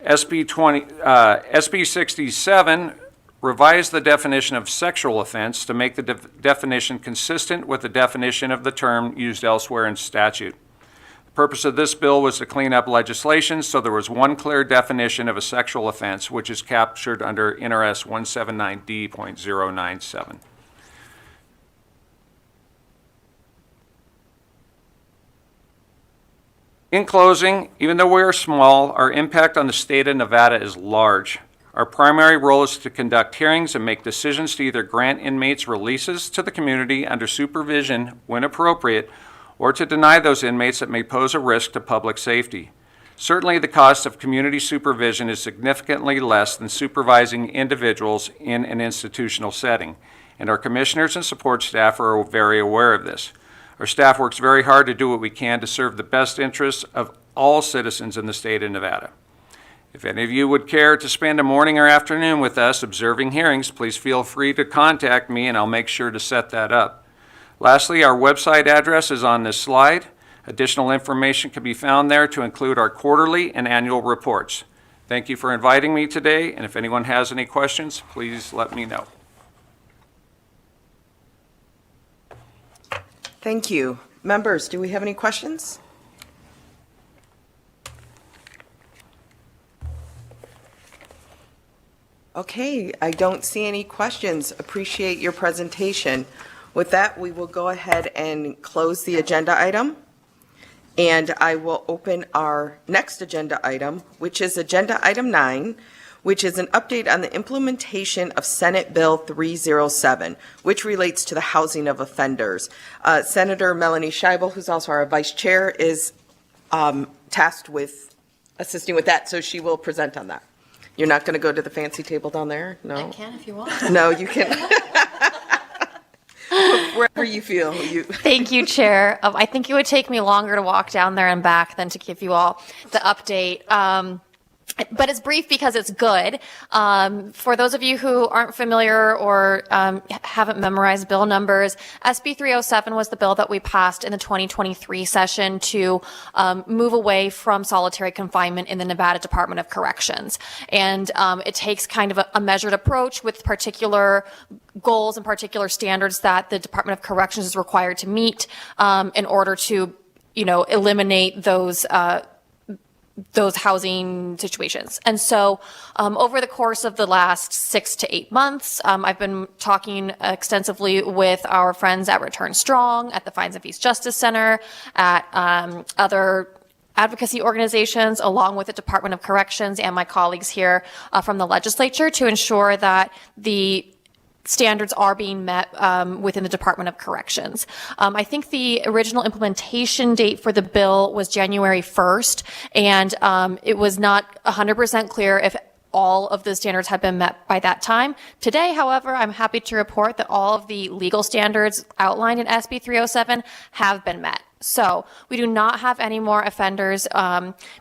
SB 67 revised the definition of sexual offense to make the definition consistent with the definition of the term used elsewhere in statute. The purpose of this bill was to clean up legislation so there was one clear definition of a sexual offense, which is captured under NRS 179D.097. In closing, even though we are small, our impact on the state of Nevada is large. Our primary role is to conduct hearings and make decisions to either grant inmates releases to the community under supervision when appropriate, or to deny those inmates that may pose a risk to public safety. Certainly, the cost of community supervision is significantly less than supervising individuals in an institutional setting, and our commissioners and support staff are very aware of this. Our staff works very hard to do what we can to serve the best interests of all citizens in the state of Nevada. If any of you would care to spend a morning or afternoon with us observing hearings, please feel free to contact me and I'll make sure to set that up. Lastly, our website address is on this slide. Additional information can be found there to include our quarterly and annual reports. Thank you for inviting me today, and if anyone has any questions, please let me know. Thank you. Members, do we have any questions? Okay, I don't see any questions. Appreciate your presentation. With that, we will go ahead and close the agenda item. And I will open our next agenda item, which is Agenda Item 9, which is an update on the implementation of Senate Bill 307, which relates to the housing of offenders. Senator Melanie Scheibel, who's also our vice chair, is tasked with assisting with that, so she will present on that. You're not going to go to the fancy table down there? No? I can if you want. No, you can. Wherever you feel. Thank you, Chair. I think it would take me longer to walk down there and back than to give you all the update. But it's brief because it's good. For those of you who aren't familiar or haven't memorized bill numbers, SB 307 was the bill that we passed in the 2023 session to move away from solitary confinement in the Nevada Department of Corrections. And it takes kind of a measured approach with particular goals and particular standards that the Department of Corrections is required to meet in order to, eliminate those housing situations. And so over the course of the last 6 to 8 months, I've been talking extensively with our friends at Return Strong, at the Fines and Fees Justice Center, at other advocacy organizations, along with the Department of Corrections and my colleagues here from the legislature to ensure that the standards are being met within the Department of Corrections. I think the original implementation date for the bill was January 1st, and it was not 100% clear if all of the standards had been met by that time. Today, however, I'm happy to report that all of the legal standards outlined in SB 307 have been met. So we do not have any more offenders,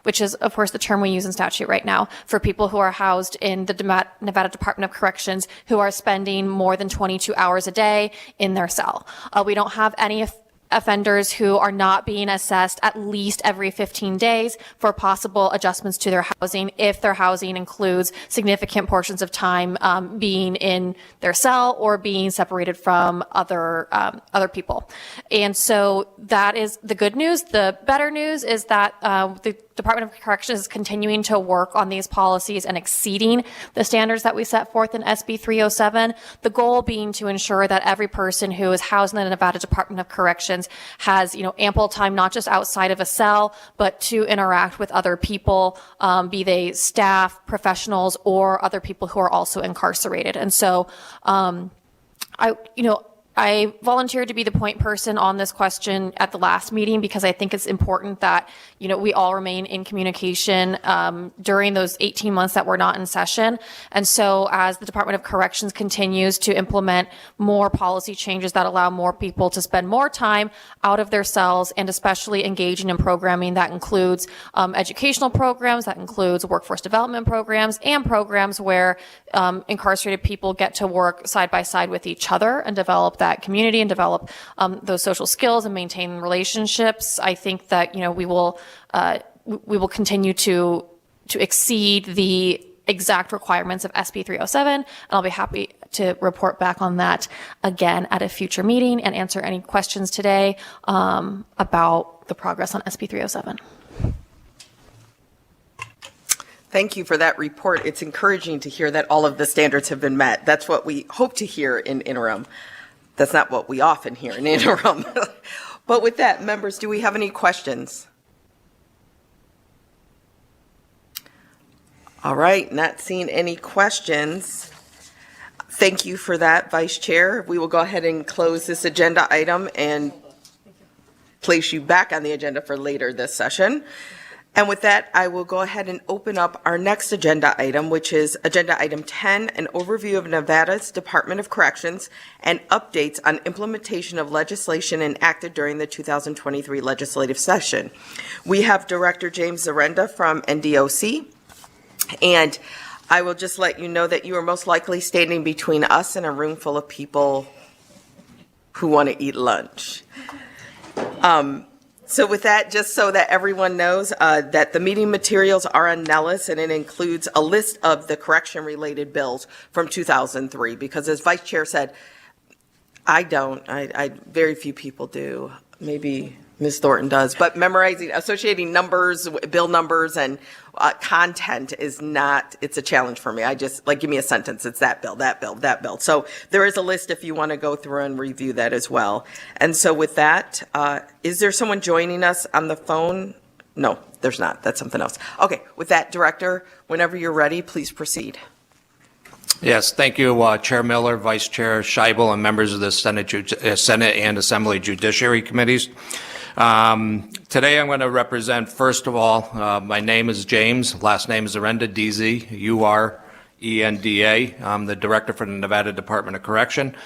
which is, of course, the term we use in statute right now, for people who are housed in the Nevada Department of Corrections who are spending more than 22 hours a day in their cell. We don't have any offenders who are not being assessed at least every 15 days for possible adjustments to their housing if their housing includes significant portions of time being in their cell or being separated from other people. And so that is the good news. The better news is that the Department of Corrections is continuing to work on these policies and exceeding the standards that we set forth in SB 307, the goal being to ensure that every person who is housed in the Nevada Department of Corrections has, ample time not just outside of a cell, but to interact with other people, be they staff, professionals, or other people who are also incarcerated. And so, I volunteered to be the point person on this question at the last meeting because I think it's important that, we all remain in communication during those 18 months that we're not in session. And so as the Department of Corrections continues to implement more policy changes that allow more people to spend more time out of their cells and especially engaging in programming that includes educational programs, that includes workforce development programs, and programs where incarcerated people get to work side by side with each other and develop that community and develop those social skills and maintain relationships. I think that we will continue to exceed the exact requirements of SB 307, and I'll be happy to report back on that again at a future meeting and answer any questions today about the progress on SB 307. Thank you for that report. It's encouraging to hear that all of the standards have been met. That's what we hope to hear in interim. That's not what we often hear in interim. But with that, members, do we have any questions? All right, not seeing any questions. Thank you for that, Vice Chair. We will go ahead and close this agenda item and place you back on the agenda for later this session. And with that, I will go ahead and open up our next agenda item, which is Agenda Item 10, an overview of Nevada's Department of Corrections and updates on implementation of legislation enacted during the 2023 legislative session. We have Director James Zarenda from NDOC, and I will just let you know that you are most likely standing between us and a room full of people who want to eat lunch. So with that, just so that everyone knows that the meeting materials are on Nellis, and it includes a list of the correction-related bills from 2003, because as Vice Chair said, I don't. Very few people do. Maybe Ms. Thornton does. But memorizing, associating numbers, bill numbers, and content is not, it's a challenge for me. I just, like, give me a sentence. It's that bill, that bill, that bill. So there is a list if you want to go through and review that as well. And so with that, is there someone joining us on the phone? No, there's not. That's something else. Okay, with that, Director, whenever you're ready, please proceed. Yes, thank you, Chair Miller, Vice Chair Scheibel, and members of the Senate and Assembly Judiciary Committees. Today I'm going to represent, first of all, my name is James, last name is Zarenda, D-Z-U-R-E-N-D-A. I'm the Director for the Nevada Department of Correction.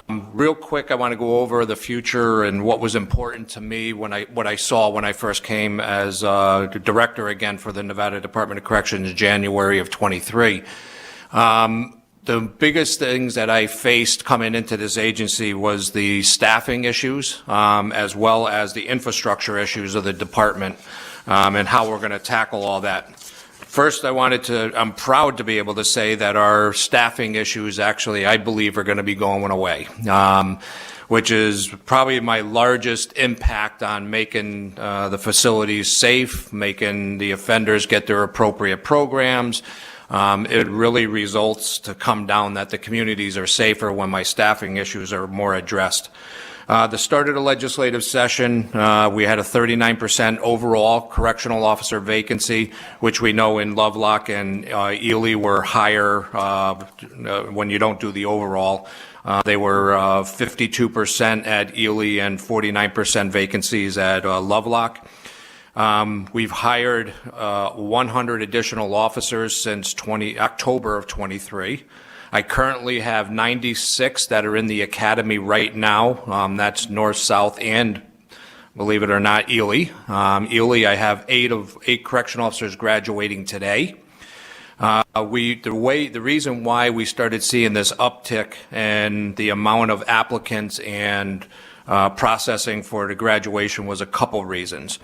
Real quick, I want to go over the future and what was important to me what I saw when I first came as Director again for the Nevada Department of Correction in January of 23. The biggest things that I faced coming into this agency was the staffing issues, as well as the infrastructure issues of the department, and how we're going to tackle all that. First, I'm proud to be able to say that our staffing issues actually, I believe, are going to be going away, which is probably my largest impact on making the facilities safe, making the offenders get their appropriate programs. It really results to come down that the communities are safer when my staffing issues are more addressed. The start of the legislative session, we had a 39% overall correctional officer vacancy, which we know in Lovelock and Ely were higher when you don't do the overall. They were 52% at Ely and 49% vacancies at Lovelock. We've hired 100 additional officers since October of 23. I currently have 96 that are in the academy right now. That's north, south, and believe it or not, Ely. Ely, I have eight correctional officers graduating today. The reason why we started seeing this uptick in the amount of applicants and processing for the graduation was a couple reasons.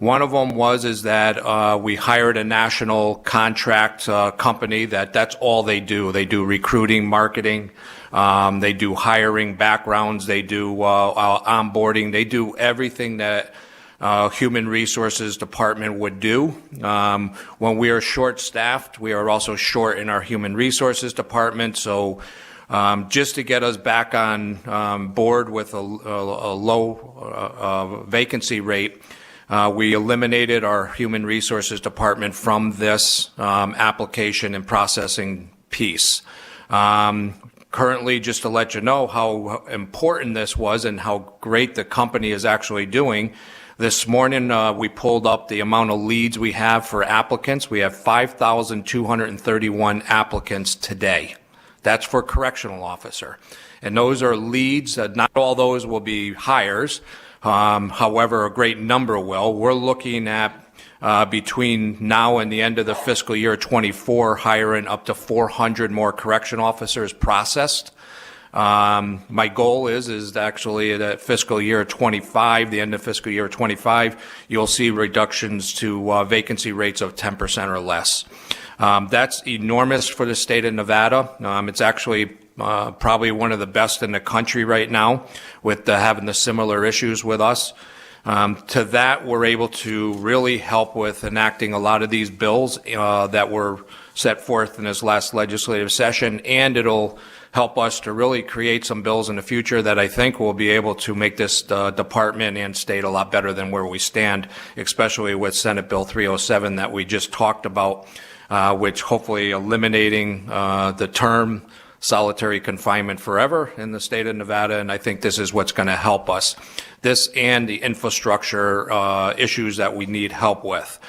One of them is that we hired a national contract company that's all they do. They do recruiting, marketing, they do hiring, backgrounds, they do onboarding, they do everything that Human Resources Department would do. When we are short-staffed, we are also short in our Human Resources Department, so just to get us back on board with a low vacancy rate, we eliminated our Human Resources Department from this application and processing piece. Currently, just to let you know how important this was and how great the company is actually doing, this morning we pulled up the amount of leads we have for applicants. We have 5,231 applicants today. That's for correctional officer. And those are leads. Not all those will be hires. However, a great number will. We're looking at between now and the end of the fiscal year 24, hiring up to 400 more correction officers processed. My goal is actually that fiscal year 25, the end of fiscal year 25, you'll see reductions to vacancy rates of 10% or less. That's enormous for the state of Nevada. It's actually probably one of the best in the country right now with having the similar issues with us. To that, we're able to really help with enacting a lot of these bills that were set forth in this last legislative session, and it'll help us to really create some bills in the future that I think will be able to make this department and state a lot better than where we stand, especially with Senate Bill 307 that we just talked about. which hopefully eliminating the term solitary confinement forever in the state of Nevada, and I think this is what's going to help us. This and the infrastructure issues that we need help with.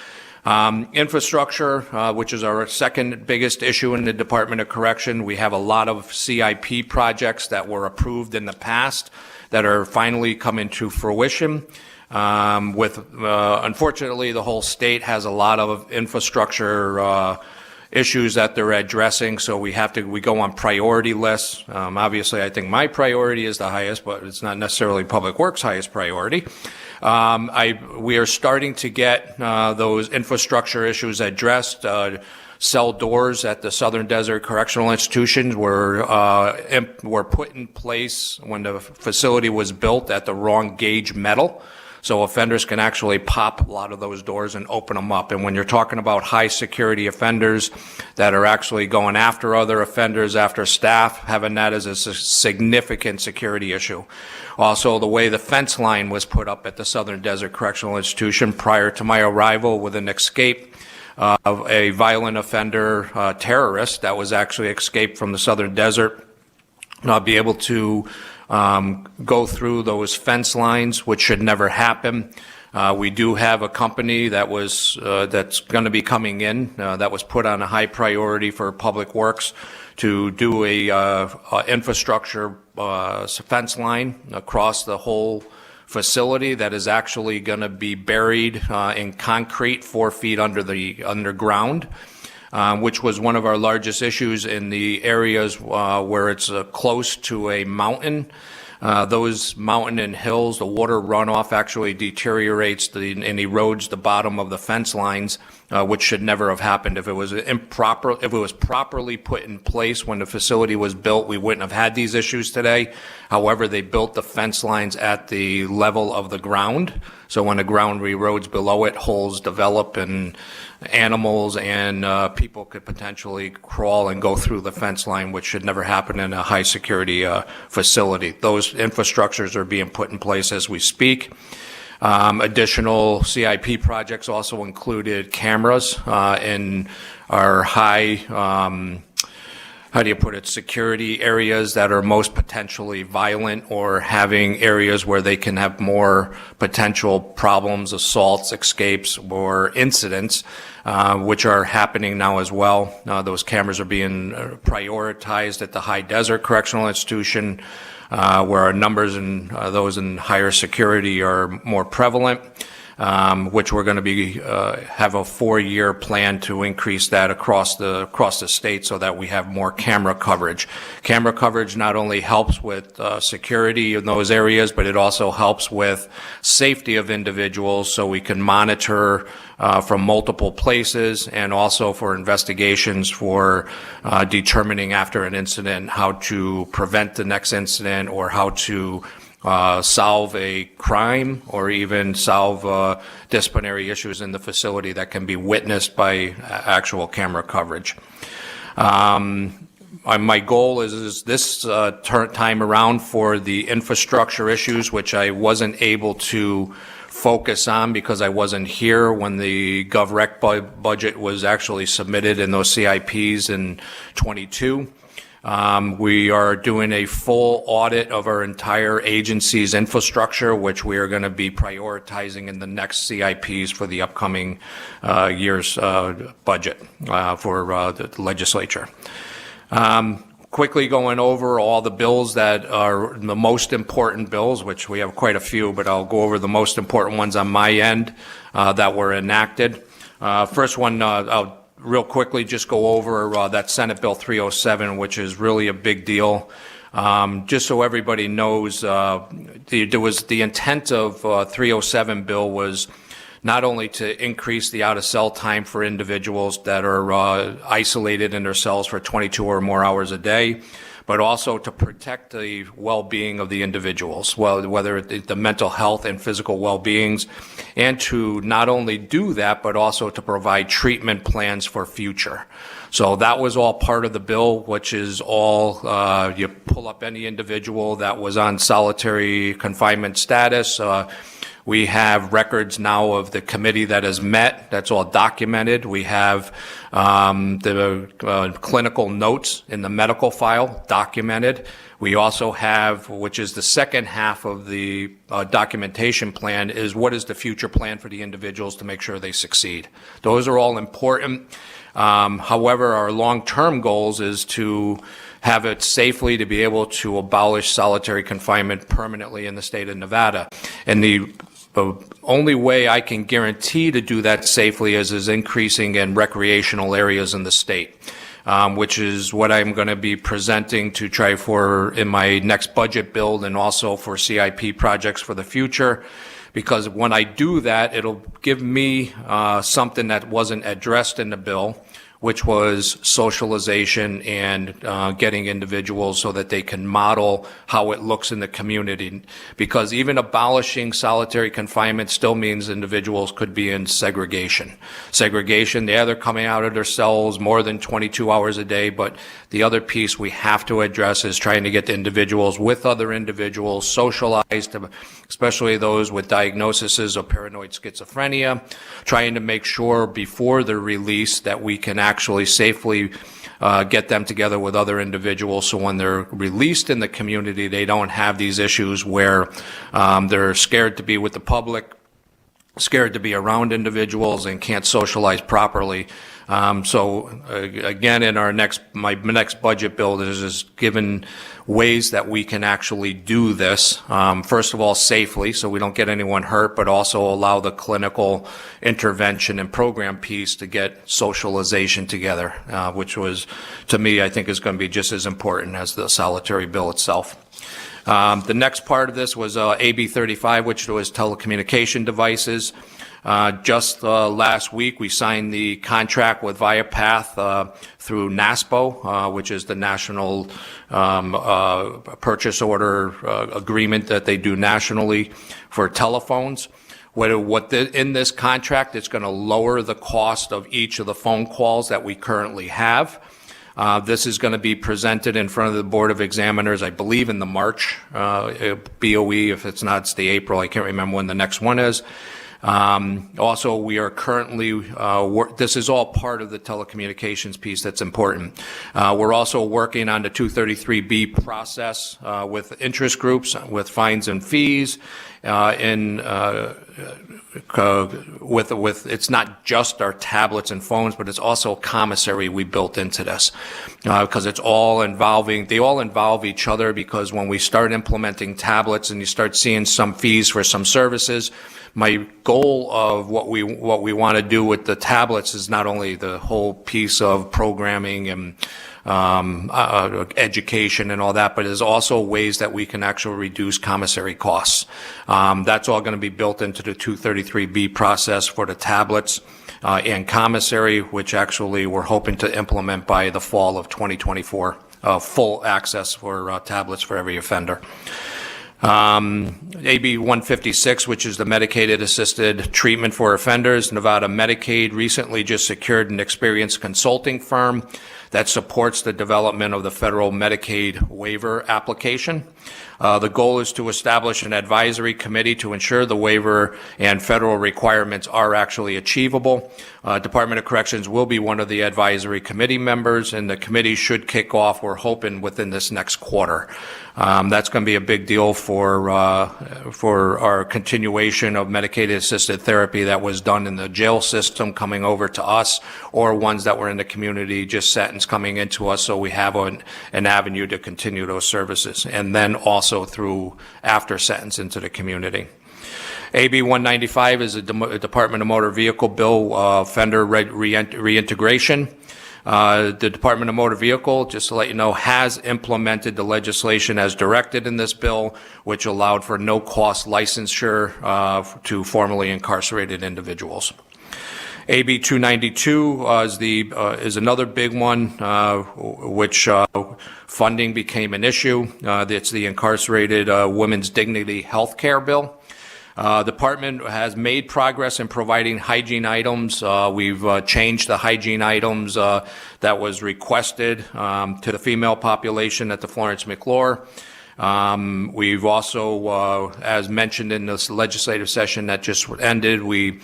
Infrastructure, which is our second biggest issue in the Department of Correction. We have a lot of CIP projects that were approved in the past that are finally coming to fruition. Unfortunately, the whole state has a lot of infrastructure issues that they're addressing, so we go on priority lists. Obviously, I think my priority is the highest, but it's not necessarily Public Works' highest priority. We are starting to get those infrastructure issues addressed. Cell doors at the Southern Desert Correctional Institution were put in place when the facility was built at the wrong gauge metal. So offenders can actually pop a lot of those doors and open them up. And when you're talking about high security offenders that are actually going after other offenders, after staff, having that as a significant security issue. Also, the way the fence line was put up at the Southern Desert Correctional Institution prior to my arrival with an escape of a violent offender terrorist that was actually escaped from the Southern Desert, not be able to go through those fence lines, which should never happen. We do have a company that's going to be coming in that was put on a high priority for Public Works to do a infrastructure fence line across the whole facility that is actually going to be buried in concrete 4 feet underground. Which was one of our largest issues in the areas where it's close to a mountain. Those mountain and hills, the water runoff actually deteriorates and erodes the bottom of the fence lines, which should never have happened. If it was properly put in place when the facility was built, we wouldn't have had these issues today. However, they built the fence lines at the level of the ground. So when the ground erodes below it, holes develop and animals and people could potentially crawl and go through the fence line, which should never happen in a high security facility. Those infrastructures are being put in place as we speak. Additional CIP projects also included cameras in our high, security areas that are most potentially violent or having areas where they can have more potential problems, assaults, escapes, or incidents, which are happening now as well. Those cameras are being prioritized at the High Desert Correctional Institution, where our numbers and those in higher security are more prevalent. Which we're going to be have a 4-year plan to increase that across the state so that we have more camera coverage. Camera coverage not only helps with security in those areas, but it also helps with safety of individuals so we can monitor from multiple places and also for investigations for determining after an incident how to prevent the next incident or how to solve a crime or even solve disciplinary issues in the facility that can be witnessed by actual camera coverage. My goal is this time around for the infrastructure issues, which I wasn't able to focus on because I wasn't here when the GovRec budget was actually submitted in those CIPs in 22. We are doing a full audit of our entire agency's infrastructure, which we are going to be prioritizing in the next CIPs for the upcoming year's budget for the legislature. Quickly going over all the bills that are the most important bills, which we have quite a few, but I'll go over the most important ones on my end that were enacted. First one, I'll real quickly just go over that Senate Bill 307, which is really a big deal. Just so everybody knows, the intent of 307 bill was not only to increase the out-of-cell time for individuals that are isolated in their cells for 22 or more hours a day, but also to protect the well-being of the individuals, whether the mental health and physical well-beings, and to not only do that, but also to provide treatment plans for future. So that was all part of the bill, which is all, you pull up any individual that was on solitary confinement status, We have records now of the committee that has met. That's all documented. We have the clinical notes in the medical file documented. We also have, which is the second half of the documentation plan, is what is the future plan for the individuals to make sure they succeed. Those are all important. However, our long-term goals is to have it safely to be able to abolish solitary confinement permanently in the state of Nevada. And the only way I can guarantee to do that safely is increasing in recreational areas in the state. Which is what I'm going to be presenting to try for in my next budget build and also for CIP projects for the future. Because when I do that, it'll give me something that wasn't addressed in the bill, which was socialization and getting individuals so that they can model how it looks in the community. Because even abolishing solitary confinement still means individuals could be in segregation. Segregation, yeah, they're coming out of their cells more than 22 hours a day, but the other piece we have to address is trying to get the individuals with other individuals socialized, especially those with diagnoses of paranoid schizophrenia, trying to make sure before they're released that we can actually safely get them together with other individuals so when they're released in the community, they don't have these issues where they're scared to be with the public, scared to be around individuals, and can't socialize properly. Again, in my next budget bill is just given ways that we can actually do this. First of all, safely, so we don't get anyone hurt, but also allow the clinical intervention and program piece to get socialization together, which was, to me, I think is going to be just as important as the solitary bill itself. The next part of this was AB 35, which was telecommunication devices. Just last week, we signed the contract with Viapath through NASPO, which is the National Purchase Order Agreement that they do nationally for telephones. In this contract, it's going to lower the cost of each of the phone calls that we currently have. This is going to be presented in front of the Board of Examiners, I believe, in the March BOE. If it's not, it's the April. I can't remember when the next one is. Also, we are currently, this is all part of the telecommunications piece that's important. We're also working on the 233B process with interest groups, with fines and fees, it's not just our tablets and phones, but it's also commissary we built into this, because they all involve each other, because when we start implementing tablets and you start seeing some fees for some services, my goal of what we want to do with the tablets is not only the whole piece of programming and education and all that, but there's also ways that we can actually reduce commissary costs. That's all going to be built into the 233B process for the tablets and commissary, which actually we're hoping to implement by the fall of 2024, full access for tablets for every offender. AB 156, which is the medicated assisted treatment for offenders. Nevada Medicaid recently just secured an experienced consulting firm that supports the development of the federal Medicaid waiver application. The goal is to establish an advisory committee to ensure the waiver and federal requirements are actually achievable. Department of Corrections will be one of the advisory committee members, and the committee should kick off, we're hoping, within this next quarter. That's going to be a big deal for our continuation of medicated assisted therapy that was done in the jail system coming over to us, or ones that were in the community just sentenced coming into us, so we have an avenue to continue those services, and then also through after sentence into the community. AB 195 is a Department of Motor Vehicle bill, offender reintegration. The Department of Motor Vehicle, just to let you know, has implemented the legislation as directed in this bill, which allowed for no-cost licensure to formerly incarcerated individuals. AB 292 is another big one, which funding became an issue. It's the Incarcerated Women's Dignity Health Care Bill. Department has made progress in providing hygiene items. We've changed the hygiene items that was requested to the female population at the Florence McClure. We've also, as mentioned in this legislative session that just ended, we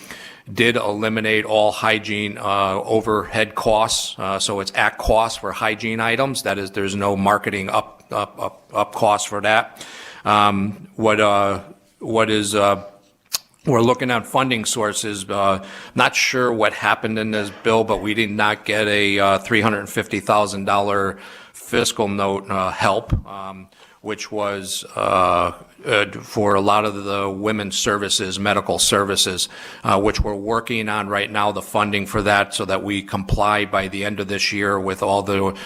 did eliminate all hygiene overhead costs. So it's at cost for hygiene items. That is, there's no marketing up cost for that. We're looking at funding sources. Not sure what happened in this bill, but we did not get a $350,000 fiscal note help, which was for a lot of the women's services, medical services, which we're working on right now, the funding for that, so that we comply by the end of this year with all the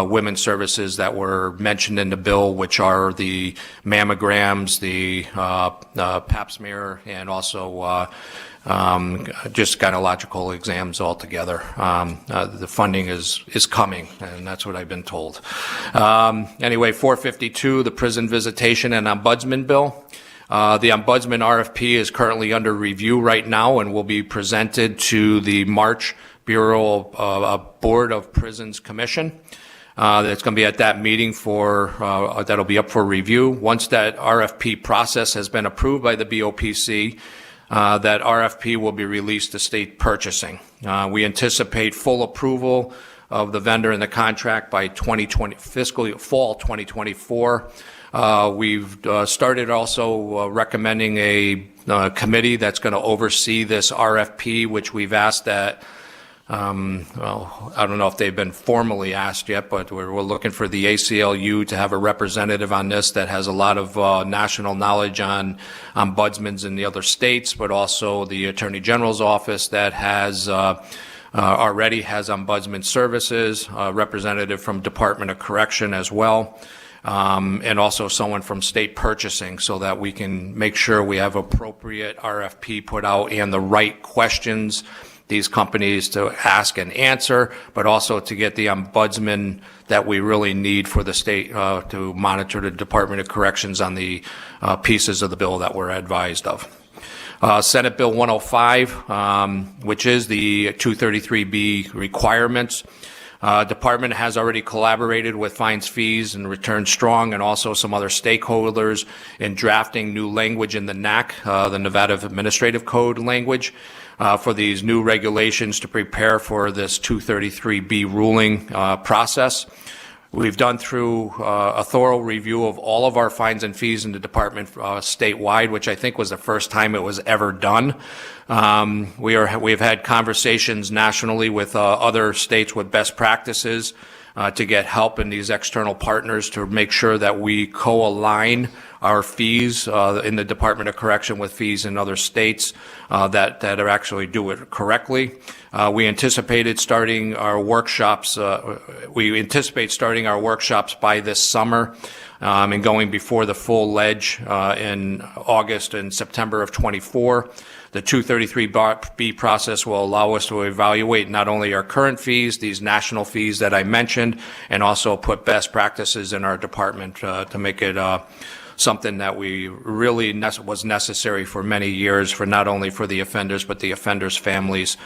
women's services that were mentioned in the bill, which are the mammograms, the pap smear, and also just gynecological exams altogether. The funding is coming, and that's what I've been told. Anyway, 452, the prison visitation and ombudsman bill. The ombudsman RFP is currently under review right now and will be presented to the March Bureau Board of Prisons Commission. That's going to be at that meeting that'll be up for review. Once that RFP process has been approved by the BOPC, that RFP will be released to state purchasing. We anticipate full approval of the vendor and the contract by fall 2024. We've started also recommending a committee that's going to oversee this RFP, which we've asked that. Well, I don't know if they've been formally asked yet, but we're looking for the ACLU to have a representative on this that has a lot of national knowledge on ombudsmen in the other states, but also the Attorney General's office that has already has ombudsman services, a representative from Department of Correction as well, and also someone from state purchasing, so that we can make sure we have appropriate RFP put out and the right questions these companies to ask and answer, but also to get the ombudsman that we really need for the state to monitor the Department of Corrections on the pieces of the bill that we're advised of. Senate Bill 105, which is the 233B requirements. Department has already collaborated with Fines, Fees, and Return Strong, and also some other stakeholders in drafting new language in the NAC, the Nevada Administrative Code language, for these new regulations to prepare for this 233B ruling process. We've done through a thorough review of all of our fines and fees in the department statewide, which I think was the first time it was ever done. We've had conversations nationally with other states with best practices to get help in these external partners to make sure that we co-align our fees in the Department of Correction with fees in other states that are actually do it correctly. We anticipate starting our workshops by this summer and going before the full ledge in August and September of 24. The 233B process will allow us to evaluate not only our current fees, these national fees that I mentioned, and also put best practices in our department to make it something that we really was necessary for many years, for not only for the offenders, but the offenders' families,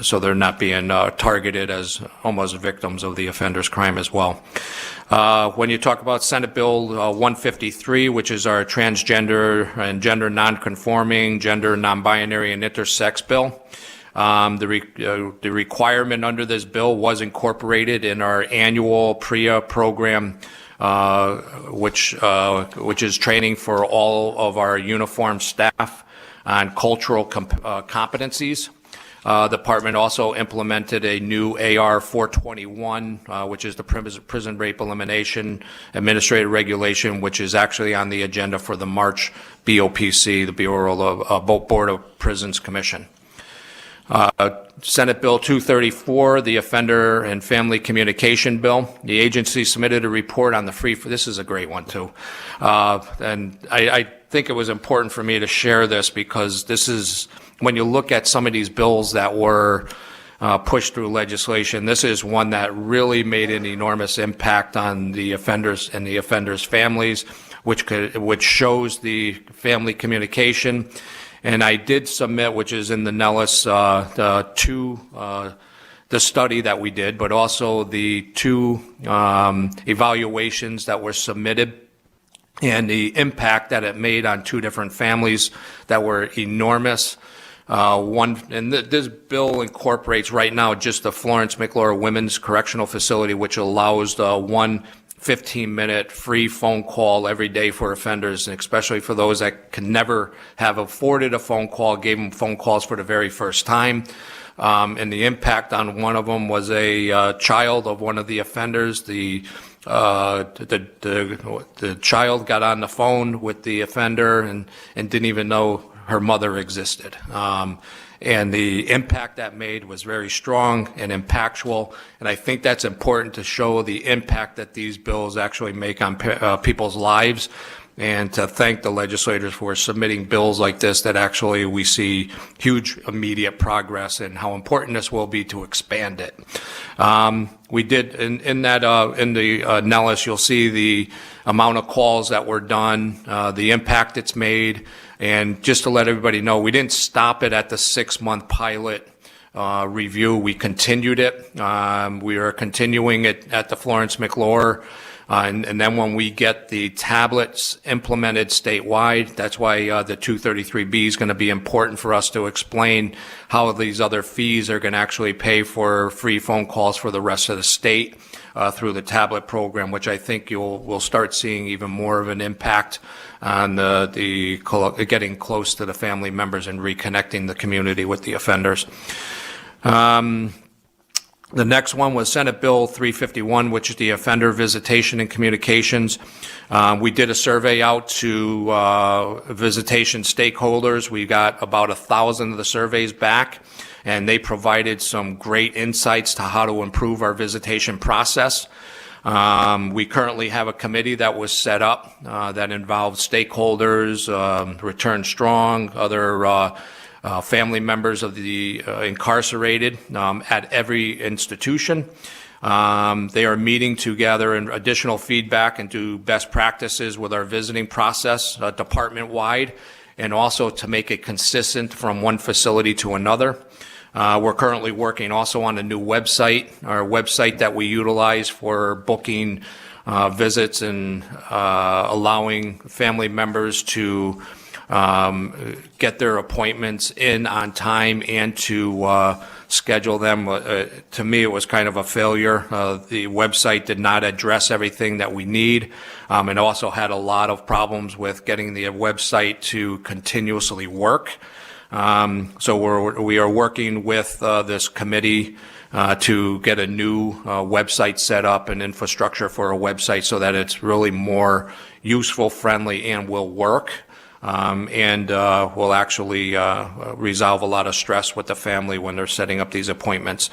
so they're not being targeted as almost victims of the offender's crime as well. When you talk about Senate Bill 153, which is our transgender and gender nonconforming, gender non-binary, and intersex bill, the requirement under this bill was incorporated in our annual PREA program, which is training for all of our uniformed staff on cultural competencies. The department also implemented a new AR 421, which is the prison rape elimination administrative regulation, which is actually on the agenda for the March BOPC, the Bureau of Board of Prisons Commission. Senate Bill 234, the Offender and Family Communication Bill. The agency submitted a report on the this is a great one too. And I think it was important for me to share this because this is, when you look at some of these bills that were pushed through legislation, this is one that really made an enormous impact on the offenders and the offenders' families, which shows the family communication. And I did submit, which is in the Nellis, the study that we did, but also the two evaluations that were submitted and the impact that it made on two different families that were enormous. This bill incorporates right now just the Florence McLaurin Women's Correctional Facility, which allows one 15-minute free phone call every day for offenders, and especially for those that can never have afforded a phone call, gave them phone calls for the very first time. And the impact on one of them was a child of one of the offenders. The child got on the phone with the offender and didn't even know her mother existed. And the impact that made was very strong and impactful. And I think that's important to show the impact that these bills actually make on people's lives, and to thank the legislators for submitting bills like this that actually we see huge immediate progress, and how important this will be to expand it. We did in the Nellis, you'll see the amount of calls that were done, the impact it's made. And just to let everybody know, we didn't stop it at the 6-month pilot review. We continued it. We are continuing it at the Florence McLaurin. And then when we get the tablets implemented statewide, that's why the 233B is going to be important for us to explain how these other fees are going to actually pay for free phone calls for the rest of the state through the tablet program, which I think we'll start seeing even more of an impact on the getting close to the family members and reconnecting the community with the offenders. The next one was Senate Bill 351, which is the offender visitation and communications. We did a survey out to visitation stakeholders. We got about 1,000 of the surveys back, and they provided some great insights to how to improve our visitation process. We currently have a committee that was set up that involves stakeholders, Return Strong, other family members of the incarcerated at every institution. They are meeting to gather additional feedback and do best practices with our visiting process department-wide, and also to make it consistent from one facility to another. We're currently working also on a new website, our website that we utilize for booking visits and allowing family members to get their appointments in on time and to schedule them. To me, it was kind of a failure. The website did not address everything that we need, and also had a lot of problems with getting the website to continuously work. So we are working with this committee to get a new website set up and infrastructure for a website so that it's really more useful, friendly, and will work. And will actually resolve a lot of stress with the family when they're setting up these appointments.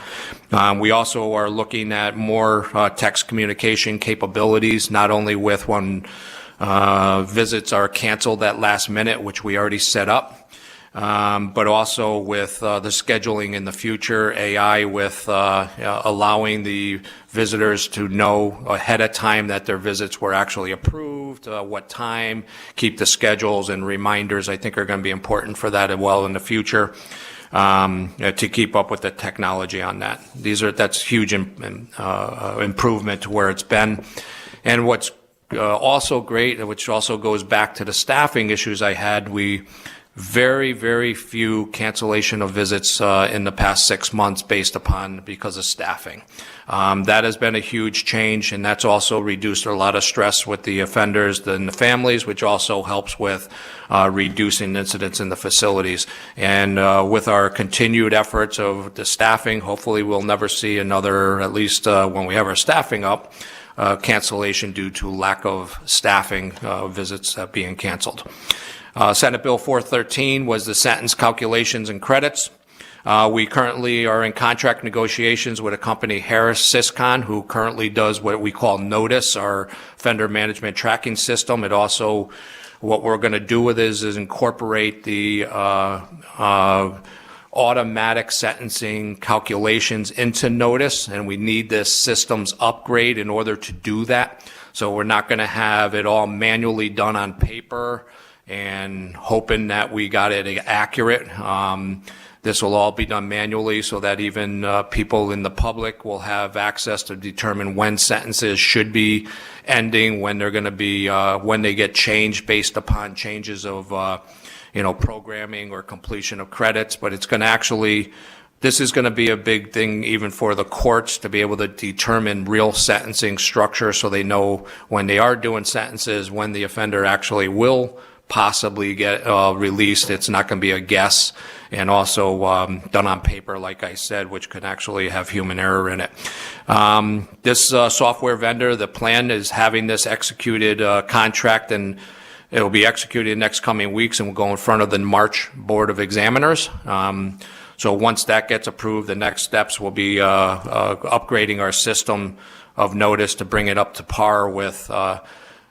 We also are looking at more text communication capabilities, not only with when visits are canceled at last minute, which we already set up, but also with the scheduling in the future, AI with allowing the visitors to know ahead of time that their visits were actually approved, what time, keep the schedules and reminders. I think are going to be important for that as well in the future, to keep up with the technology on that. That's huge improvement to where it's been. And what's also great, which also goes back to the staffing issues I had, very, very few cancellation of visits in the past 6 months because of staffing. That has been a huge change, and that's also reduced a lot of stress with the offenders and the families, which also helps with reducing incidents in the facilities. And with our continued efforts of the staffing, hopefully we'll never see another, at least when we have our staffing up, cancellation due to lack of staffing visits being canceled. Senate Bill 413 was the sentence calculations and credits. We currently are in contract negotiations with a company, Harris Syscon, who currently does what we call Notice, our offender management tracking system. It also, what we're going to do with it is incorporate the automatic sentencing calculations into Notice, and we need this systems upgrade in order to do that. So we're not going to have it all manually done on paper and hoping that we got it accurate. This will all be done manually so that even people in the public will have access to determine when sentences should be ending, when they're going to be, when they get changed based upon changes of, programming or completion of credits. But it's going to actually, this is going to be a big thing even for the courts to be able to determine real sentencing structure so they know when they are doing sentences, when the offender actually will possibly get released. It's not going to be a guess, and also done on paper, like I said, which could actually have human error in it. This software vendor, the plan is having this executed contract, and it will be executed in the next coming weeks and will go in front of the March Board of Examiners. So once that gets approved, the next steps will be upgrading our system of notice to bring it up to par with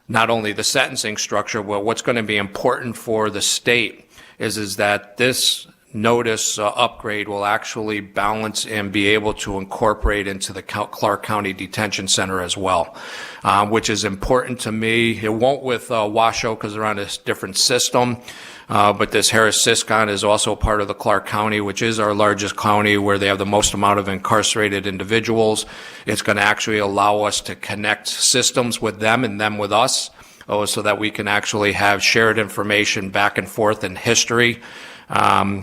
not only the sentencing structure, but what's going to be important for the state is that this notice upgrade will actually balance and be able to incorporate into the Clark County Detention Center as well, which is important to me. It won't with Washoe because they're on a different system, but this Harris-Siscon is also part of the Clark County, which is our largest county where they have the most amount of incarcerated individuals. It's going to actually allow us to connect systems with them and them with us, so that we can actually have shared information back and forth in history.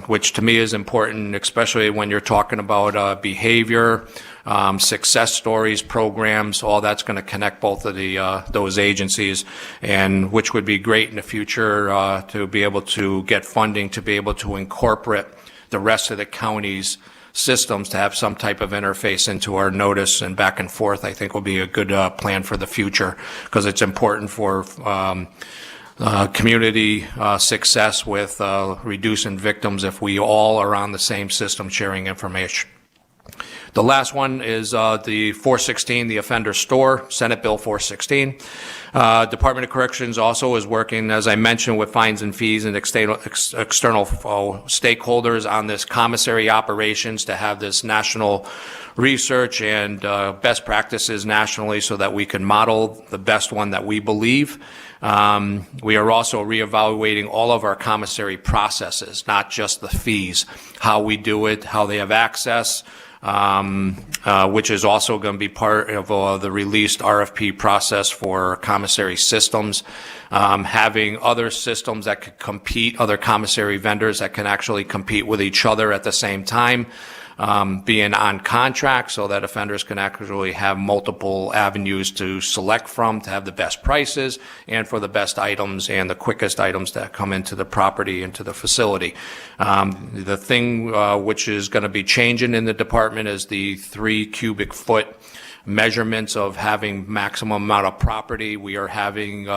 Which to me is important, especially when you're talking about behavior, success stories, programs. All that's going to connect both of those agencies, and which would be great in the future to be able to get funding to be able to incorporate the rest of the county's systems to have some type of interface into our notice and back and forth. I think will be a good plan for the future, because it's important for community success with reducing victims if we all are on the same system sharing information. The last one is the 416, the offender store, Senate Bill 416. Department of Corrections also is working, as I mentioned, with fines and fees and external stakeholders on this commissary operations to have this national research and best practices nationally so that we can model the best one that we believe. We are also reevaluating all of our commissary processes, not just the fees, how we do it, how they have access, which is also going to be part of the released RFP process for commissary systems. Having other systems that could compete, other commissary vendors that can actually compete with each other at the same time. Being on contract so that offenders can actually have multiple avenues to select from to have the best prices and for the best items and the quickest items that come into the property, into the facility. The thing which is going to be changing in the department is the 3 cubic foot measurements of having maximum amount of property. We are having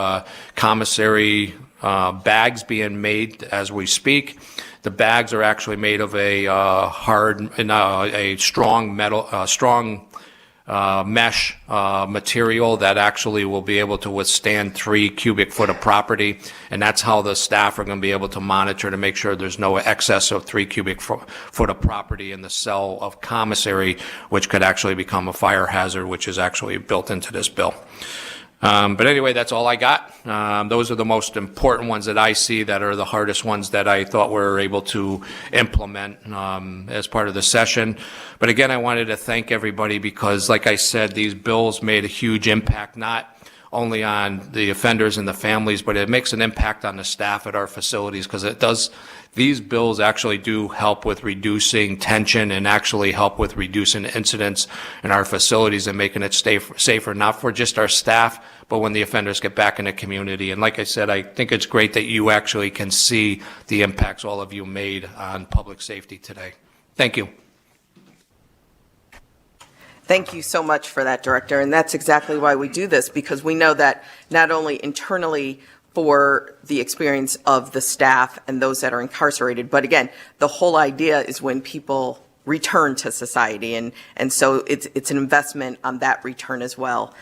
commissary bags being made as we speak. The bags are actually made of a a strong metal, strong mesh material that actually will be able to withstand 3 cubic foot of property, and that's how the staff are going to be able to monitor to make sure there's no excess of 3 cubic foot of property in the cell of commissary, which could actually become a fire hazard, which is actually built into this bill. But anyway, that's all I got. Those are the most important ones that I see that are the hardest ones that I thought we were able to implement as part of the session. But again, I wanted to thank everybody because, like I said, these bills made a huge impact, not only on the offenders and the families, but it makes an impact on the staff at our facilities because it does. These bills actually do help with reducing tension and actually help with reducing incidents in our facilities and making it safer, not for just our staff, but when the offenders get back in the community. And like I said, I think it's great that you actually can see the impacts all of you made on public safety today. Thank you. Thank you so much for that, Director. And that's exactly why we do this, because we know that not only internally for the experience of the staff and those that are incarcerated, but again, the whole idea is when people return to society, and so it's an investment on that return as well.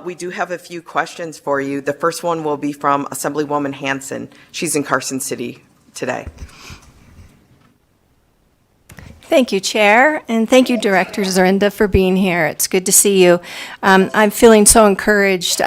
We do have a few questions for you. The first one will be from Assemblywoman Hanson. She's in Carson City today. Thank you, Chair, and thank you, Director Zorinda, for being here. It's good to see you. I'm feeling so encouraged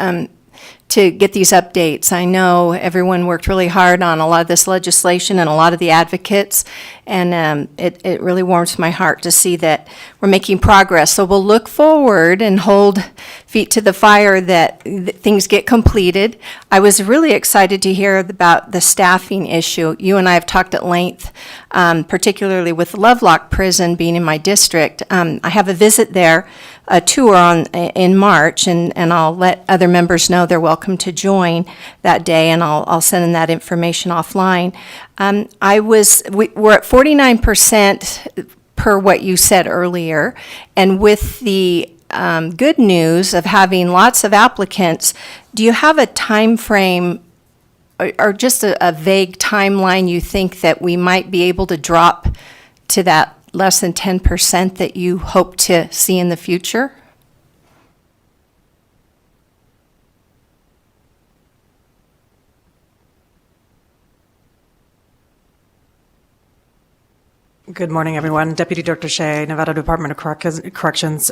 to get these updates. I know everyone worked really hard on a lot of this legislation and a lot of the advocates, and it really warms my heart to see that we're making progress. So we'll look forward and hold feet to the fire that things get completed. I was really excited to hear about the staffing issue. You and I have talked at length, particularly with Lovelock Prison being in my district. I have a visit there, a tour in March, and I'll let other members know they're welcome to join that day, and I'll send them that information offline. We're at 49% per what you said earlier, and with the good news of having lots of applicants, do you have a time frame or just a vague timeline you think that we might be able to drop to that less than 10% that you hope to see in the future? Good morning, everyone. Deputy Director Shea, Nevada Department of Corrections.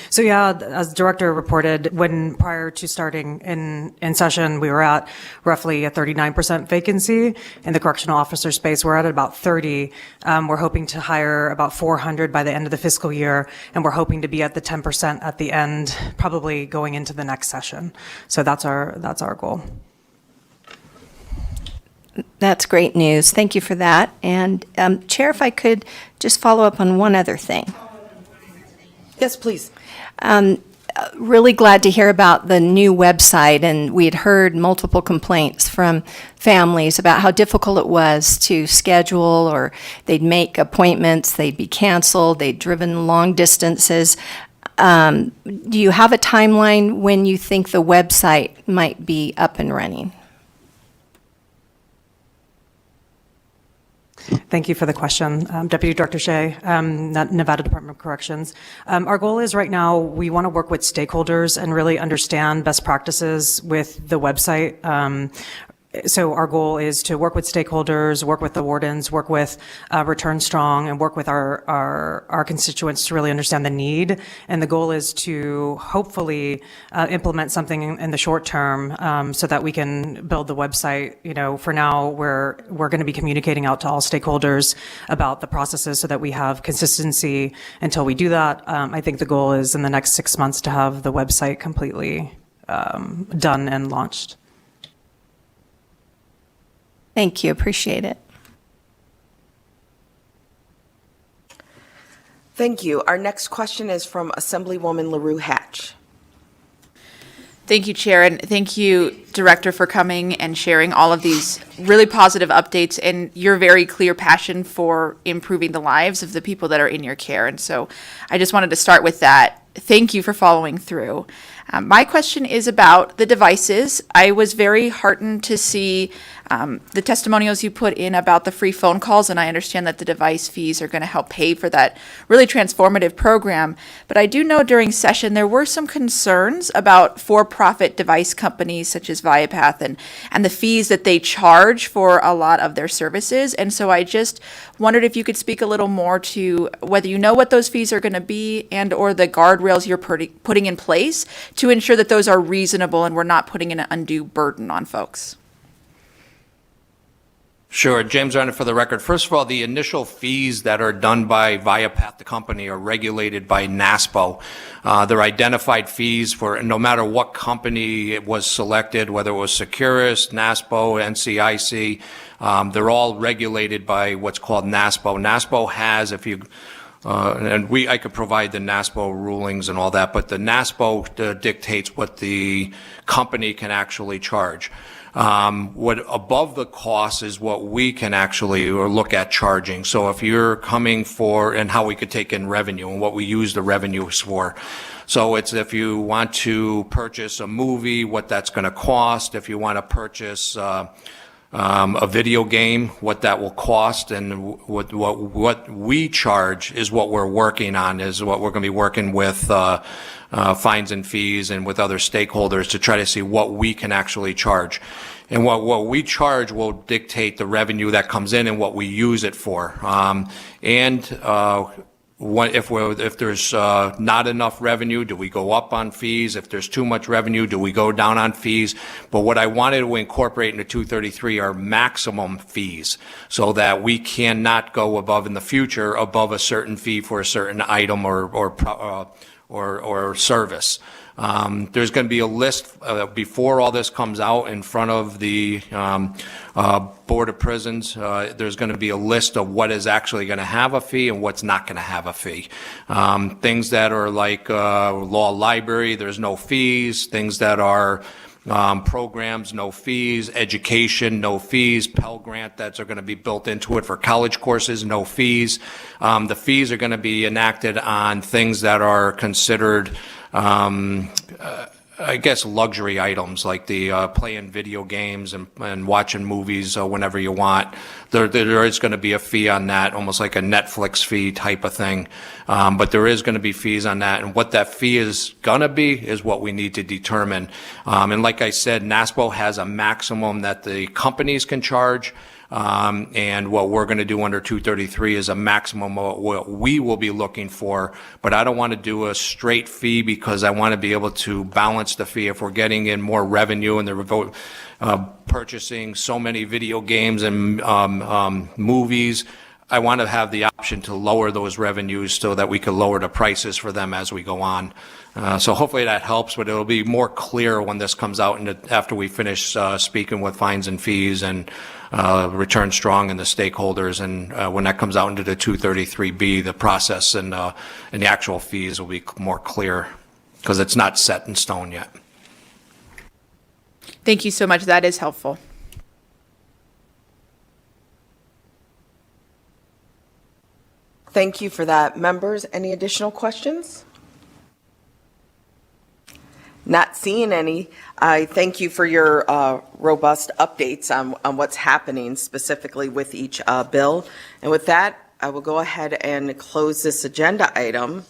So yeah, as the director reported, prior to starting in session, we were at roughly a 39% vacancy. In the correctional officer space, we're at about 30. We're hoping to hire about 400 by the end of the fiscal year, and we're hoping to be at the 10% at the end, probably going into the next session. So that's our goal. That's great news. Thank you for that. And Chair, if I could just follow up on one other thing. Yes, please. Really glad to hear about the new website, and we had heard multiple complaints from families about how difficult it was to schedule, or they'd make appointments, they'd be canceled, they'd driven long distances. Do you have a timeline when you think the website might be up and running? Thank you for the question, Deputy Director Shea, Nevada Department of Corrections. Our goal is right now, we want to work with stakeholders and really understand best practices with the website. So our goal is to work with stakeholders, work with the wardens, work with Return Strong, and work with our constituents to really understand the need. And the goal is to hopefully implement something in the short term so that we can build the website. You know, for now, we're going to be communicating out to all stakeholders about the processes so that we have consistency until we do that. I think the goal is in the next 6 months to have the website completely done and launched. Thank you. Appreciate it. Thank you. Our next question is from Assemblywoman LaRue Hatch. Thank you, Chair, and thank you, Director, for coming and sharing all of these really positive updates and your very clear passion for improving the lives of the people that are in your care. And so I just wanted to start with that. Thank you for following through. My question is about the devices. I was very heartened to see the testimonials you put in about the free phone calls, and I understand that the device fees are going to help pay for that really transformative program. But I do know during session there were some concerns about for-profit device companies such as Viapath and the fees that they charge for a lot of their services. And so I just wondered if you could speak a little more to whether you know what those fees are going to be and or the guardrails you're putting in place to ensure that those are reasonable and we're not putting an undue burden on folks. Sure. James Arnott for the record. First of all, the initial fees that are done by Viapath, the company, are regulated by NASPO. They're identified fees for no matter what company it was selected, whether it was Securus, NASPO, NCIC. They're all regulated by what's called NASPO. NASPO has, I could provide the NASPO rulings and all that, but the NASPO dictates what the company can actually charge. What above the cost is what we can actually or look at charging. So if you're coming for, and how we could take in revenue and what we use the revenues for. So it's if you want to purchase a movie, what that's going to cost. If you want to purchase a video game, what that will cost, and what we charge is what we're working on, is what we're going to be working with fines and fees and with other stakeholders to try to see what we can actually charge. And what we charge will dictate the revenue that comes in and what we use it for. if there's not enough revenue, do we go up on fees? If there's too much revenue, do we go down on fees? But what I wanted to incorporate into 233 are maximum fees, so that we cannot go above in the future above a certain fee for a certain item or service. There's going to be a list before all this comes out in front of the Board of Prisons. There's going to be a list of what is actually going to have a fee and what's not going to have a fee. Things that are like law library, there's no fees. Things that are programs, no fees. Education, no fees. Pell Grant that are going to be built into it for college courses, no fees. The fees are going to be enacted on things that are considered I guess luxury items like the playing video games and watching movies whenever you want. There is going to be a fee on that, almost like a Netflix fee type of thing. But there is going to be fees on that, and what that fee is going to be is what we need to determine. And like I said, NASPO has a maximum that the companies can charge. And what we're going to do under 233 is a maximum of what we will be looking for, but I don't want to do a straight fee because I want to be able to balance the fee. If we're getting in more revenue and they're purchasing so many video games and movies, I want to have the option to lower those revenues so that we can lower the prices for them as we go on. So hopefully that helps, but it'll be more clear when this comes out and after we finish speaking with fines and fees and Return Strong and the stakeholders, and when that comes out into the 233B, the process and the actual fees will be more clear because it's not set in stone yet. Thank you so much. That is helpful. Thank you for that. Members, any additional questions? Not seeing any. I thank you for your robust updates on what's happening specifically with each bill. And with that, I will go ahead and close this agenda item.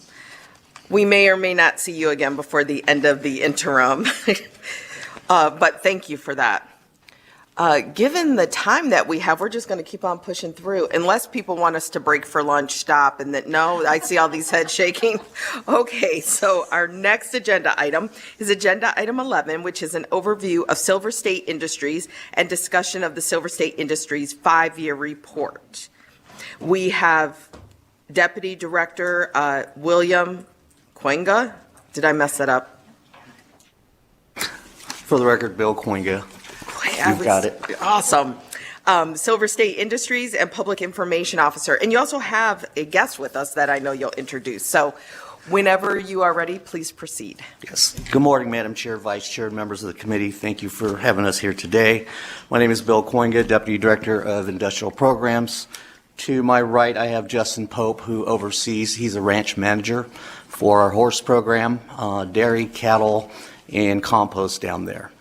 We may or may not see you again before the end of the interim, but thank you for that. Given the time that we have, we're just going to keep on pushing through unless people want us to break for lunch, stop, and that, no, I see all these heads shaking. Okay, so our next agenda item is agenda item 11, which is an overview of Silver State Industries and discussion of the Silver State Industries 5-year report. We have Deputy Director William Coinga. Did I mess that up? For the record, Bill Coinga. You've got it. Awesome. Silver State Industries and Public Information Officer. And you also have a guest with us that I know you'll introduce. So whenever you are ready, please proceed. Yes. Good morning, Madam Chair, Vice Chair, and members of the committee. Thank you for having us here today. My name is Bill Coinga, Deputy Director of Industrial Programs. To my right, I have Justin Pope, who oversees, he's a ranch manager for our horse program, dairy, cattle, and compost down there.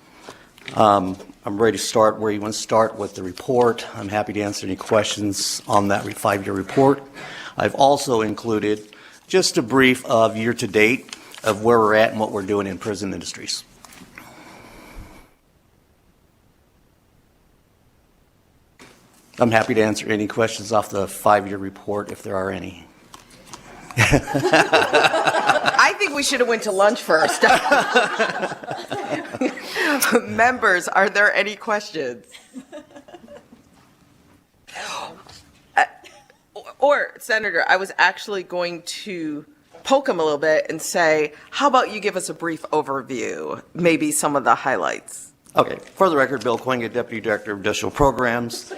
I'm ready to start where you want to start with the report. I'm happy to answer any questions on that 5-year report. I've also included just a brief of year-to-date of where we're at and what we're doing in prison industries. I'm happy to answer any questions off the 5-year report if there are any. I think we should have went to lunch first. Members, are there any questions? Or, Senator, I was actually going to poke him a little bit and say, how about you give us a brief overview, maybe some of the highlights? Okay. For the record, Bill Coinga, Deputy Director of Industrial Programs.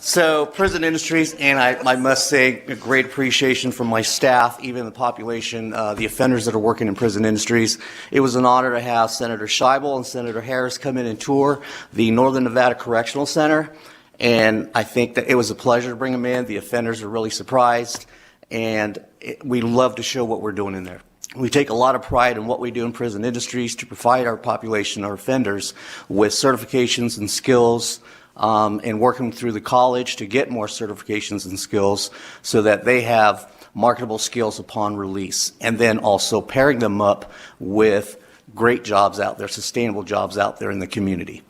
So prison industries, and I must say a great appreciation from my staff, even the population, the offenders that are working in prison industries. It was an honor to have Senator Scheibel and Senator Harris come in and tour the Northern Nevada Correctional Center, and I think that it was a pleasure to bring them in. The offenders are really surprised, and we love to show what we're doing in there. We take a lot of pride in what we do in prison industries to provide our population, our offenders, with certifications and skills, and working through the college to get more certifications and skills so that they have marketable skills upon release, and then also pairing them up with great jobs out there, sustainable jobs out there in the community.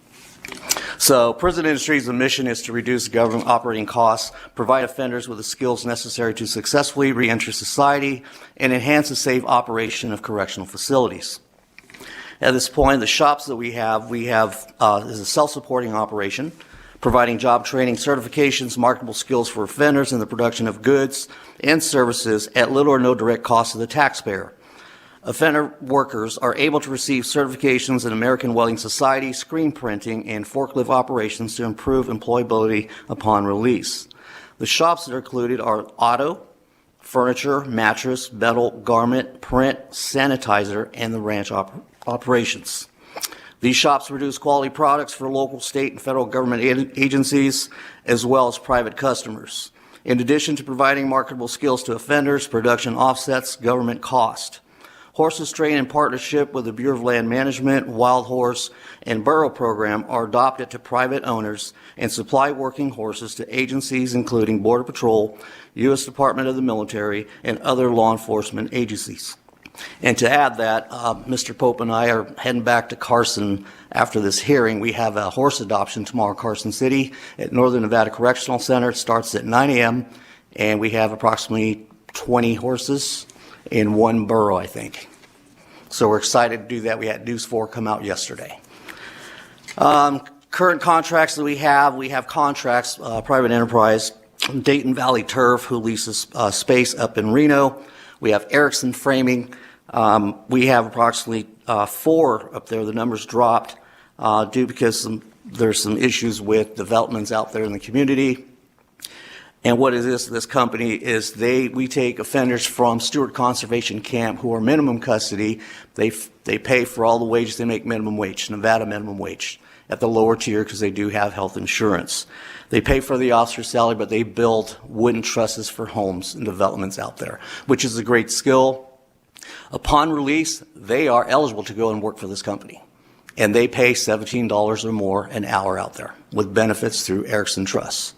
So Prison Industries' mission is to reduce government operating costs, provide offenders with the skills necessary to successfully reenter society, and enhance the safe operation of correctional facilities. At this point, the shops that we have is a self-supporting operation, providing job training, certifications, marketable skills for offenders in the production of goods and services at little or no direct cost to the taxpayer. Offender workers are able to receive certifications in American Welding Society, screen printing, and forklift operations to improve employability upon release. The shops that are included are auto, furniture, mattress, metal, garment, print, sanitizer, and the ranch operations. These shops produce quality products for local, state, and federal government agencies, as well as private customers. In addition to providing marketable skills to offenders, production offsets government cost. Horses trained in partnership with the Bureau of Land Management, Wild Horse, and Burro Program are adopted to private owners and supply working horses to agencies including Border Patrol, U.S. Department of the Military, and other law enforcement agencies. And to add that, Mr. Pope and I are heading back to Carson after this hearing. We have a horse adoption tomorrow in Carson City at Northern Nevada Correctional Center. It starts at 9 a.m., and we have approximately 20 horses in one burro, I think. So we're excited to do that. We had News 4 come out yesterday. Current contracts that we have contracts, private enterprise, Dayton Valley Turf, who leases space up in Reno. We have Erickson Framing. We have approximately 4 up there. The number's dropped due because there's some issues with developments out there in the community. And what is this company is we take offenders from Stewart Conservation Camp who are minimum custody. They pay for all the wages. They make minimum wage, Nevada minimum wage, at the lower tier because they do have health insurance. They pay for the officer's salary, but they build wooden trusses for homes and developments out there, which is a great skill. Upon release, they are eligible to go and work for this company. And they pay $17 or more an hour out there with benefits through Erickson Trust.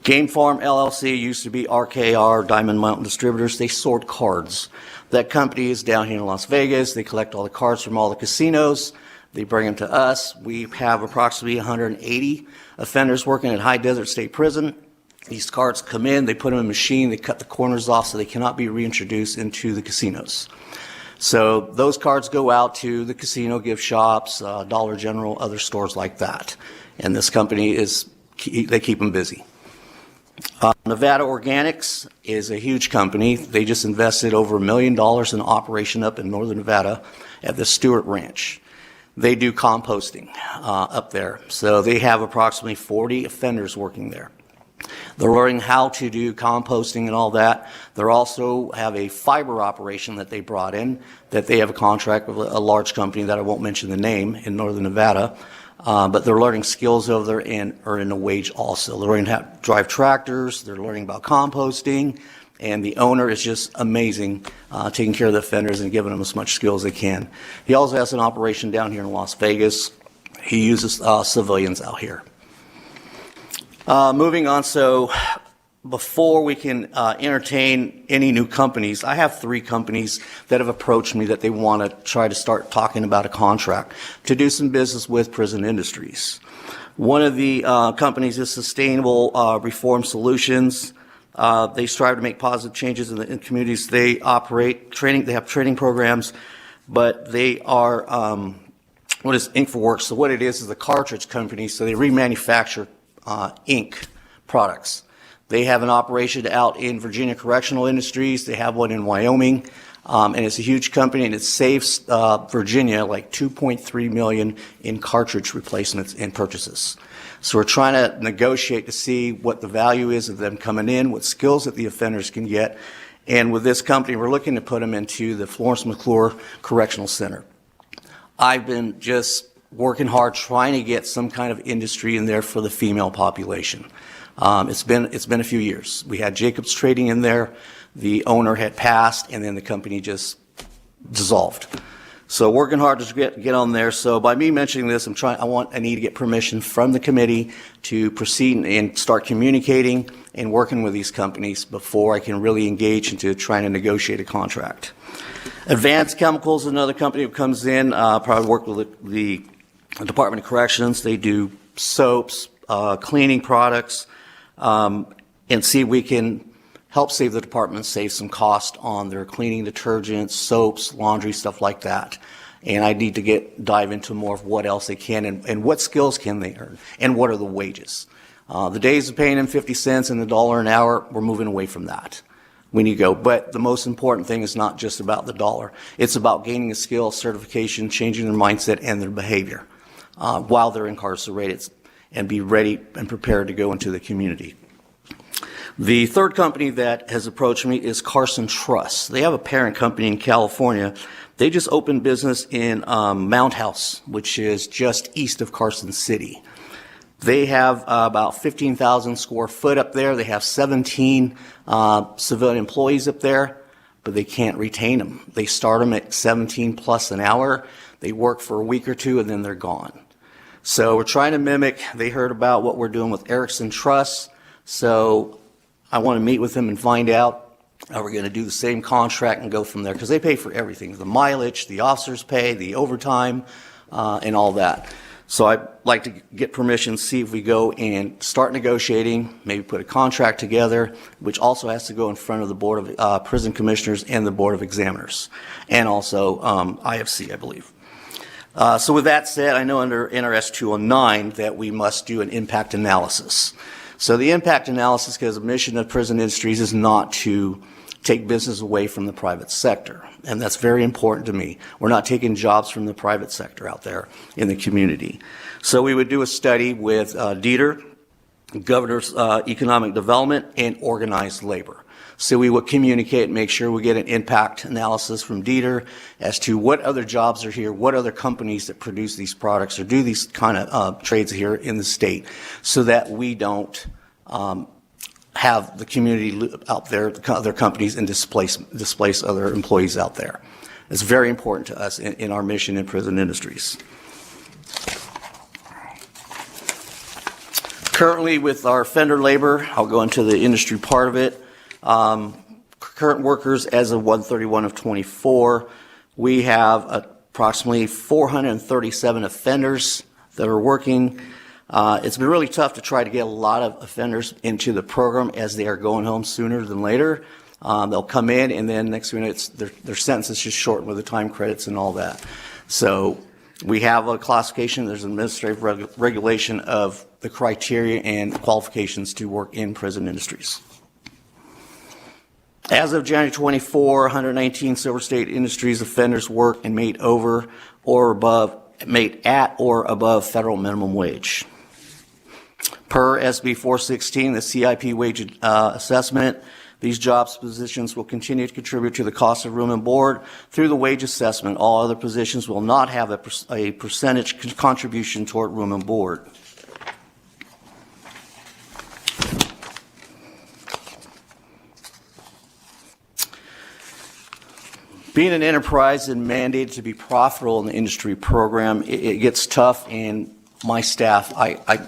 Game Farm LLC used to be RKR, Diamond Mountain Distributors. They sort cards. That company is down here in Las Vegas. They collect all the cards from all the casinos. They bring them to us. We have approximately 180 offenders working at High Desert State Prison. These cards come in, they put them in a machine, they cut the corners off so they cannot be reintroduced into the casinos. So those cards go out to the casino gift shops, Dollar General, other stores like that. And this company they keep them busy. Nevada Organics is a huge company. They just invested over $1 million in operation up in northern Nevada at the Stewart Ranch. They do composting up there. So they have approximately 40 offenders working there. They're learning how to do composting and all that. They also have a fiber operation that they brought in, that they have a contract with a large company that I won't mention the name in northern Nevada. But they're learning skills over there and earning a wage also. They're learning how to drive tractors. They're learning about composting. And the owner is just amazing, taking care of the offenders and giving them as much skill as they can. He also has an operation down here in Las Vegas. He uses civilians out here. Moving on, so before we can entertain any new companies, I have 3 companies that have approached me that they want to try to start talking about a contract to do some business with Prison Industries. One of the companies is Sustainable Reform Solutions. They strive to make positive changes in the communities they operate. They have training programs, but they are, what is InkForWorks? So what it is a cartridge company, so they remanufacture ink products. They have an operation out in Virginia Correctional Industries. They have one in Wyoming, and it's a huge company, and it saves Virginia like $2.3 million in cartridge replacements and purchases. So we're trying to negotiate to see what the value is of them coming in, what skills that the offenders can get, and with this company, we're looking to put them into the Florence McClure Correctional Center. I've been just working hard trying to get some kind of industry in there for the female population. It's been a few years. We had Jacobs Trading in there. The owner had passed, and then the company just dissolved. So working hard to get on there. So by me mentioning this, I need to get permission from the committee to proceed and start communicating and working with these companies before I can really engage into trying to negotiate a contract. Advanced Chemicals is another company who comes in, probably work with the Department of Corrections. They do soaps, cleaning products, and see if we can help save the department, save some cost on their cleaning detergents, soaps, laundry, stuff like that. And I need to dive into more of what else they can and what skills can they earn and what are the wages. The days of paying them 50 cents and $1 an hour, we're moving away from that. We need to go. But the most important thing is not just about the dollar. It's about gaining a skill, certification, changing their mindset and their behavior while they're incarcerated and be ready and prepared to go into the community. The third company that has approached me is Carson Trust. They have a parent company in California. They just opened business in Mount House, which is just east of Carson City. They have about 15,000 square foot up there. They have 17 civilian employees up there, but they can't retain them. They start them at 17 plus an hour. They work for a week or two, and then they're gone. So we're trying to mimic. They heard about what we're doing with Erickson Trust, so I want to meet with them and find out how we're going to do the same contract and go from there, because they pay for everything, the mileage, the officers' pay, the overtime, and all that. So I'd like to get permission, see if we go and start negotiating, maybe put a contract together, which also has to go in front of the Board of Prison Commissioners and the Board of Examiners, and also IFC, I believe. So with that said, I know under NRS 209 that we must do an impact analysis. So the impact analysis, because the mission of Prison Industries is not to take business away from the private sector, and that's very important to me. We're not taking jobs from the private sector out there in the community. So we would do a study with Dieter, Governor's Economic Development, and Organized Labor. So we would communicate and make sure we get an impact analysis from Dieter as to what other jobs are here, what other companies that produce these products or do these kind of trades here in the state, so that we don't have the community out there, other companies, and displace other employees out there. It's very important to us in our mission in Prison Industries. Currently with our offender labor, I'll go into the industry part of it. Current workers as of 1/31 of 24, we have approximately 437 offenders that are working. It's been really tough to try to get a lot of offenders into the program as they are going home sooner than later. They'll come in and then next minute their sentence is just shortened with the time credits and all that. So we have a classification, there's an administrative regulation of the criteria and qualifications to work in Prison Industries. As of January 24, 119 Silver State Industries offenders work and made at or above federal minimum wage. Per SB 416, the CIP wage assessment, these jobs positions will continue to contribute to the cost of room and board through the wage assessment. All other positions will not have a percentage contribution toward room and board. Being an enterprise and mandated to be profitable in the industry program, it gets tough, and my staff, I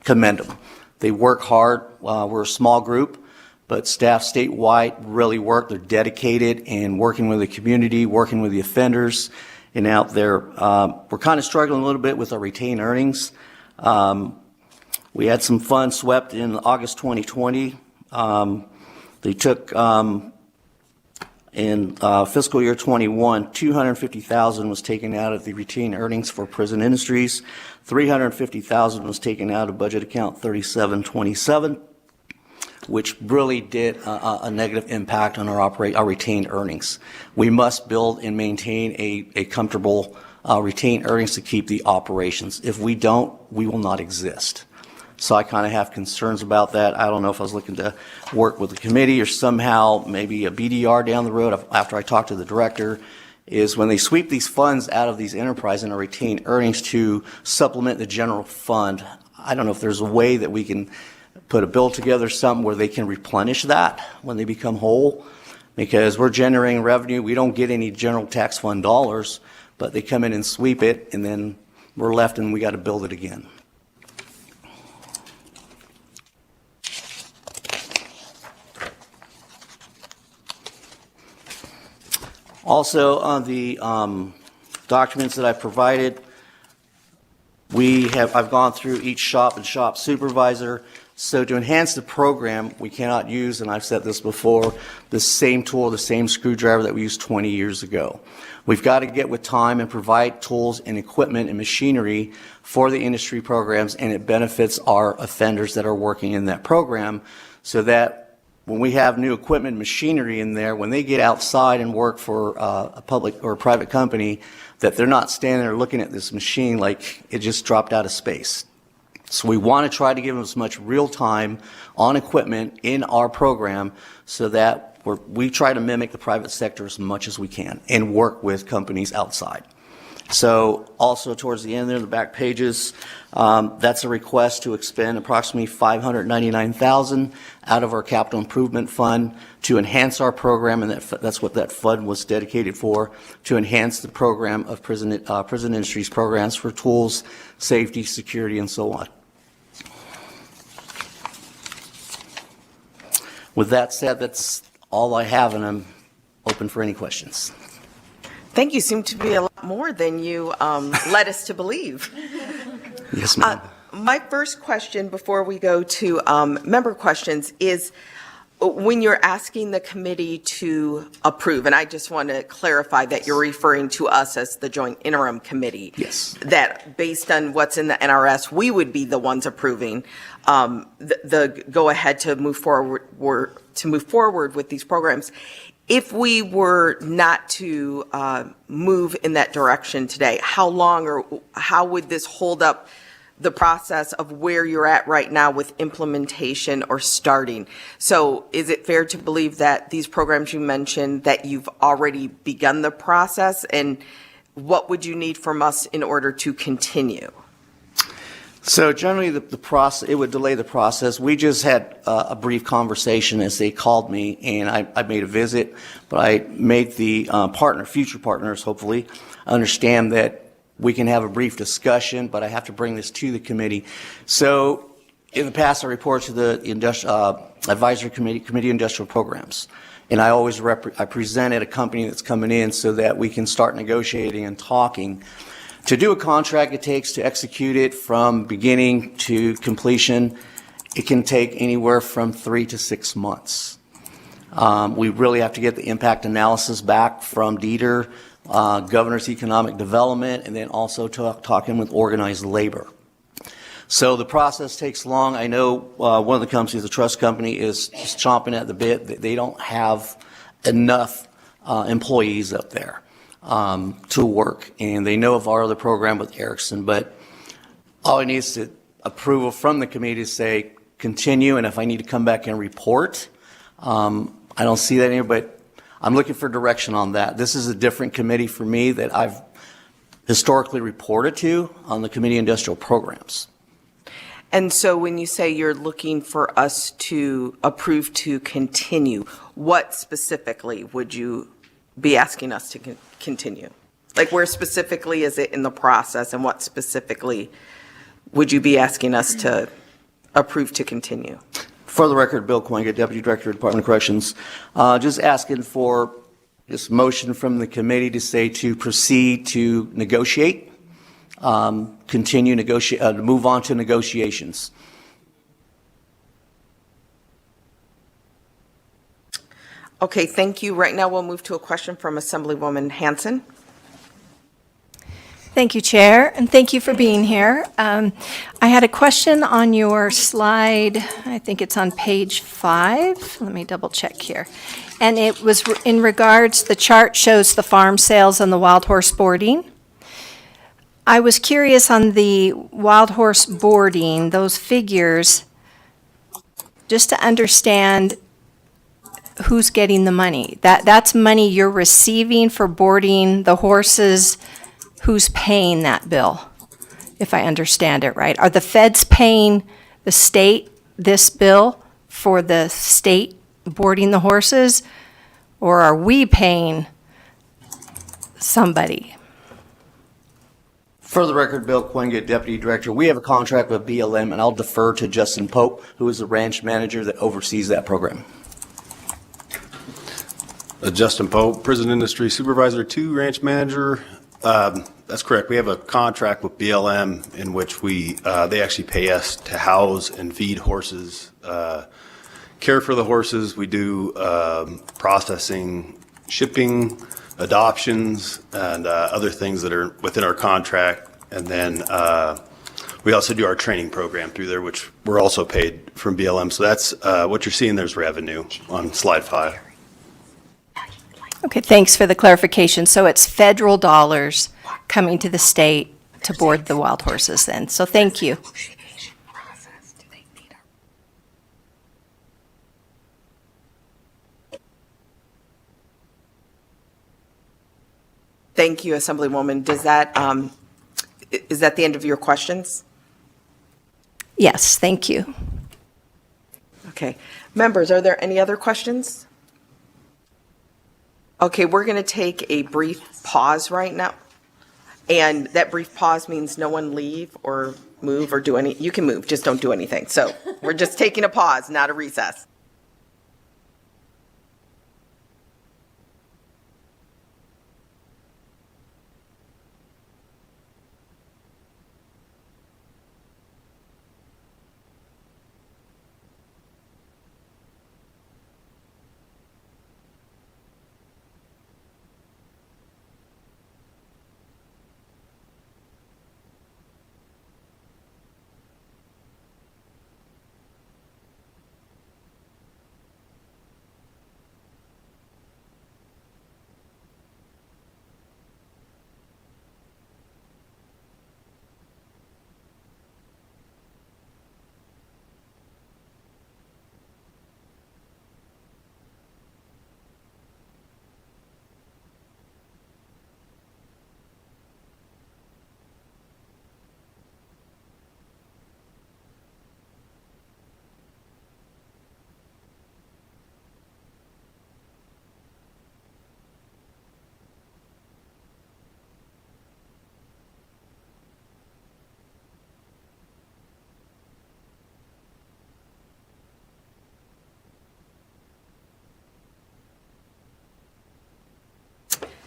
commend them. They work hard. We're a small group, but staff statewide really work. They're dedicated and working with the community, working with the offenders, and out there. We're kind of struggling a little bit with our retained earnings. We had some funds swept in August 2020. They took in fiscal year 21, $250,000 was taken out of the retained earnings for Prison Industries. $350,000 was taken out of budget account 3727, which really did a negative impact on our retained earnings. We must build and maintain a comfortable retained earnings to keep the operations. If we don't, we will not exist. So I kind of have concerns about that. I don't know if I was looking to work with the committee or somehow maybe a BDR down the road after I talk to the director, is when they sweep these funds out of these enterprise and are retained earnings to supplement the general fund. I don't know if there's a way that we can put a bill together, something where they can replenish that when they become whole, because we're generating revenue. We don't get any general tax fund dollars, but they come in and sweep it, and then we're left and we got to build it again. Also, on the documents that I provided, I've gone through each shop and shop supervisor. So to enhance the program, we cannot use, and I've said this before, the same tool, the same screwdriver that we used 20 years ago. We've got to get with time and provide tools and equipment and machinery for the industry programs, and it benefits our offenders that are working in that program, so that when we have new equipment and machinery in there, when they get outside and work for a public or a private company, that they're not standing there looking at this machine like it just dropped out of space. So we want to try to give them as much real time on equipment in our program so that we try to mimic the private sector as much as we can and work with companies outside. So also towards the end there, the back pages, that's a request to expend approximately $599,000 out of our capital improvement fund to enhance our program, and that's what that fund was dedicated for, to enhance the program of prison industries programs for tools, safety, security, and so on. With that said, that's all I have, and I'm open for any questions. Thank you. Seem to be a lot more than you led us to believe. Yes, ma'am. My first question before we go to member questions is when you're asking the committee to approve, and I just want to clarify that you're referring to us as the Joint Interim Committee. Yes. That based on what's in the NRS, we would be the ones approving the go ahead to move forward with these programs. If we were not to move in that direction today, how long or how would this hold up the process of where you're at right now with implementation or starting? So is it fair to believe that these programs you mentioned, that you've already begun the process, and what would you need from us in order to continue? So generally, the process, it would delay the process. We just had a brief conversation as they called me, and I made a visit, but I made the future partners, hopefully, understand that we can have a brief discussion, but I have to bring this to the committee. So in the past, I report to the Advisory Committee Industrial Programs, and I always I presented a company that's coming in so that we can start negotiating and talking. To do a contract, it takes to execute it from beginning to completion, it can take anywhere from 3 to 6 months. We really have to get the impact analysis back from Dieter, Governor's Economic Development, and then also talking with organized labor. So the process takes long. I know one of the companies, the trust company, is chomping at the bit. They don't have enough employees up there to work, and they know of our other program with Erickson, but all it needs is approval from the committee to say continue, and if I need to come back and report, I don't see that here, but I'm looking for direction on that. This is a different committee for me that I've historically reported to on the Committee on Industrial Programs. And so when you say you're looking for us to approve to continue, what specifically would you be asking us to continue? Like, where specifically is it in the process, and what specifically would you be asking us to approve to continue? For the record, Bill Coinga, Deputy Director of Department of Corrections, just asking for this motion from the committee to say to proceed to negotiate, continue to move on to negotiations. Okay, thank you. Right now, we'll move to a question from Assemblywoman Hanson. Thank you, Chair, and thank you for being here. I had a question on your slide, I think it's on page 5. Let me double check here. And it was in regards, the chart shows the farm sales and the wild horse boarding. I was curious on the wild horse boarding, those figures, just to understand who's getting the money. That's money you're receiving for boarding the horses. Who's paying that bill, if I understand it right? Are the feds paying the state this bill for the state boarding the horses, or are we paying somebody? For the record, Bill Coinga, Deputy Director, we have a contract with BLM, and I'll defer to Justin Pope, who is the ranch manager that oversees that program. Justin Pope, Prison Industry Supervisor 2, Ranch Manager. That's correct. We have a contract with BLM in which they actually pay us to house and feed horses, care for the horses. We do processing, shipping, adoptions, and other things that are within our contract. And then we also do our training program through there, which we're also paid from BLM. So that's what you're seeing there's revenue on slide 5. Okay, thanks for the clarification. So it's federal dollars coming to the state to board the wild horses then. So thank you. Thank you, Assemblywoman. Is that the end of your questions? Yes, thank you. Okay. Members, are there any other questions? Okay, we're going to take a brief pause right now. And that brief pause means no one leave or move or do any, you can move, just don't do anything. So we're just taking a pause, not a recess.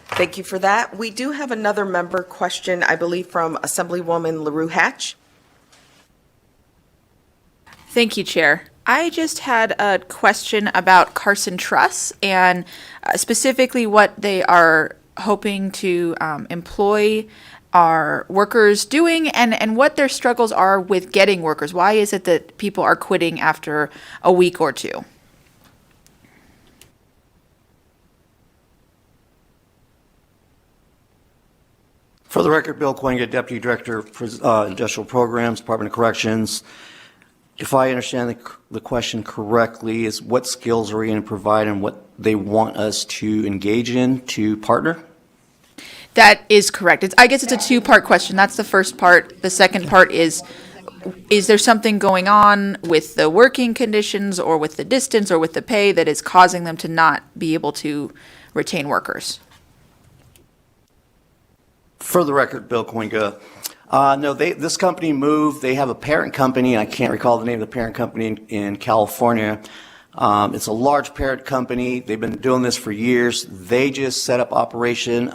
Thank you for that. We do have another member question, I believe, from Assemblywoman LaRue Hatch. Thank you, Chair. I just had a question about Carson Truss and specifically what they are hoping to employ our workers doing and what their struggles are with getting workers. Why is it that people are quitting after a week or two? For the record, Bill Quenga, Deputy Director for Industrial Programs, Department of Corrections. If I understand the question correctly, is what skills are we going to provide and what they want us to engage in to partner? That is correct. I guess it's a two-part question. That's the first part. The second part is there something going on with the working conditions or with the distance or with the pay that is causing them to not be able to retain workers? For the record, Bill Quenga. No, this company moved. They have a parent company. I can't recall the name of the parent company in California. It's a large parent company. They've been doing this for years. They just set up operation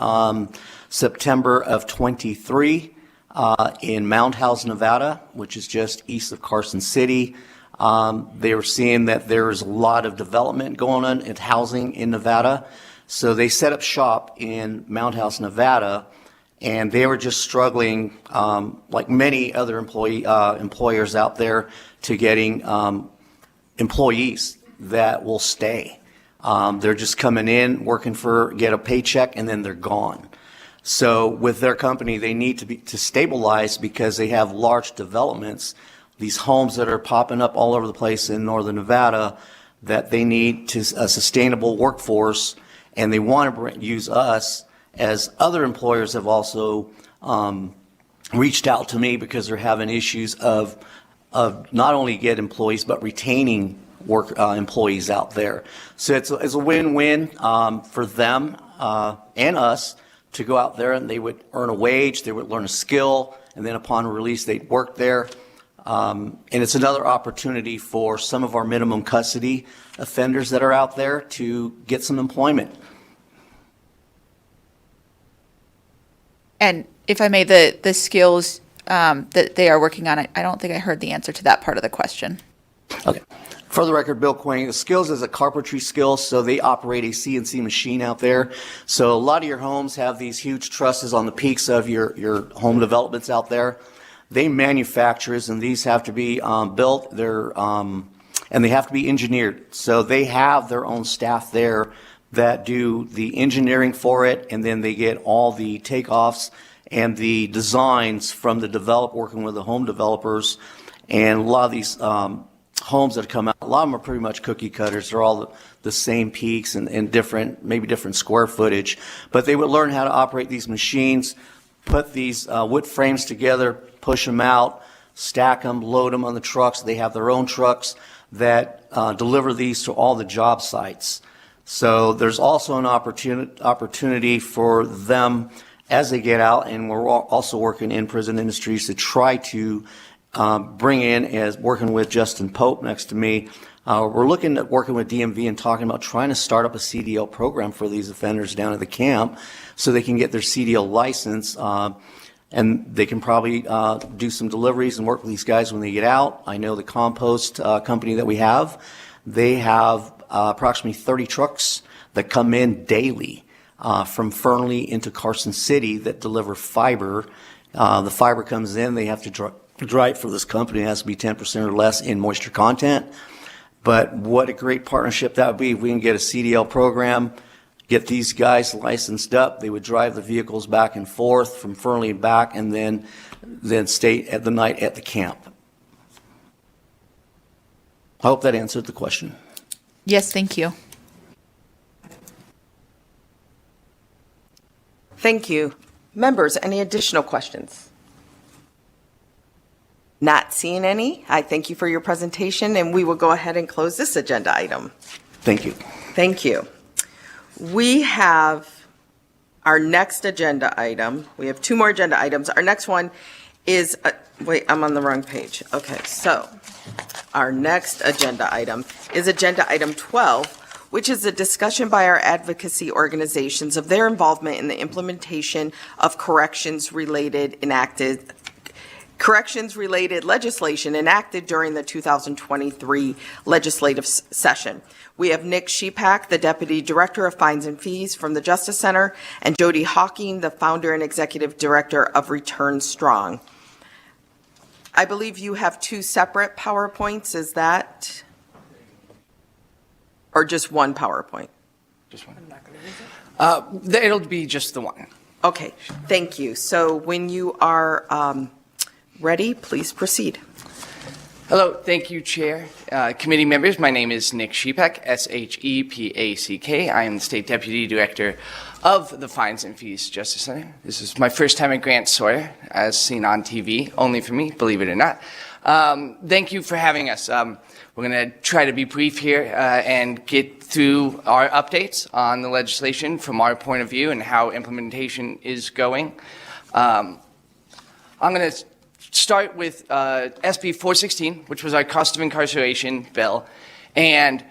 September of 23 in Mound House, Nevada, which is just east of Carson City. They were seeing that there is a lot of development going on in housing in Nevada. So they set up shop in Mound House, Nevada. And they were just struggling, like many other employers out there, to getting employees that will stay. They're just coming in, get a paycheck, and then they're gone. So with their company, they need to stabilize because they have large developments, these homes that are popping up all over the place in northern Nevada, that they need a sustainable workforce, and they want to use us, as other employers have also reached out to me because they're having issues of not only get employees but retaining employees out there. So it's a win-win for them and us to go out there, and they would earn a wage, they would learn a skill, and then upon release they'd work there. And it's another opportunity for some of our minimum custody offenders that are out there to get some employment. And if I may, the skills that they are working on, I don't think I heard the answer to that part of the question. Okay. For the record, Bill Quang, the skills is a carpentry skill, so they operate a CNC machine out there. So a lot of your homes have these huge trusses on the peaks of your home developments out there. They manufacture, and these have to be built. And they have to be engineered. So they have their own staff there that do the engineering for it, and then they get all the takeoffs and the designs from the working with the home developers. And a lot of these homes that come out, a lot of them are pretty much cookie cutters. They're all the same peaks and maybe different square footage. But they would learn how to operate these machines, put these wood frames together, push them out, stack them, load them on the trucks. They have their own trucks that deliver these to all the job sites. So there's also an opportunity for them as they get out, and we're also working in prison industries to try to bring in, as working with Justin Pope next to me, we're looking at working with DMV and talking about trying to start up a CDL program for these offenders down at the camp so they can get their CDL license. And they can probably do some deliveries and work with these guys when they get out. I know the compost company that we have, they have approximately 30 trucks that come in daily from Fernley into Carson City that deliver fiber. The fiber comes in, they have to dry it for this company. It has to be 10% or less in moisture content. But what a great partnership that would be if we can get a CDL program, get these guys licensed up. They would drive the vehicles back and forth from Fernley and back, and then stay at the night at the camp. I hope that answered the question. Yes, thank you. Thank you. Members, any additional questions? Not seeing any. I thank you for your presentation, and we will go ahead and close this agenda item. Thank you. Thank you. We have our next agenda item. We have two more agenda items. Our next one is, wait, I'm on the wrong page. Okay, so our next agenda item is agenda item 12, which is a discussion by our advocacy organizations of their involvement in the implementation of corrections-related legislation enacted during the 2023 legislative session. We have Nick Shepak, the Deputy Director of Fines and Fees from the Justice Center, and Jody Hawking, the Founder and Executive Director of Return Strong. I believe you have two separate PowerPoints, is that? Or just one PowerPoint? Just one. It'll be just the one. Okay, thank you. So when you are ready, please proceed. Hello, thank you, Chair. Committee members, my name is Nick Shepak, S-H-E-P-A-C-K. I am the State Deputy Director of the Fines and Fees Justice Center. This is my first time at Grant Sawyer, as seen on TV, only for me, believe it or not. Thank you for having us. We're going to try to be brief here and get through our updates on the legislation from our point of view and how implementation is going. I'm going to start with SB 416, which was our cost of incarceration bill. And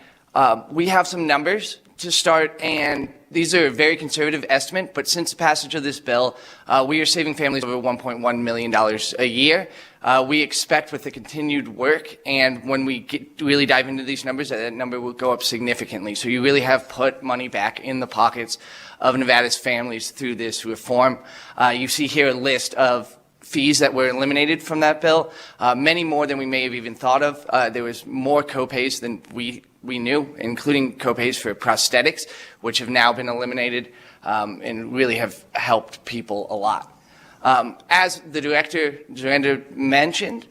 we have some numbers to start, and these are a very conservative estimate, but since the passage of this bill, we are saving families over $1.1 million a year. We expect with the continued work, and when we really dive into these numbers, that number will go up significantly. So you really have put money back in the pockets of Nevada's families through this reform. You see here a list of fees that were eliminated from that bill, many more than we may have even thought of. There was more copays than we knew, including copays for prosthetics, which have now been eliminated and really have helped people a lot. As the director mentioned,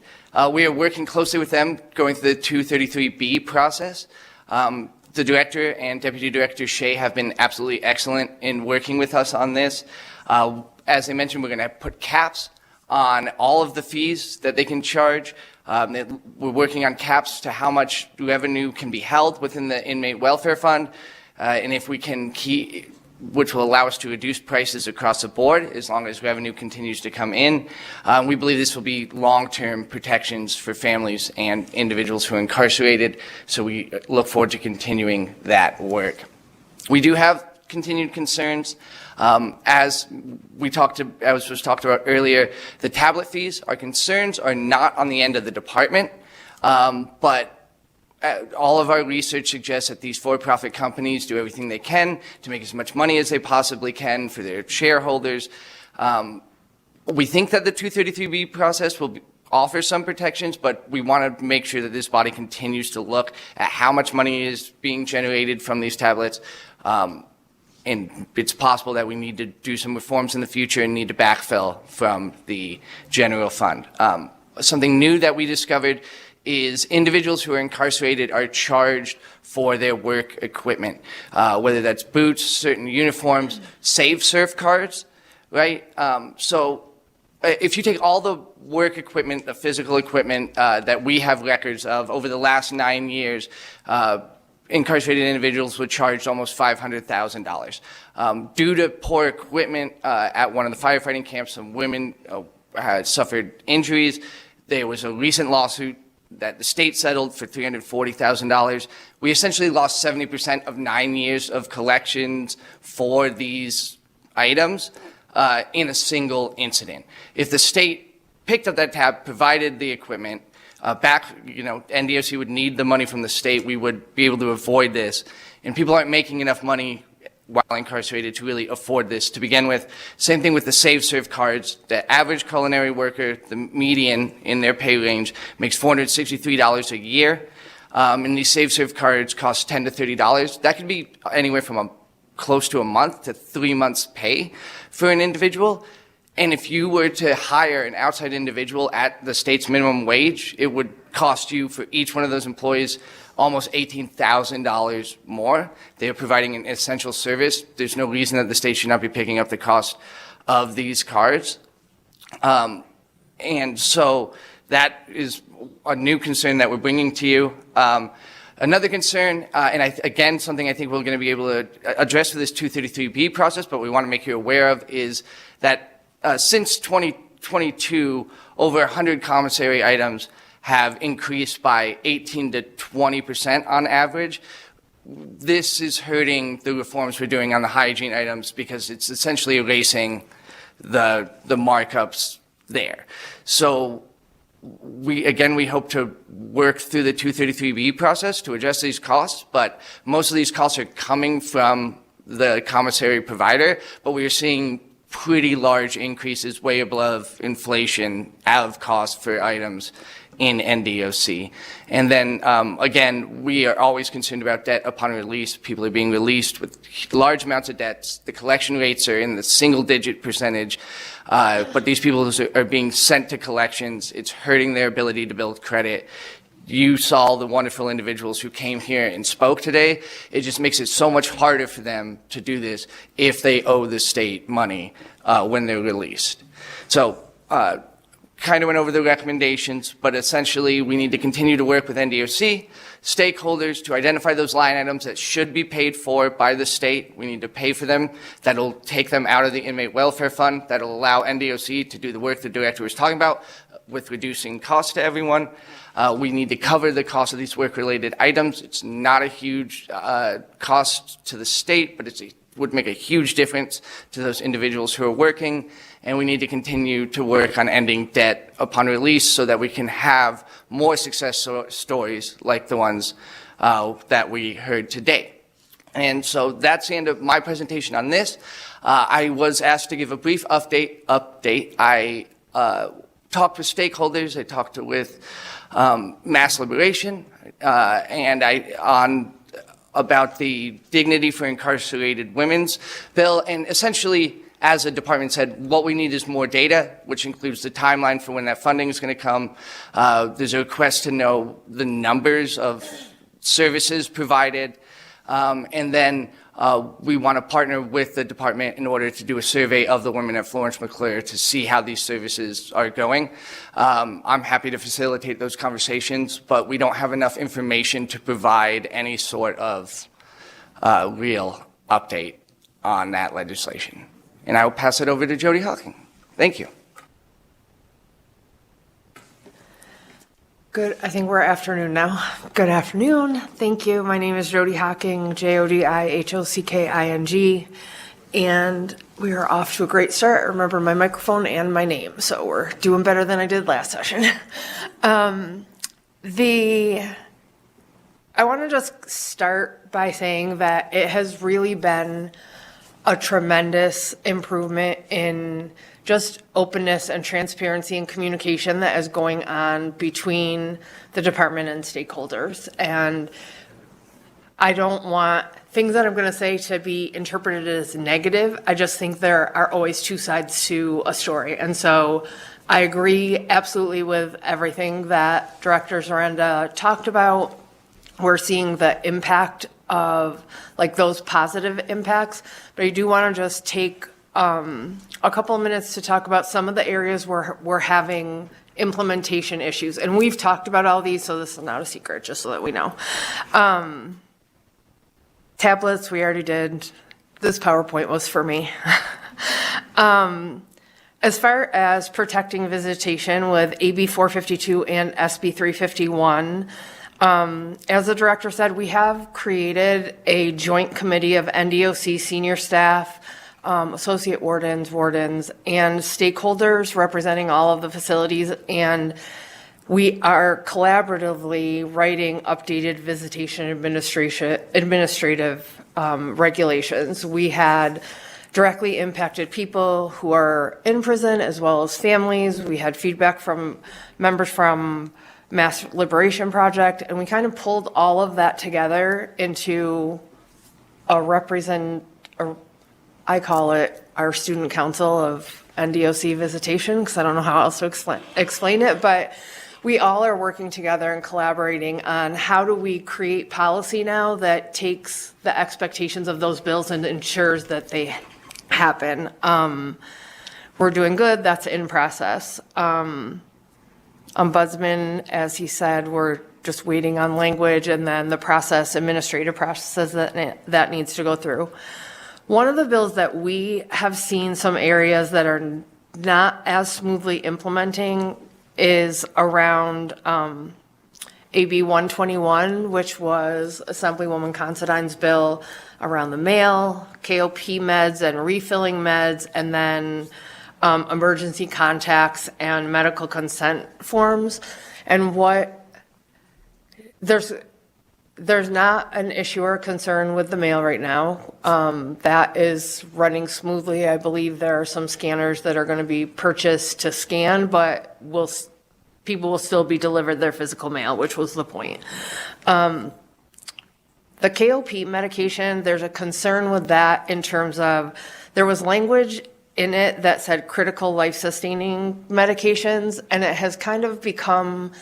we are working closely with them going through the 233B process. The director and Deputy Director Shea have been absolutely excellent in working with us on this. As I mentioned, we're going to put caps on all of the fees that they can charge. We're working on caps to how much revenue can be held within the inmate welfare fund, and if we can keep, which will allow us to reduce prices across the board as long as revenue continues to come in. We believe this will be long-term protections for families and individuals who are incarcerated, so we look forward to continuing that work. We do have continued concerns. As was talked about earlier, the tablet fees, our concerns are not on the end of the department, but all of our research suggests that these for-profit companies do everything they can to make as much money as they possibly can for their shareholders. We think that the 233B process will offer some protections, but we want to make sure that this body continues to look at how much money is being generated from these tablets. And it's possible that we need to do some reforms in the future and need to backfill from the general fund. Something new that we discovered is individuals who are incarcerated are charged for their work equipment, whether that's boots, certain uniforms, Save Surf cards, right? So if you take all the work equipment, the physical equipment that we have records of over the last 9 years, incarcerated individuals were charged almost $500,000. Due to poor equipment at one of the firefighting camps, some women had suffered injuries. There was a recent lawsuit that the state settled for $340,000. We essentially lost 70% of 9 years of collections for these items in a single incident. If the state picked up that tab, provided the equipment, NDOC would need the money from the state, we would be able to avoid this. And people aren't making enough money while incarcerated to really afford this to begin with. Same thing with the Save Serve cards. The average culinary worker, the median in their pay range, makes $463 a year. And these Save Serve cards cost $10 to $30. That could be anywhere from close to a month to 3 months' pay for an individual. And if you were to hire an outside individual at the state's minimum wage, it would cost you for each one of those employees almost $18,000 more. They are providing an essential service. There's no reason that the state should not be picking up the cost of these cards. And so that is a new concern that we're bringing to you. Another concern, again, something I think we're going to be able to address for this 233B process, but we want to make you aware of, is that since 2022, over 100 commissary items have increased by 18 to 20% on average. This is hurting the reforms we're doing on the hygiene items because it's essentially erasing the markups there. So we hope to work through the 233B process to address these costs, but most of these costs are coming from the commissary provider, but we are seeing pretty large increases way above inflation of cost for items in NDOC. And then, again, we are always concerned about debt upon release. People are being released with large amounts of debts. The collection rates are in the single-digit percentage, but these people are being sent to collections. It's hurting their ability to build credit. You saw the wonderful individuals who came here and spoke today. It just makes it so much harder for them to do this if they owe the state money when they're released. So, kind of went over the recommendations, but essentially we need to continue to work with NDOC stakeholders to identify those line items that should be paid for by the state. We need to pay for them. That'll take them out of the inmate welfare fund. That'll allow NDOC to do the work the director was talking about with reducing costs to everyone. We need to cover the cost of these work-related items. It's not a huge cost to the state, but it would make a huge difference to those individuals who are working. And we need to continue to work on ending debt upon release so that we can have more success stories like the ones that we heard today. And so that's the end of my presentation on this. I was asked to give a brief update. I talked with stakeholders. I talked with Mass Liberation about the Dignity for Incarcerated Women's bill. And essentially, as the department said, what we need is more data, which includes the timeline for when that funding is going to come. There's a request to know the numbers of services provided. And then we want to partner with the department in order to do a survey of the women at Florence McClure to see how these services are going. I'm happy to facilitate those conversations, but we don't have enough information to provide any sort of real update on that legislation. And I will pass it over to Jody Hawking. Thank you. Good, I think we're afternoon now. Good afternoon. Thank you. My name is Jody Hocking, Jodihockking. And we are off to a great start. I remember my microphone and my name, so we're doing better than I did last session. I want to just start by saying that it has really been a tremendous improvement in just openness and transparency and communication that is going on between the department and stakeholders. And I don't want things that I'm going to say to be interpreted as negative. I just think there are always two sides to a story. And so I agree absolutely with everything that Director Zarenda talked about. We're seeing the impact of like those positive impacts, but I do want to just take a couple of minutes to talk about some of the areas where we're having implementation issues. And we've talked about all these, so this is not a secret, just so that we know. Tablets, we already did. This PowerPoint was for me. As far as protecting visitation with AB 452 and SB 351, as the director said, we have created a joint committee of NDOC senior staff, associate wardens, and stakeholders representing all of the facilities. And we are collaboratively writing updated visitation administrative regulations. We had directly impacted people who are in prison as well as families. We had feedback from members from Mass Liberation Project, and we kind of pulled all of that together into I call it our student council of NDOC visitation, because I don't know how else to explain it, but we all are working together and collaborating on how do we create policy now that takes the expectations of those bills and ensures that they happen. We're doing good, that's in process. Ombudsman, as he said, we're just waiting on language and then the administrative processes that needs to go through. One of the bills that we have seen some areas that are not as smoothly implementing is around AB 121, which was Assemblywoman Considine's bill around the mail, KOP meds and refilling meds, and then emergency contacts and medical consent forms. And there's not an issue or concern with the mail right now. That is running smoothly. I believe there are some scanners that are going to be purchased to scan, but people will still be delivered their physical mail, which was the point. The KOP medication, there's a concern with that in terms of there was language in it that said critical life-sustaining medications, and it has kind of become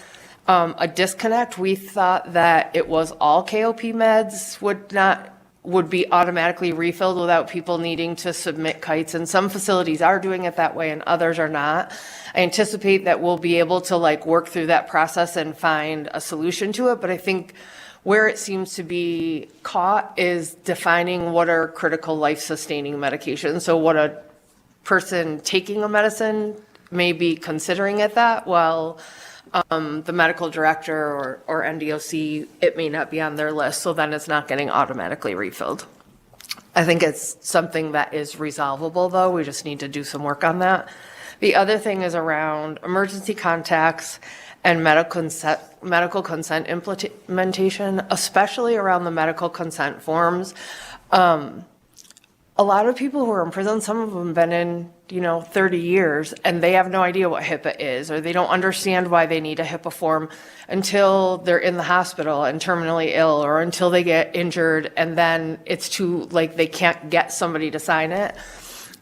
a disconnect. We thought that it was all KOP meds would be automatically refilled without people needing to submit kites, and some facilities are doing it that way and others are not. I anticipate that we'll be able to work through that process and find a solution to it, but I think where it seems to be caught is defining what are critical life-sustaining medications. So what a person taking a medicine may be considering it that, while the medical director or NDOC, it may not be on their list, so then it's not getting automatically refilled. I think it's something that is resolvable, though. We just need to do some work on that. The other thing is around emergency contacts and medical consent implementation, especially around the medical consent forms. A lot of people who are in prison, some of them have been in, 30 years, and they have no idea what HIPAA is, or they don't understand why they need a HIPAA form until they're in the hospital and terminally ill, or until they get injured, and then it's they can't get somebody to sign it.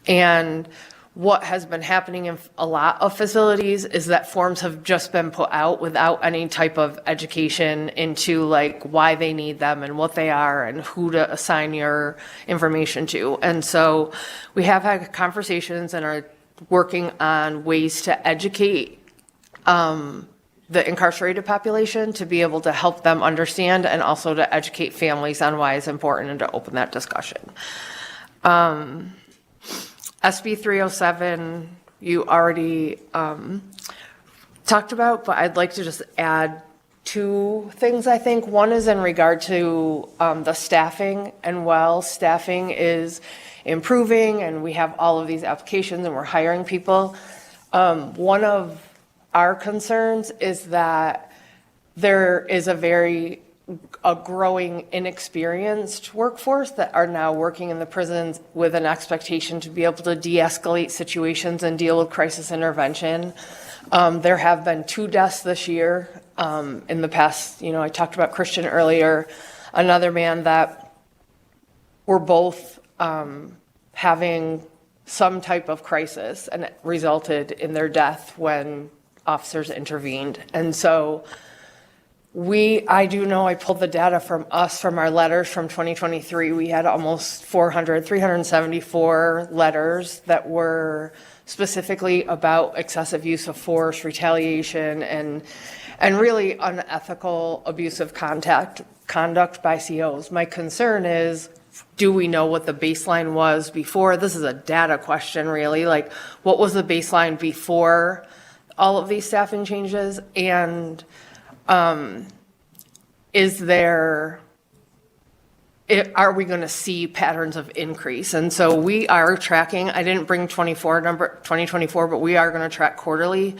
And what has been happening in a lot of facilities is that forms have just been put out without any type of education into why they need them and what they are and who to assign your information to. And so we have had conversations and are working on ways to educate the incarcerated population to be able to help them understand, and also to educate families on why it's important and to open that discussion. SB 307, you already talked about, but I'd like to just add two things, I think. One is in regard to the staffing, and while staffing is improving and we have all of these applications and we're hiring people, one of our concerns is that there is a growing inexperienced workforce that are now working in the prisons with an expectation to be able to de-escalate situations and deal with crisis intervention. There have been 2 deaths this year. In the past, I talked about Christian earlier, another man that were both having some type of crisis, and it resulted in their death when officers intervened. And so I pulled the data from our letters from 2023. We had almost 374 letters that were specifically about excessive use of force, retaliation, and really unethical, abusive conduct by COs. My concern is, do we know what the baseline was before? This is a data question, really. Like, what was the baseline before all of these staffing changes? And are we going to see patterns of increase? And so we are tracking. I didn't bring 2024, but we are going to track quarterly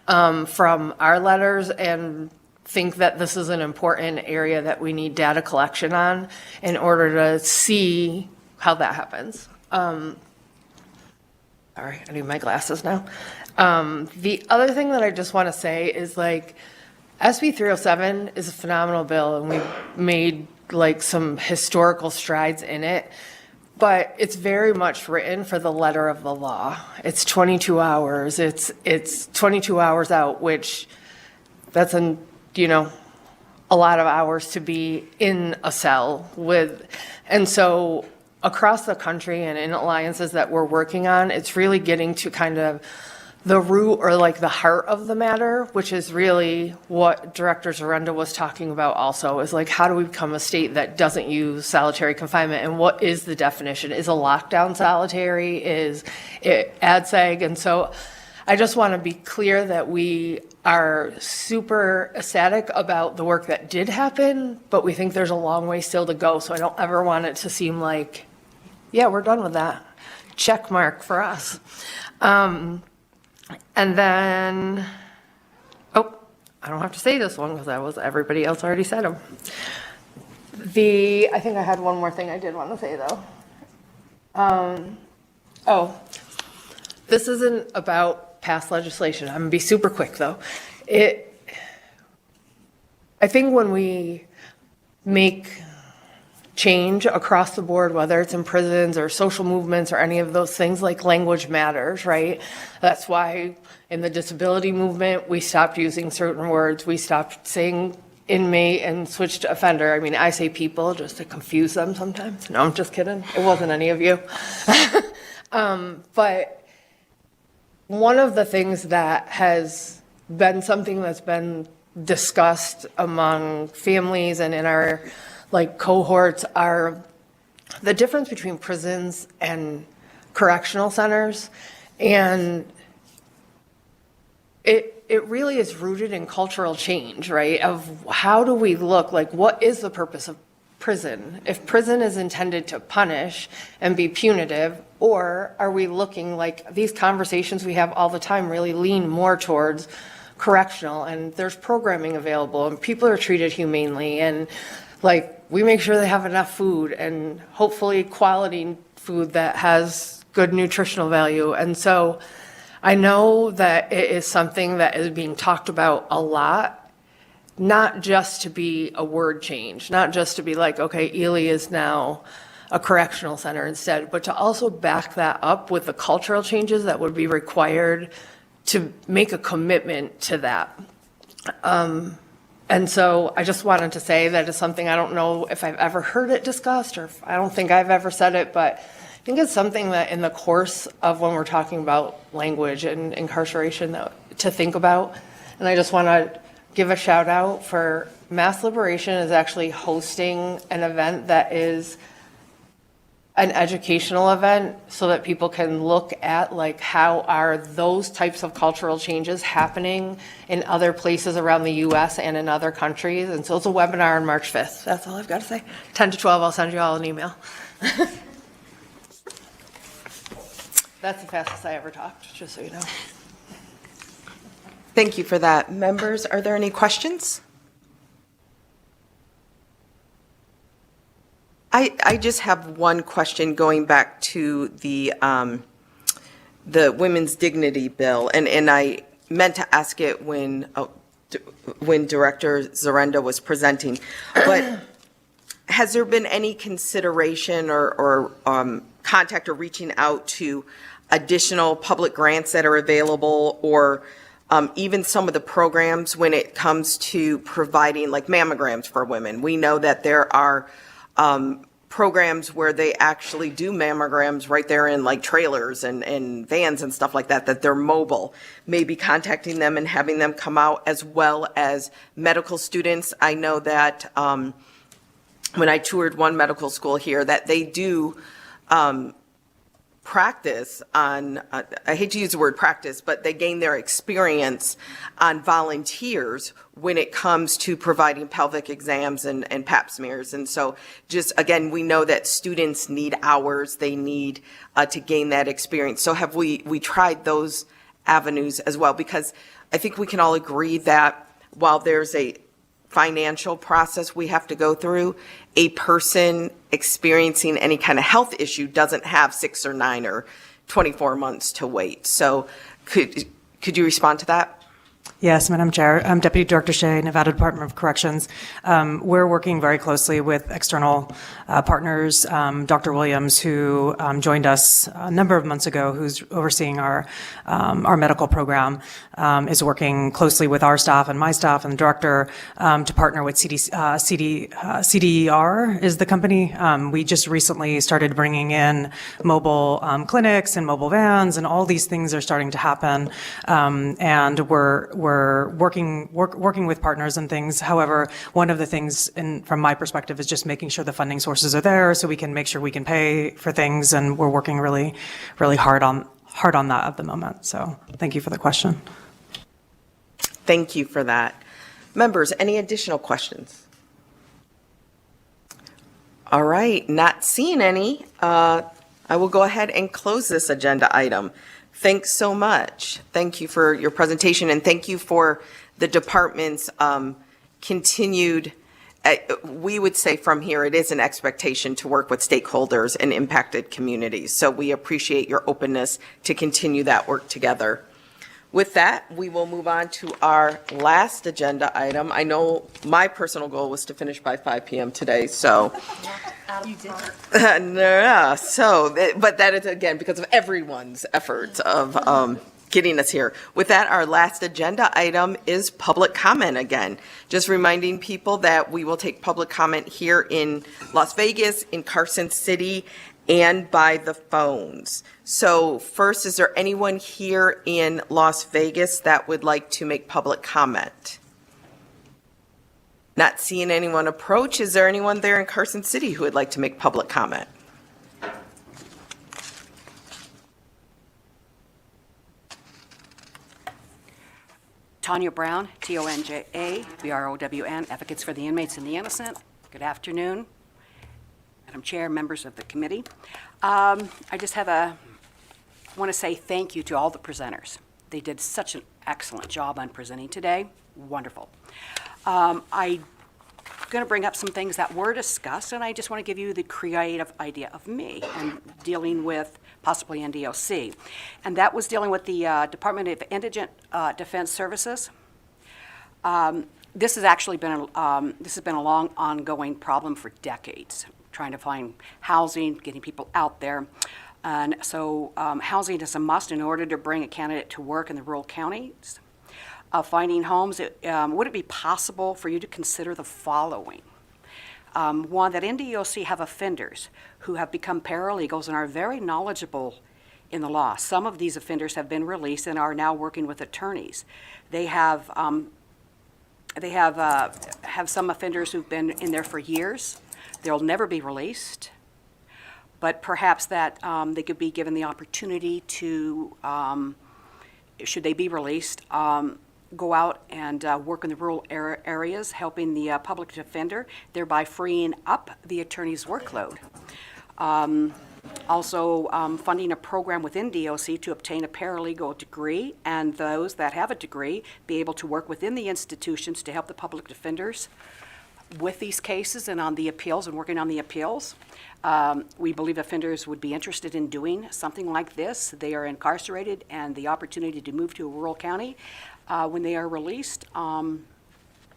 from our letters, and think that this is an important area that we need data collection on in order to see how that happens. Sorry, I need my glasses now. The other thing that I just want to say is, SB 307 is a phenomenal bill, and we've made some historical strides in it, but it's very much written for the letter of the law. It's 22 hours. It's 22 hours out, which that's a lot of hours to be in a cell with. And so across the country and in alliances that we're working on, it's really getting to kind of the root, or the heart of the matter, which is really what Director Zarenda was talking about also, is how do we become a state that doesn't use solitary confinement, and what is the definition? Is a lockdown solitary? Is it ADSEG? And so I just want to be clear that we are super ecstatic about the work that did happen, but we think there's a long way still to go. So I don't ever want it to seem like, yeah, we're done with that. Check mark for us. And then, I don't have to say this one because everybody else already said them. I think I had one more thing I did want to say though. This isn't about past legislation. I'm gonna be super quick though. I think when we make change across the board, whether it's in prisons or social movements or any of those things, language matters, right? That's why in the disability movement, we stopped using certain words. We stopped saying inmate and switched to offender. I mean, I say people just to confuse them sometimes. No, I'm just kidding. It wasn't any of you. But one of the things that has been something that's been discussed among families and in our cohorts are the difference between prisons and correctional centers. And it really is rooted in cultural change, right? Of how do we look, what is the purpose of prison? If prison is intended to punish and be punitive, or are we looking these conversations we have all the time really lean more towards correctional, and there's programming available and people are treated humanely, and we make sure they have enough food, and hopefully quality food that has good nutritional value. And so I know that it is something that is being talked about a lot, not just to be a word change, not just to be okay, Ely is now a correctional center instead, but to also back that up with the cultural changes that would be required to make a commitment to that. And so I just wanted to say that it's something, I don't know if I've ever heard it discussed, or I don't think I've ever said it, but I think it's something that in the course of when we're talking about language and incarceration to think about. And I just want to give a shout out for Mass Liberation is actually hosting an event that is an educational event so that people can look at like how are those types of cultural changes happening in other places around the US and in other countries. And so it's a webinar on March 5th. That's all I've got to say. 10 to 12, I'll send you all an email. That's the fastest I ever talked, just so you know. Thank you for that. Members, are there any questions? I just have one question going back to the Women's Dignity Bill, and I meant to ask it when Director Zarenda was presenting, but has there been any consideration or contact or reaching out to additional public grants that are available, or even some of the programs when it comes to providing like mammograms for women? We know that there are programs where they actually do mammograms right there in like trailers and vans and stuff like that, that they're mobile. Maybe contacting them and having them come out, as well as medical students. I know that when I toured one medical school here, that they do practice on, I hate to use the word practice, but they gain their experience on volunteers when it comes to providing pelvic exams and pap smears. And so just, again, we know that students need hours, they need to gain that experience. So have we tried those avenues as well? Because I think we can all agree that while there's a financial process we have to go through, a person experiencing any kind of health issue doesn't have 6 or 9 or 24 months to wait. So could you respond to that? Yes, Madam Chair. Deputy Director Shea, Nevada Department of Corrections. We're working very closely with external partners. Dr. Williams, who joined us a number of months ago, who's overseeing our medical program, is working closely with our staff and my staff and the director to partner with CDR is the company. We just recently started bringing in mobile clinics and mobile vans, and all these things are starting to happen. And we're working with partners and things. However, one of the things, from my perspective, is just making sure the funding sources are there so we can make sure we can pay for things, and we're working really, really hard on that at the moment. So thank you for the question. Thank you for that. Members, any additional questions? All right, not seeing any, I will go ahead and close this agenda item. Thanks so much. Thank you for your presentation, and thank you for the department's continued, we would say from here, it is an expectation to work with stakeholders and impacted communities. So we appreciate your openness to continue that work together. With that, we will move on to our last agenda item. I know my personal goal was to finish by 5 p.m. today, so. You did. But that is, again, because of everyone's efforts of getting us here. With that, our last agenda item is public comment again. Just reminding people that we will take public comment here in Las Vegas, in Carson City, and by the phones. So first, is there anyone here in Las Vegas that would like to make public comment? Not seeing anyone approach. Is there anyone there in Carson City who would like to make public comment? Tanya Brown, TONJA, BROWN, Advocates for the Inmates and the Innocent. Good afternoon, Madam Chair, members of the committee. I just want to say thank you to all the presenters. They did such an excellent job on presenting today. Wonderful. I'm going to bring up some things that were discussed, and I just want to give you the creative idea of me and dealing with possibly NDOC. And that was dealing with the Department of Indigent Defense Services. This has actually been this has been a long ongoing problem for decades, trying to find housing, getting people out there. And so housing is a must in order to bring a candidate to work in the rural counties. Finding homes, would it be possible for you to consider the following? One, that NDOC have offenders who have become paralegals and are very knowledgeable in the law. Some of these offenders have been released and are now working with attorneys. They have some offenders who've been in there for years. They'll never be released. but perhaps that they could be given the opportunity to, should they be released, go out and work in the rural areas, helping the public defender, thereby freeing up the attorney's workload. Also, funding a program within DOC to obtain a paralegal degree, and those that have a degree be able to work within the institutions to help the public defenders with these cases and on the appeals and working on the appeals. We believe offenders would be interested in doing something like this. They are incarcerated, and the opportunity to move to a rural county when they are released,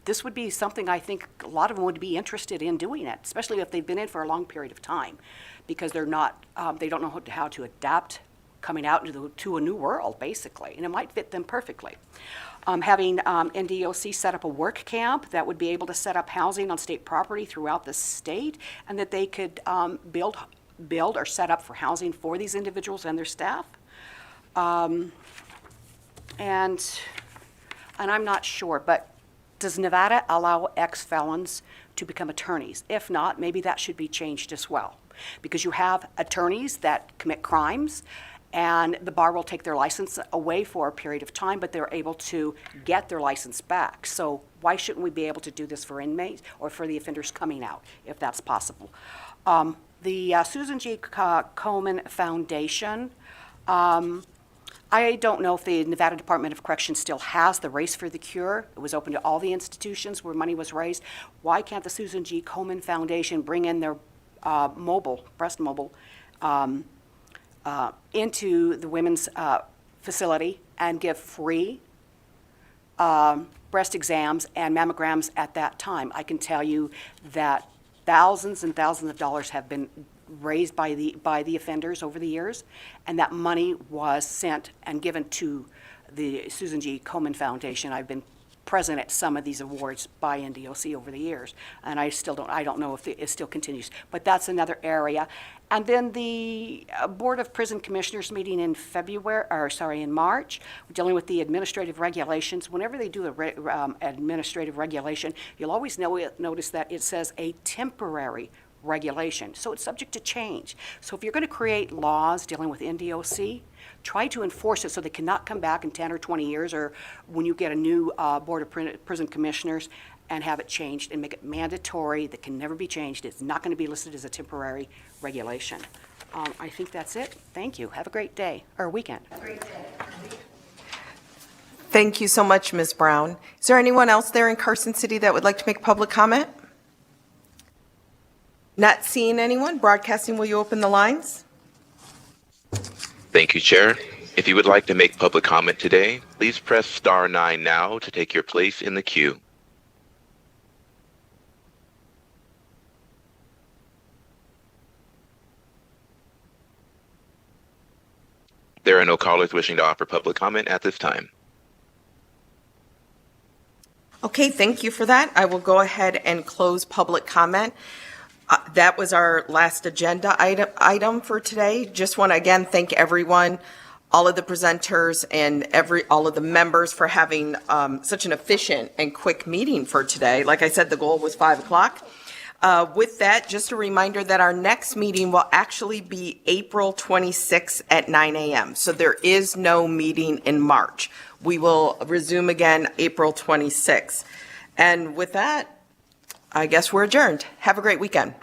this would be something I think a lot of them would be interested in doing it, especially if they've been in for a long period of time, because they're not, they don't know how to adapt coming out to a new world, basically, and it might fit them perfectly. Having NDOC set up a work camp that would be able to set up housing on state property throughout the state, and that they could build or set up for housing for these individuals and their staff. And I'm not sure, but does Nevada allow ex-felons to become attorneys? If not, maybe that should be changed as well, because you have attorneys that commit crimes, and the bar will take their license away for a period of time, but they're able to get their license back. So why shouldn't we be able to do this for inmates or for the offenders coming out, if that's possible? The Susan G. Komen Foundation, I don't know if the Nevada Department of Corrections still has the Race for the Cure. It was open to all the institutions where money was raised. Why can't the Susan G. Komen Foundation bring in their breast mobile, into the women's facility and give free breast exams and mammograms at that time? I can tell you that thousands and thousands of dollars have been raised by the offenders over the years, and that money was sent and given to the Susan G. Komen Foundation. I've been present at some of these awards by NDOC over the years, and I don't know if it still continues, but that's another area. And then the Board of Prison Commissioners meeting in March, dealing with the administrative regulations. Whenever they do a administrative regulation, you'll always notice that it says a temporary regulation, so it's subject to change. So if you're going to create laws dealing with NDOC, try to enforce it so they cannot come back in 10 or 20 years, or when you get a new Board of Prison Commissioners, and have it changed and make it mandatory. That can never be changed. It's not going to be listed as a temporary regulation. I think that's it. Thank you. Have a great day, or weekend. Thank you so much, Ms. Brown. Is there anyone else there in Carson City that would like to make public comment? Not seeing anyone. Broadcasting, will you open the lines? Thank you, Chair. If you would like to make public comment today, please press star 9 now to take your place in the queue. There are no callers wishing to offer public comment at this time. Okay, thank you for that. I will go ahead and close public comment. That was our last agenda item for today. Just want to again thank everyone, all of the presenters and all of the members for having such an efficient and quick meeting for today. Like I said, the goal was 5 o'clock. With that, just a reminder that our next meeting will actually be April 26th at 9 a.m. So there is no meeting in March. We will resume again April 26th. And with that, I guess we're adjourned. Have a great weekend.